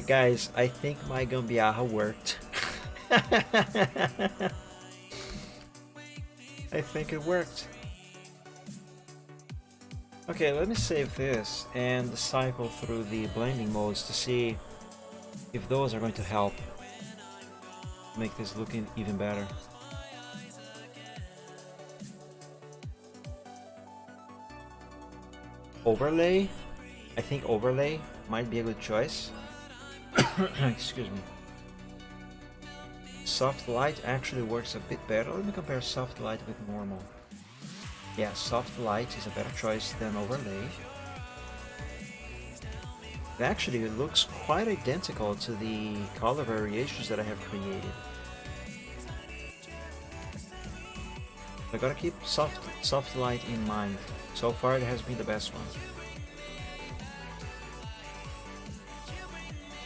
Guys, I think my Gambiarra worked. I think it worked. Okay, let me save this and cycle through the blending modes to see if those are going to help make this looking even better. Overlay. I think overlay might be a good choice. Excuse me. Soft light actually works a bit better. Let me compare soft light with normal. Yeah, soft light is a better choice than overlay. It actually looks quite identical to the color variations that I have created. I gotta keep soft light in mind. So far it has been the best one.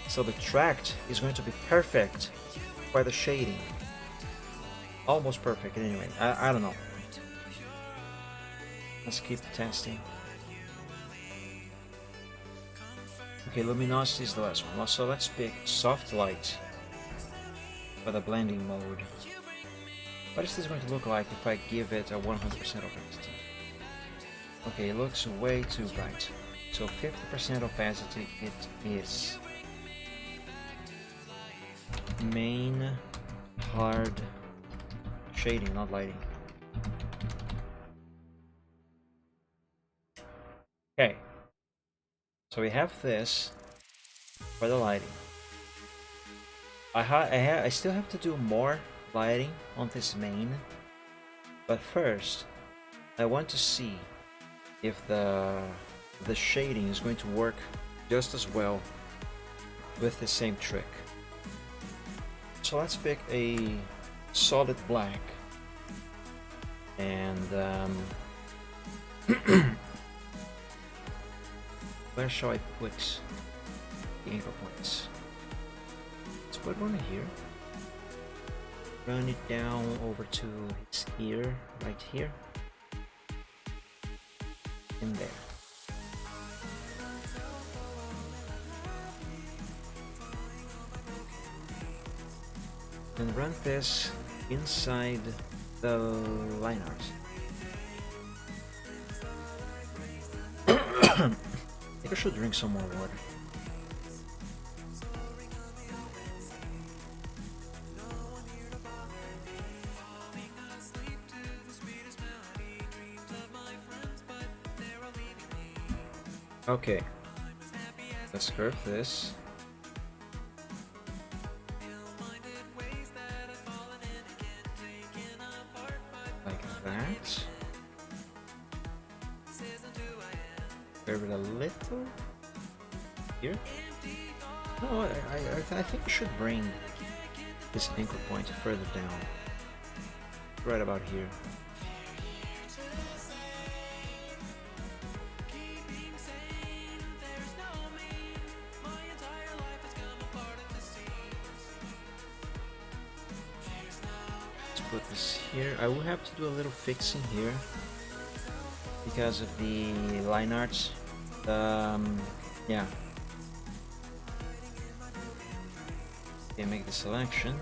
So the tract is going to be perfect by the shading. Almost perfect anyway. I don't know. Let's keep testing. Okay, luminosity is the last one. So let's pick soft light for the blending mode. What is this going to look like if I give it a 100% opacity? Okay, it looks way too bright. So 50% opacity it is. Main hard shading, not lighting. Okay, so we have this for the lighting. I still have to do more lighting on this main, but first I want to see if the shading is going to work just as well with the same trick. So let's pick a solid black and where shall I put the anchor points? put one here. Run it down over to his ear, right here. In there. And run this inside the line art. I think I should drink some more water. Okay, let's curve this. Like that. Curve it a little. Here? No, I think we should bring this anchor point further down. Right about here. Put this here. I will have to do a little fixing here because of the line art. Yeah. Okay, make the selection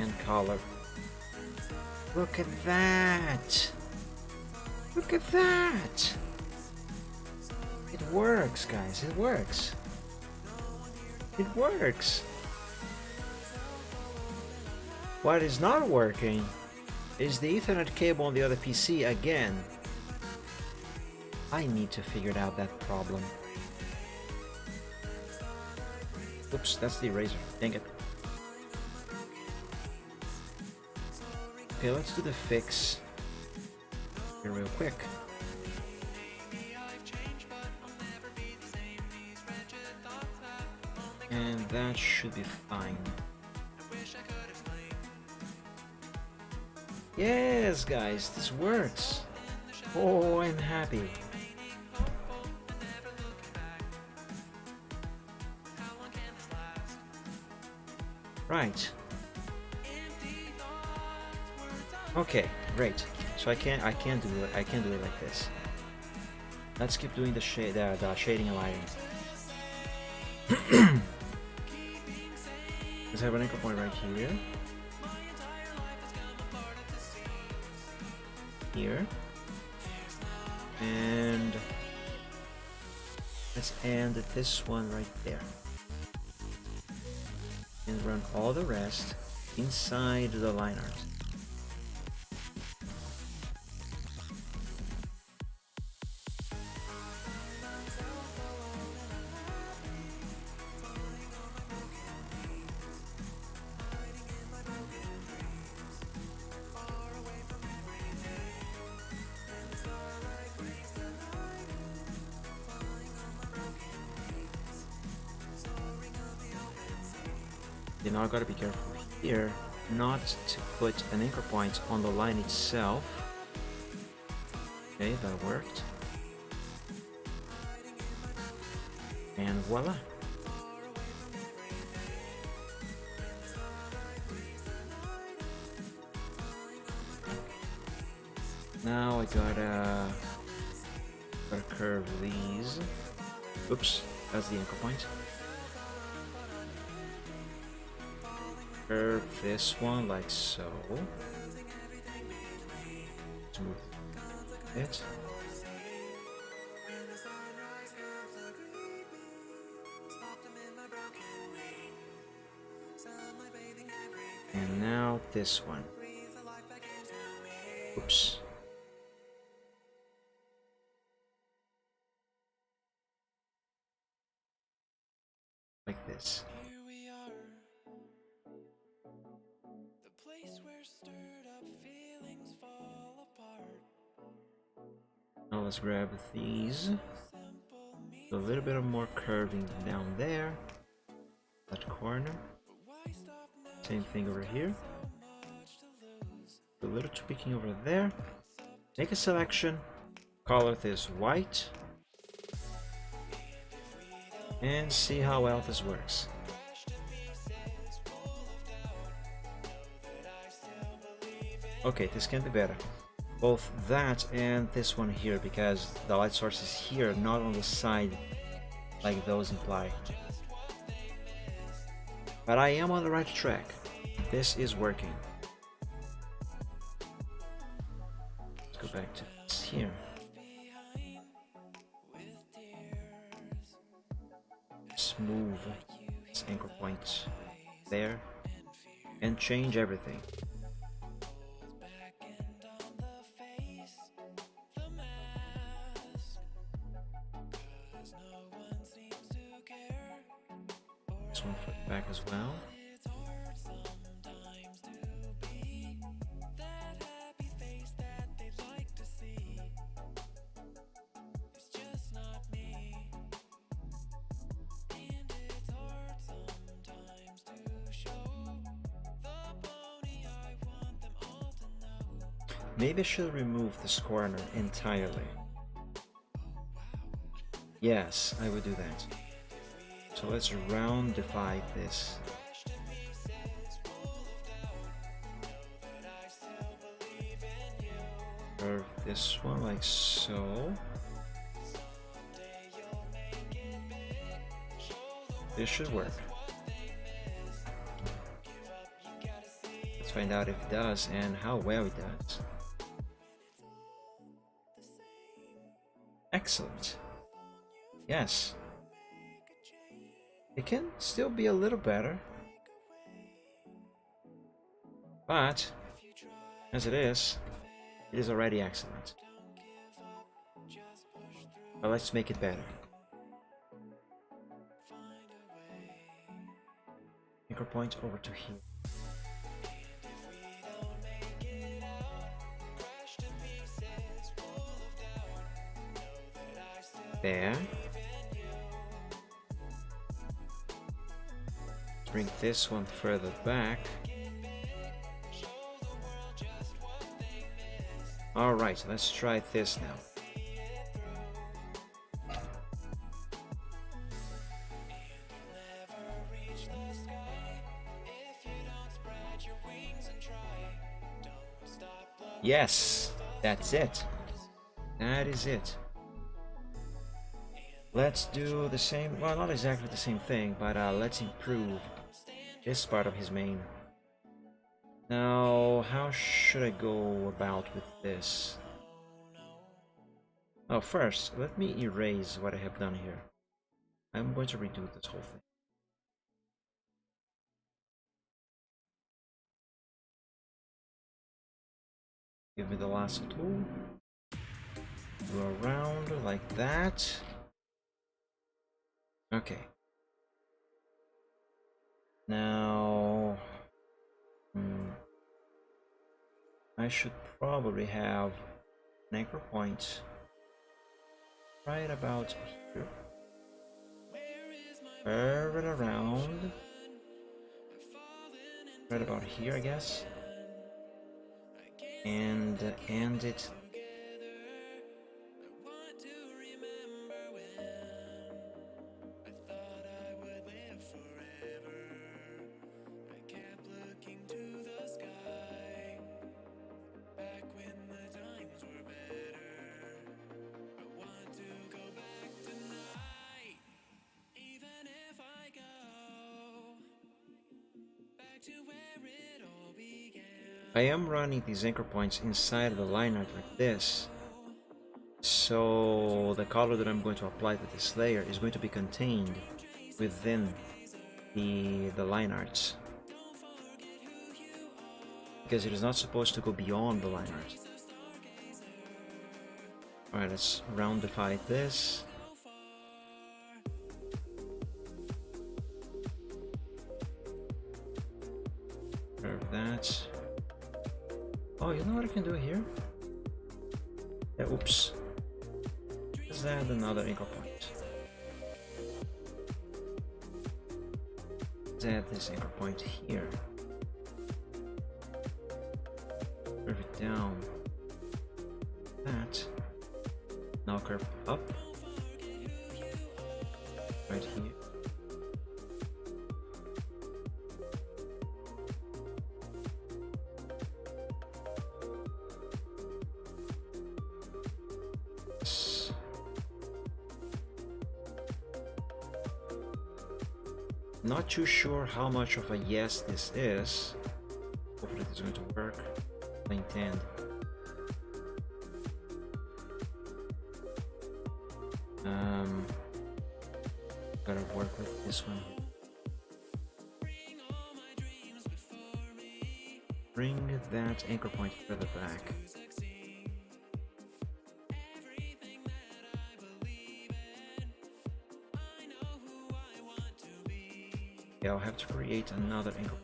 and color. Look at that! Look at that! It works, guys. It works. It works. What is not working is the Ethernet cable on the other PC again. I need to figure out that problem. Oops, that's the eraser. Dang it. Okay, let's do the fix here real quick. And that should be fine. Yes, guys, this works. Oh, I'm happy. Right. Okay, great. So I can't do it like this. Let's keep doing the shading and lighting. Let's have an anchor point right here. Here. And let's end this one right there. And run all the rest inside the line art. You know, I gotta be careful here not to put an anchor point on the line itself. Okay, that worked. And voila. Now I gotta curve these. Oops, that's the anchor point. Curve this one like so. Smooth it. And now this one. Oops. Like this. Now let's grab these. A little bit of more curving down there. That corner. Same thing over here. A little tweaking over there. Make a selection. Color this white. And see how well this works. Okay, this can be better. Both that and this one here, because the light source is here, not on the side like those imply. But I am on the right track. This is working. Let's go back to this here. Smooth this anchor point there and change everything. This one for the back as well. Maybe I should remove this corner entirely. Yes, I would do that. So let's roundify this. Curve this one like so. This should work. Let's find out if it does and how well it does. Excellent. Yes. It can still be a little better. But, as it is already excellent. But let's make it better. Anchor point over to here. There. Bring this one further back. Alright, let's try this now. Yes, that's it. That is it. Let's do the same, well, not exactly the same thing, but let's improve this part of his mane. Now, how should I go about with this? Oh, first, let me erase what I have done here. I'm going to redo this whole thing. Give me the lasso tool. Go around like that. Okay. Now, I should probably have an anchor point right about here. Curve it around. Right about here, I guess. And end it. I am running these anchor points inside of the line art like this, so the color that I'm going to apply to this layer is going to be contained within the line arts, because it is not supposed to go beyond the line art. Alright, let's roundify this. Curve that. Oh, you know what I can do here? Yeah, oops. Let's add another anchor point. Let's add this anchor point here. Curve it down. That. Now curve up. Right here. Not too sure how much of a yes this is. Hopefully this is going to work. Plain 10. Gotta work with this one. Bring that anchor point further back. Yeah, I'll have to create another anchor point.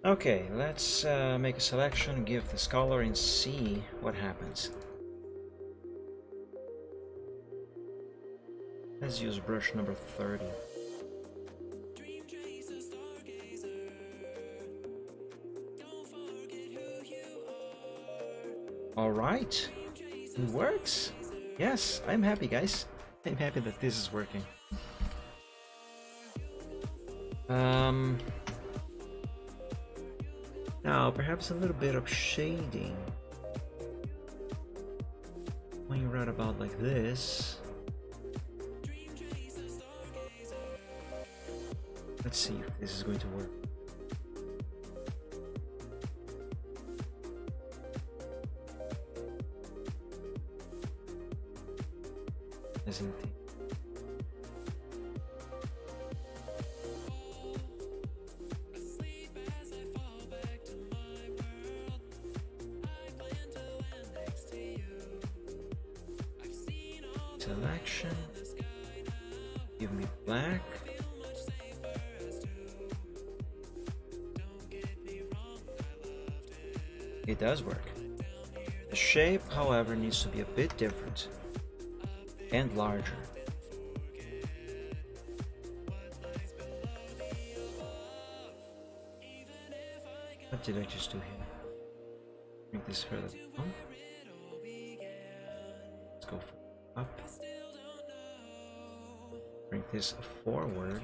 Okay, let's make a selection, give this color, and see what happens. Let's use brush number 30. Alright, it works. Yes, I'm happy, guys. I'm happy that this is working. Now, perhaps a little bit of shading. When you write about like this. Let's see if this is going to work. Isn't it? Selection, give me black. It does work. The shape, however, needs to be a bit different and larger. What did I just do here? Bring this further down. Let's go up. Bring this forward.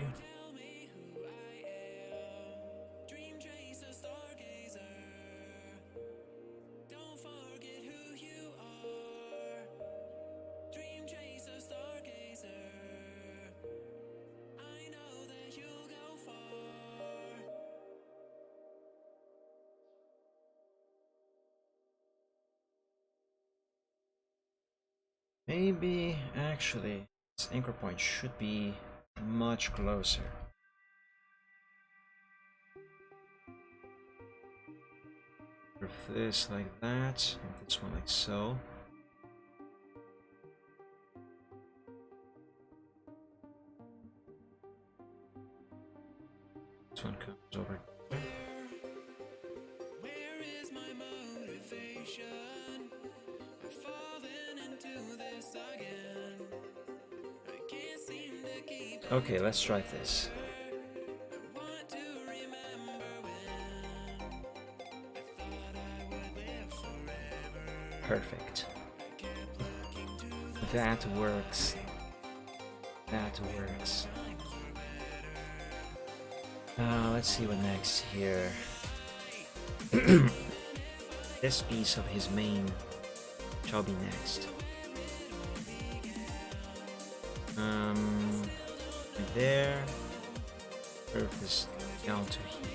Maybe actually this anchor point should be much closer. Move this like that, and this one like so. This one comes over here. Where is my motivation? I've fallen into this again. I can't seem to keep. Okay, let's try this. I want to remember when I thought I would live forever. Perfect. I kept looking to That works. That works. Let's see what next here. This piece of his mane shall be next. Right there. Curve this down to here.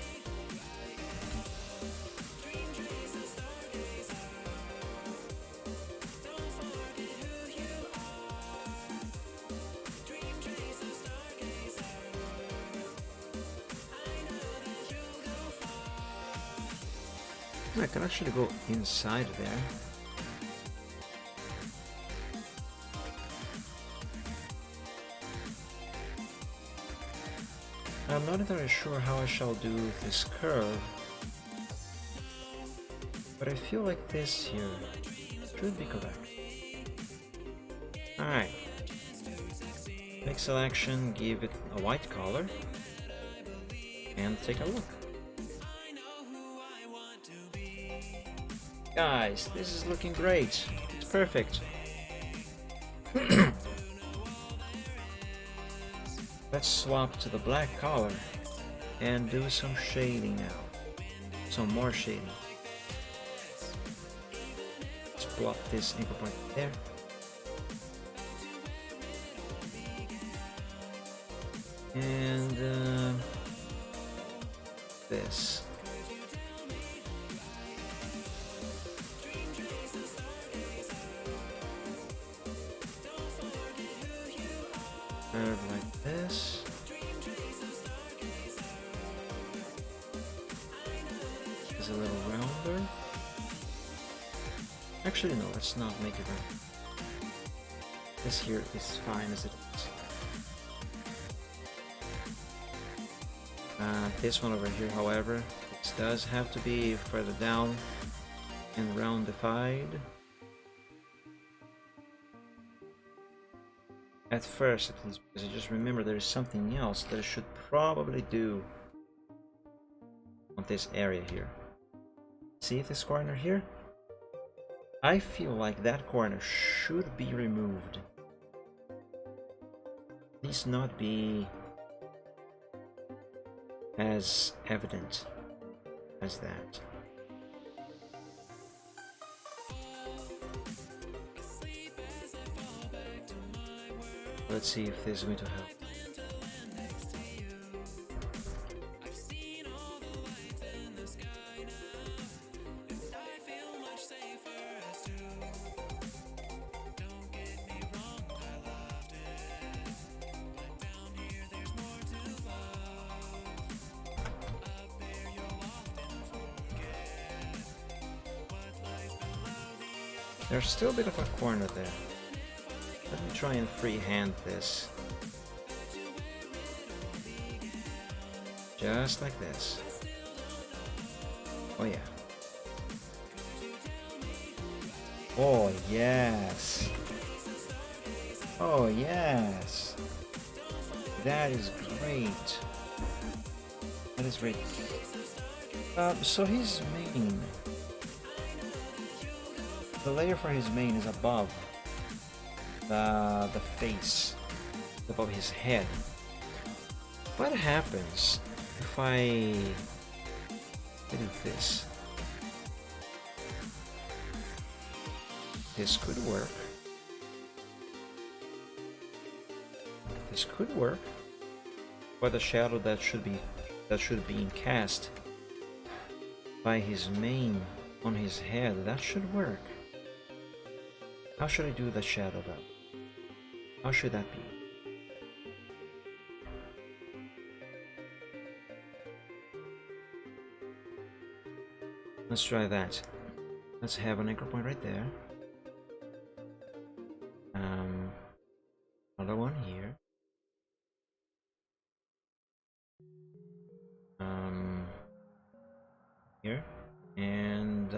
I can actually go inside there. I'm not entirely sure how I shall do this curve, but I feel like this here should be correct. Alright. Make selection, give it a white color, and take a look. Guys, this is looking great. It's perfect. Let's swap to the black color and do some shading now. Some more shading. Let's plot this anchor point there. And this. Curve like this. Is a little rounder. Actually, no, let's not make it round. This here is fine as it is. This one over here, however, this does have to be further down and roundified. At first, at least, because I just remember there is something else that I should probably do on this area here. See this corner here? I feel like that corner should be removed. At least not be as evident as that. Let's see if this is going to help. There's still a bit of a corner there. Let me try and freehand this. Just like this. Oh yeah. Oh yes. Oh yes. That is great. That is great. So his main. The layer for his mane is above the face, above his head. What happens if I do this? This could work. This could work. But the shadow that should be cast by his mane on his head, that should work. How should I do the shadow though? How should that be? Let's try that. Let's have an anchor point right there. Another one here. Here. And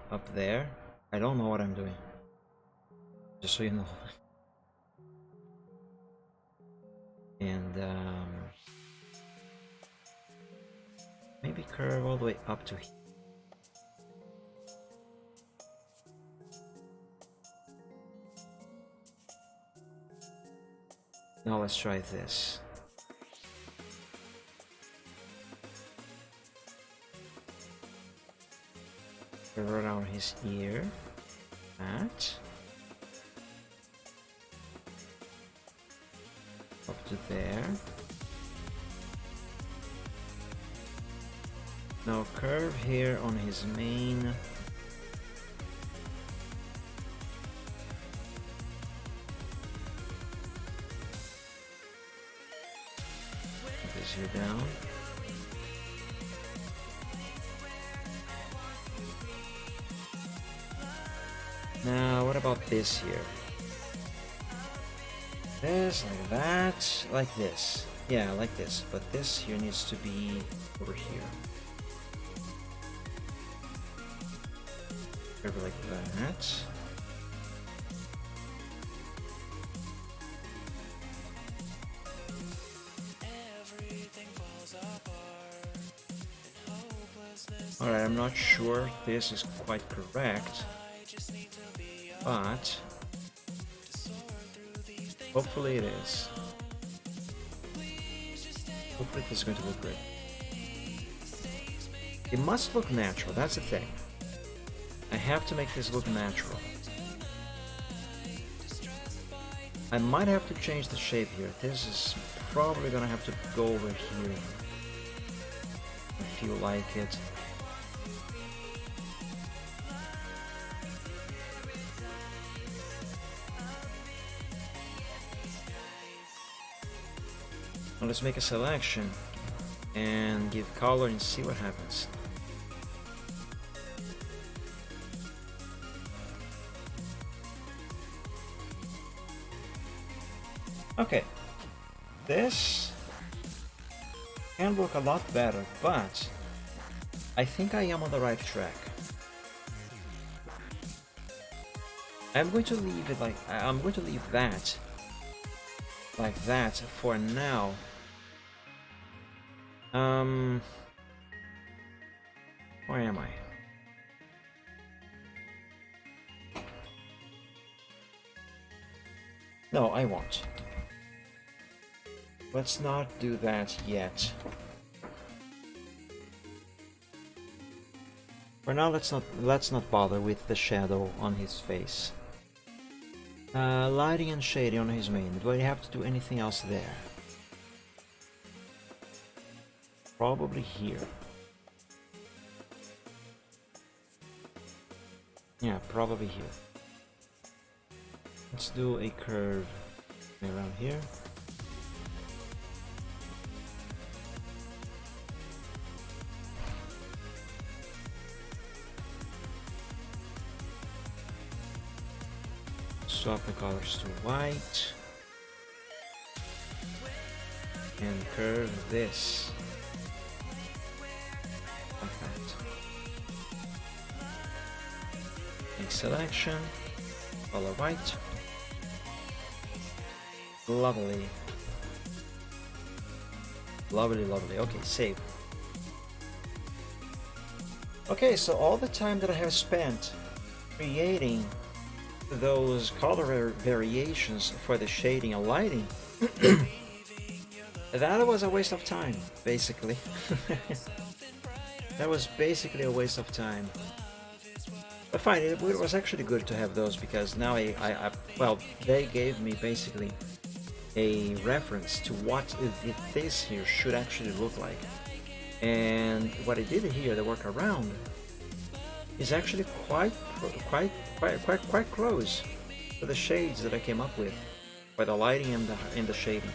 up there. I don't know what I'm doing. Just so you know. And maybe curve all the way up to here. Now let's try this. Curve around his ear. That. Up to there. Now curve here on his mane. Put this here down. Now what about this here? This, like that, like this. Yeah, like this. But this here needs to be over here. Curve like that. Alright, I'm not sure this is quite correct, but hopefully it is. Hopefully this is going to look good. It must look natural, that's the thing. I have to make this look natural. I might have to change the shape here. This is probably gonna have to go over here. If you like it. Now let's make a selection and give color and see what happens. Okay, this can look a lot better, but I think I am on the right track. I'm going to leave it like I'm going to leave that like that for now. Where am I? No, I won't. Let's not do that yet. For now, let's not bother with the shadow on his face. Lighting and shading on his mane. Do I have to do anything else there? Probably here. Yeah, probably here. Let's do a curve around here. Swap the colors to white and curve this like that. Make selection, color white. Lovely. Lovely, lovely. Okay, save. Okay, so all the time that I have spent creating those color variations for the shading and lighting, that was a waste of time, basically. That was basically a waste of time. But fine, it was actually good to have those, because now well, they gave me basically a reference to what this here should actually look like. And what I did here, the workaround, is actually quite close to the shades that I came up with for the lighting and the shading.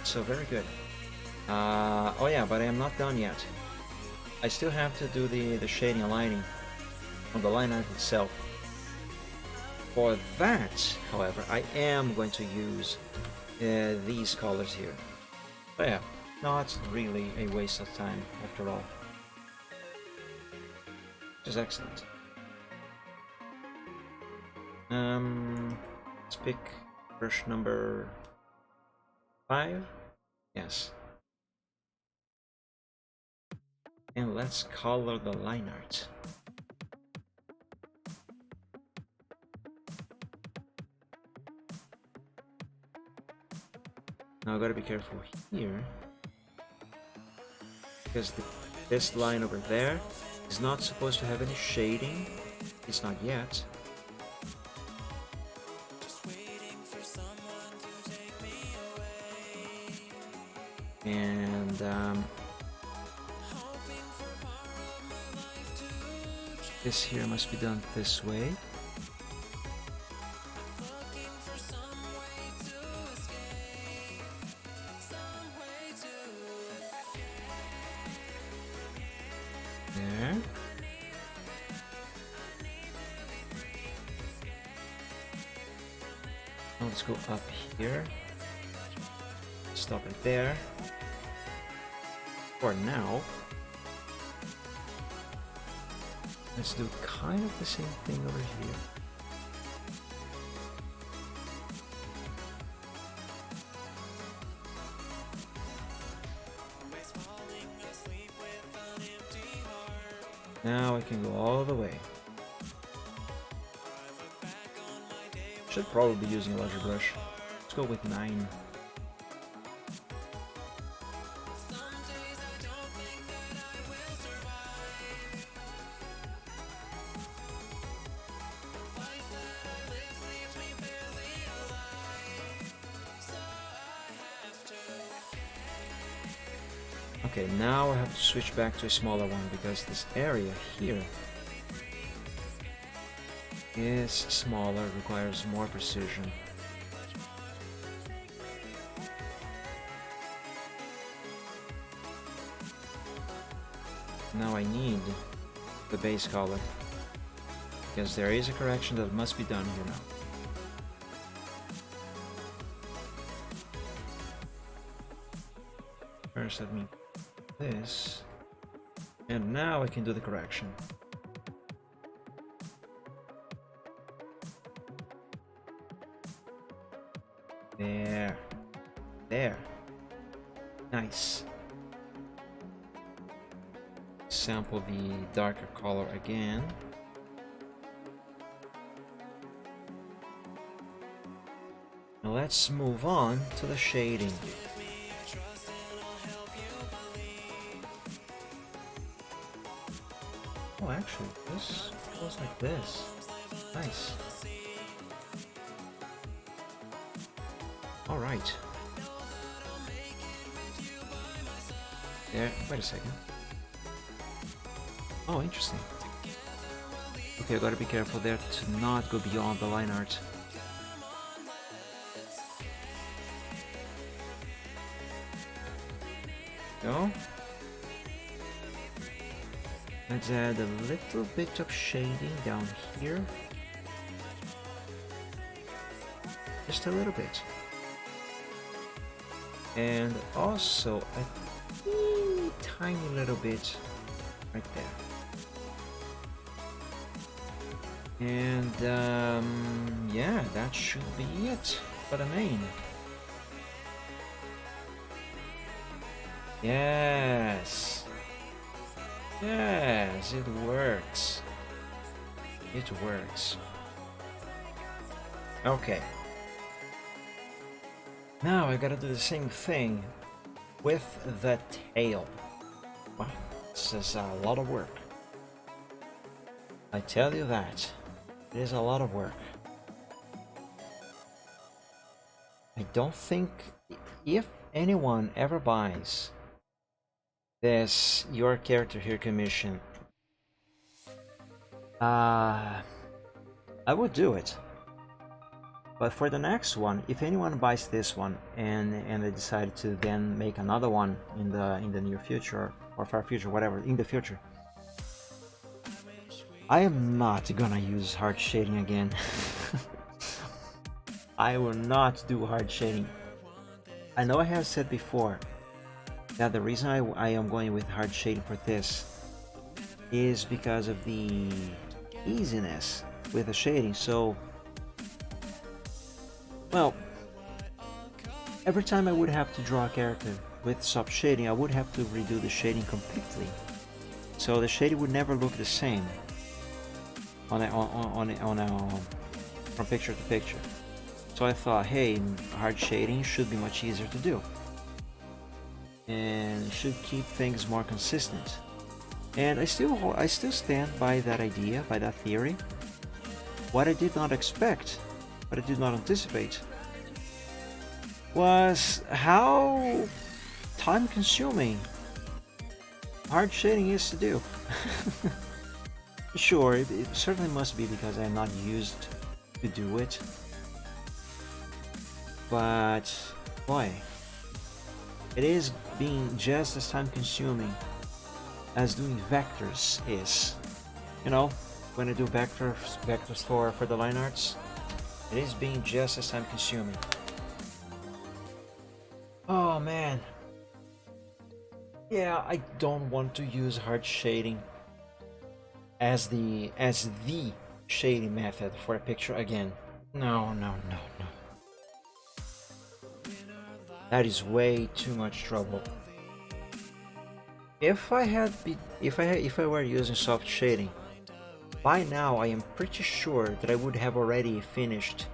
So very good. Oh yeah, but I am not done yet. I still have to do the shading and lighting on the line art itself. For that, however, I am going to use these colors here. But yeah, not really a waste of time after all. Which is excellent. Let's pick brush number 5. Yes. And let's color the line art. Now I gotta be careful here, because this line over there is not supposed to have any shading. It's not yet. And this here must be done this way. There. Now let's go up here. Stop it there. For now, let's do kind of the same thing over here. Now I can go all the way. Should probably be using a larger brush. Let's go with 9. Okay, now I have to switch back to a smaller one because this area here is smaller, requires more precision. Now I need the base color because there is a correction that must be done here now. First let me do this, and now I can do the correction. There. There. Nice. Sample the darker color again. Now let's move on to the shading. Oh, actually, this goes like this. Nice. Alright. There, wait a second. Oh, interesting. Okay, I gotta be careful there to not go beyond the line art. Go. Let's add a little bit of shading down here. Just a little bit. And also a teeny tiny little bit right there. And yeah, that should be it for the main. Yes. Yes, it works. It works. Okay. Now I gotta do the same thing with the tail. Wow, this is a lot of work. I tell you that. It is a lot of work. I don't think if anyone ever buys this Your Character Here commission, I would do it. But for the next one, if anyone buys this one and they decide to then make another one in the near future or far future, whatever, in the future, I am not gonna use hard shading again. I will not do hard shading. I know I have said before that the reason I am going with hard shading for this is because of the easiness with the shading. So, well, every time I would have to draw a character with soft shading, I would have to redo the shading completely. So the shading would never look the same from picture to picture. So I thought, hey, hard shading should be much easier to do and should keep things more consistent. And I still stand by that idea, by that theory. What I did not expect, what I did not anticipate, was how time-consuming hard shading is to do. Sure, it certainly must be because I'm not used to do it. But, boy, it is being just as time-consuming as doing vectors is. You know, when I do vectors for the line arts, it is being just as time-consuming. Oh man. Yeah, I don't want to use hard shading as the shading method for a picture again. No. That is way too much trouble. If I were using soft shading, by now I am pretty sure that I would have already finished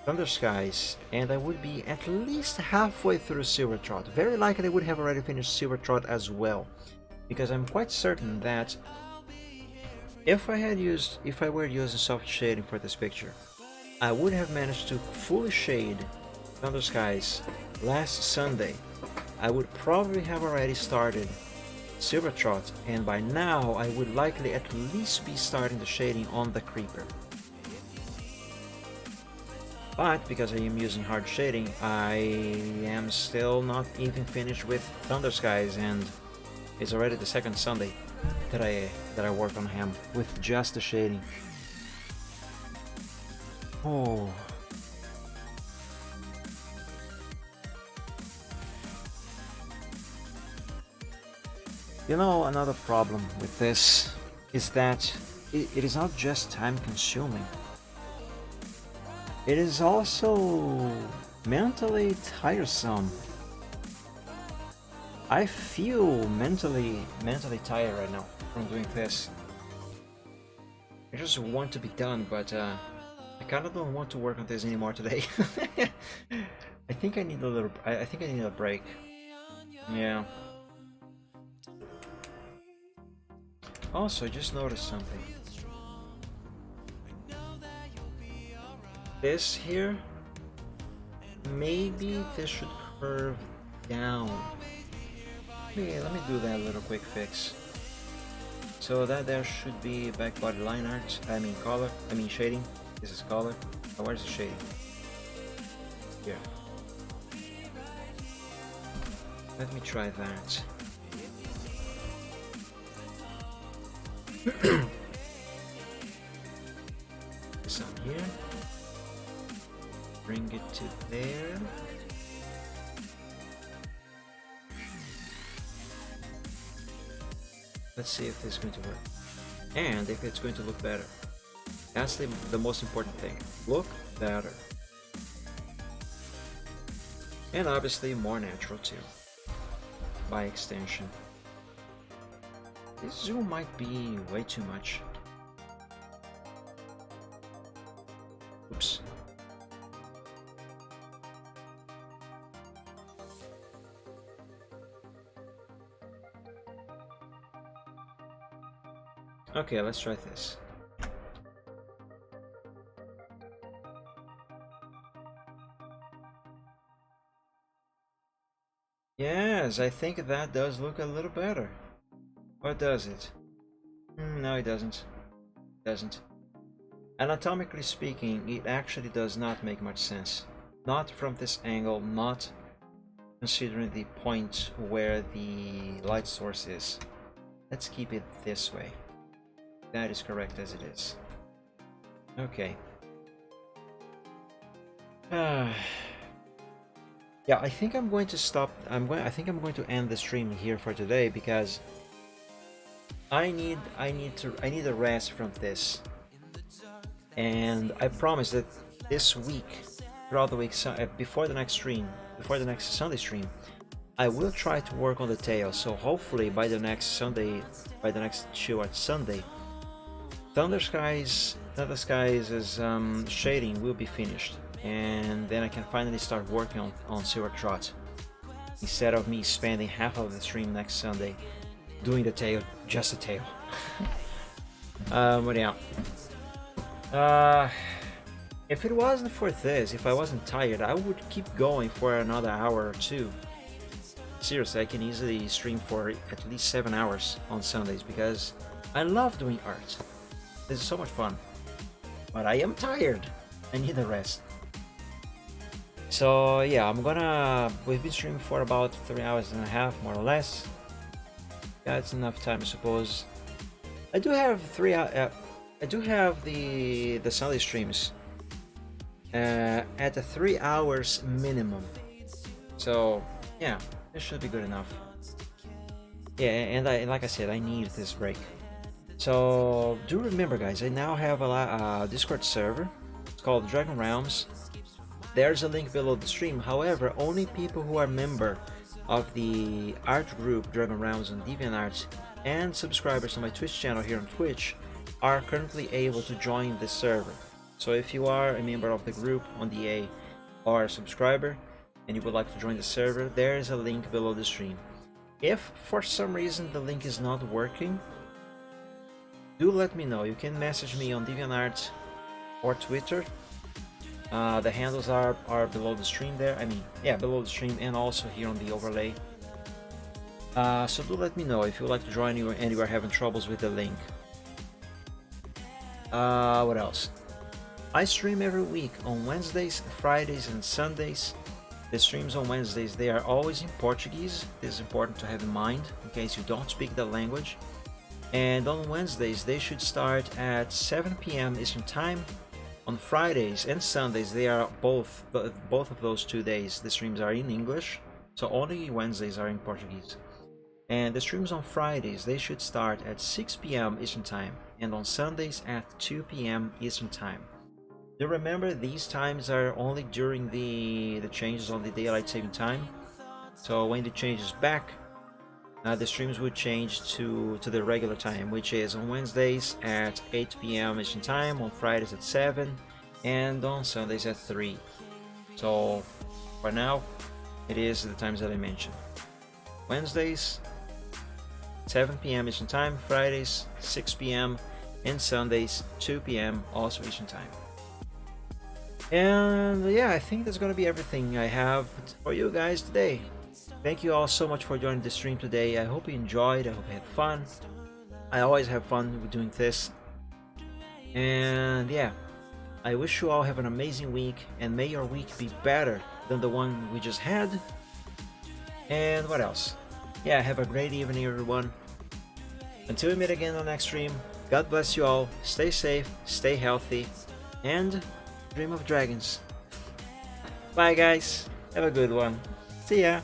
Thunder Skies, and I would be at least halfway through Silvertrot. Very likely I would have already finished Silvertrot as well, because I'm quite certain that if I were using soft shading for this picture, I would have managed to fully shade Thunder Skies last Sunday, I would probably have already started Silver Trot, and by now I would likely at least be starting the shading on the Creeper. But because I am using hard shading, I am still not even finished with Thunder Skies, and it's already the second Sunday that I work on him with just the shading. Oh. You know, another problem with this is that it is not just time consuming. It is also mentally tiresome. I feel mentally tired right now from doing this. I just want to be done, but I kind of don't want to work on this anymore today. I think I need a little. I think I need a break. Yeah. Also, I just noticed something. This here, maybe this should curve down. Yeah, let me do that little quick fix. So that there should be back body line art. I mean color. I mean shading. This is color. Oh, where's the shading? Here. Let me try that. This on here. Bring it to there. Let's see if this is going to work. And if it's going to look better. That's the most important thing. Look better. And obviously more natural too. By extension. This zoom might be way too much. Oops. Okay, let's try this. Yes, I think that does look a little better. Or does it? No, it doesn't. It doesn't. Anatomically speaking, it actually does not make much sense. Not from this angle, not considering the point where the light source is. Let's keep it this way. That is correct as it is. Okay. Yeah, I think I'm going to stop. I think I'm going to end the stream here for today because I need a rest from this. And I promise that this week, throughout the week, before the next stream, before the next Sunday stream, I will try to work on the tail. So hopefully by the next Sunday, by the next show at Sunday, Thunder Skies' shading will be finished, and then I can finally start working on Silver Trot instead of me spending half of the stream next Sunday doing the tail, just the tail. But yeah. If it wasn't for this, if I wasn't tired, I would keep going for another hour or two. Seriously, I can easily stream for at least 7 hours on Sundays because I love doing art. This is so much fun. But I am tired. I need a rest. So yeah, we've been streaming for about 3 hours and a half, more or less. That's enough time, I suppose. I do have the Sunday streams at the 3 hours minimum. So yeah, this should be good enough. Yeah, and like I said, I need this break. So do remember, guys, I now have a Discord server. It's called Dragon Realms. There's a link below the stream. However, only people who are member of the art group Dragon Realms on DeviantArt and subscribers to my Twitch channel here on Twitch are currently able to join this server. So if you are a member of the group on DA or a subscriber and you would like to join the server, there is a link below the stream. If for some reason the link is not working, do let me know. You can message me on DeviantArt or Twitter, The handles are below the stream there. I mean, yeah, below the stream and also here on the overlay. So do let me know if you'd like to join and you are having troubles with the link. What else? I stream every week on Wednesdays, Fridays, and Sundays. The streams on Wednesdays, they are always in Portuguese. This is important to have in mind in case you don't speak the language. And on Wednesdays, they should start at 7 p.m. Eastern Time. On Fridays and Sundays, they are both of those 2 days. The streams are in English, so only Wednesdays are in Portuguese. And the streams on Fridays, they should start at 6 p.m. Eastern Time, and on Sundays at 2 p.m. Eastern Time. Do remember these times are only during the changes on the daylight saving time. So when it changes back, the streams will change to the regular time, which is on Wednesdays at 8 p.m. Eastern Time, on Fridays at 7, and on Sundays at 3. So for now, it is the times that I mentioned. Wednesdays, 7 p.m. Eastern Time, Fridays, 6 p.m., and Sundays, 2 p.m. also Eastern Time. And yeah, I think that's gonna be everything I have for you guys today. Thank you all so much for joining the stream today. I hope you enjoyed. I hope you had fun. I always have fun with doing this. And yeah, I wish you all have an amazing week, and may your week be better than the one we just had. And what else? Yeah, have a great evening, everyone. Until we meet again on the next stream, God bless you all. Stay safe, stay healthy, and dream of dragons. Bye, guys. Have a good one. See ya.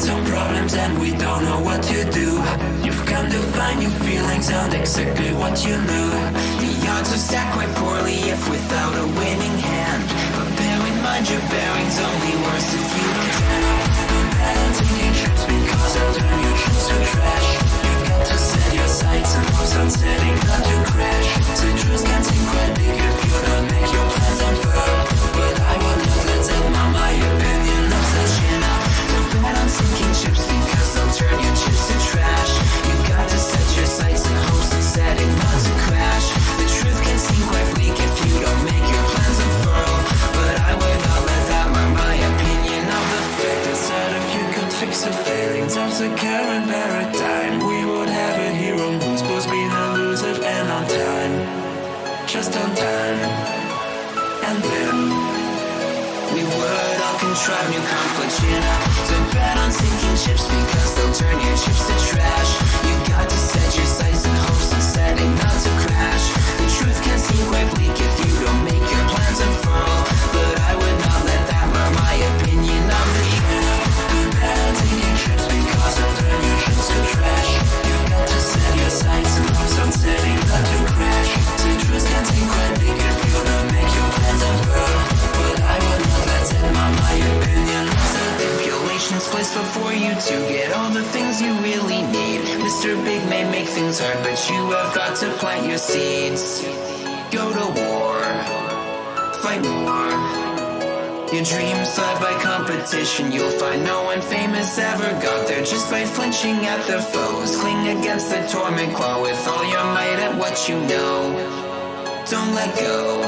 Some problems and we don't know what to do. You've come to find new feelings and exactly what you knew. The odds are stacked quite poorly if without a winning hand. But bear in mind your bearing's only worse if you don't turn up. Don't bet on taking trips because they'll turn your trips to trash. You've got to set your sights and hopes on setting not to crash. Citrus can seem quite big if you don't make your plans unfurl. But I will not let that my opinion of such enough. Bet on sinking ships because they'll turn your chips to trash. You've got to set your sights and hopes on setting not to crash. The truth can seem quite bleak if you don't make your plans unfurl. But I will not let that mark my opinion of the fate. Decide if you could fix the failings of the current paradigm. We would have a hero who's supposed to be elusive and on time. Just on time. And then we would all contrive new conflicts, you know. So bet on sinking ships because they'll turn your chips to trash. You've got to set your sights and hopes on setting not to crash. The truth can seem quite bleak if you don't make your plans unfurl. But I would not let that mark my opinion of the show. Bet on sinking ships because they'll turn your chips to trash. You've got to set your sights and hopes on setting not to crash. The truth can seem quite bleak if you don't make your plans unfurl. But I would not let that mark my opinion. Stipulations placed before you to get all the things you really need. Mr. Big may make things hard, but you have got to plant your seeds. Go to war, fight more. Your dreams thrive by competition. You'll find no one famous ever got there just by flinching at their foes. Cling against the torment claw with all your might at what you know. Don't let go,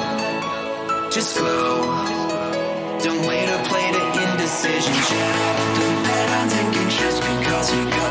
just glow. Don't wait to play to indecision. Don't bet on taking trips because you got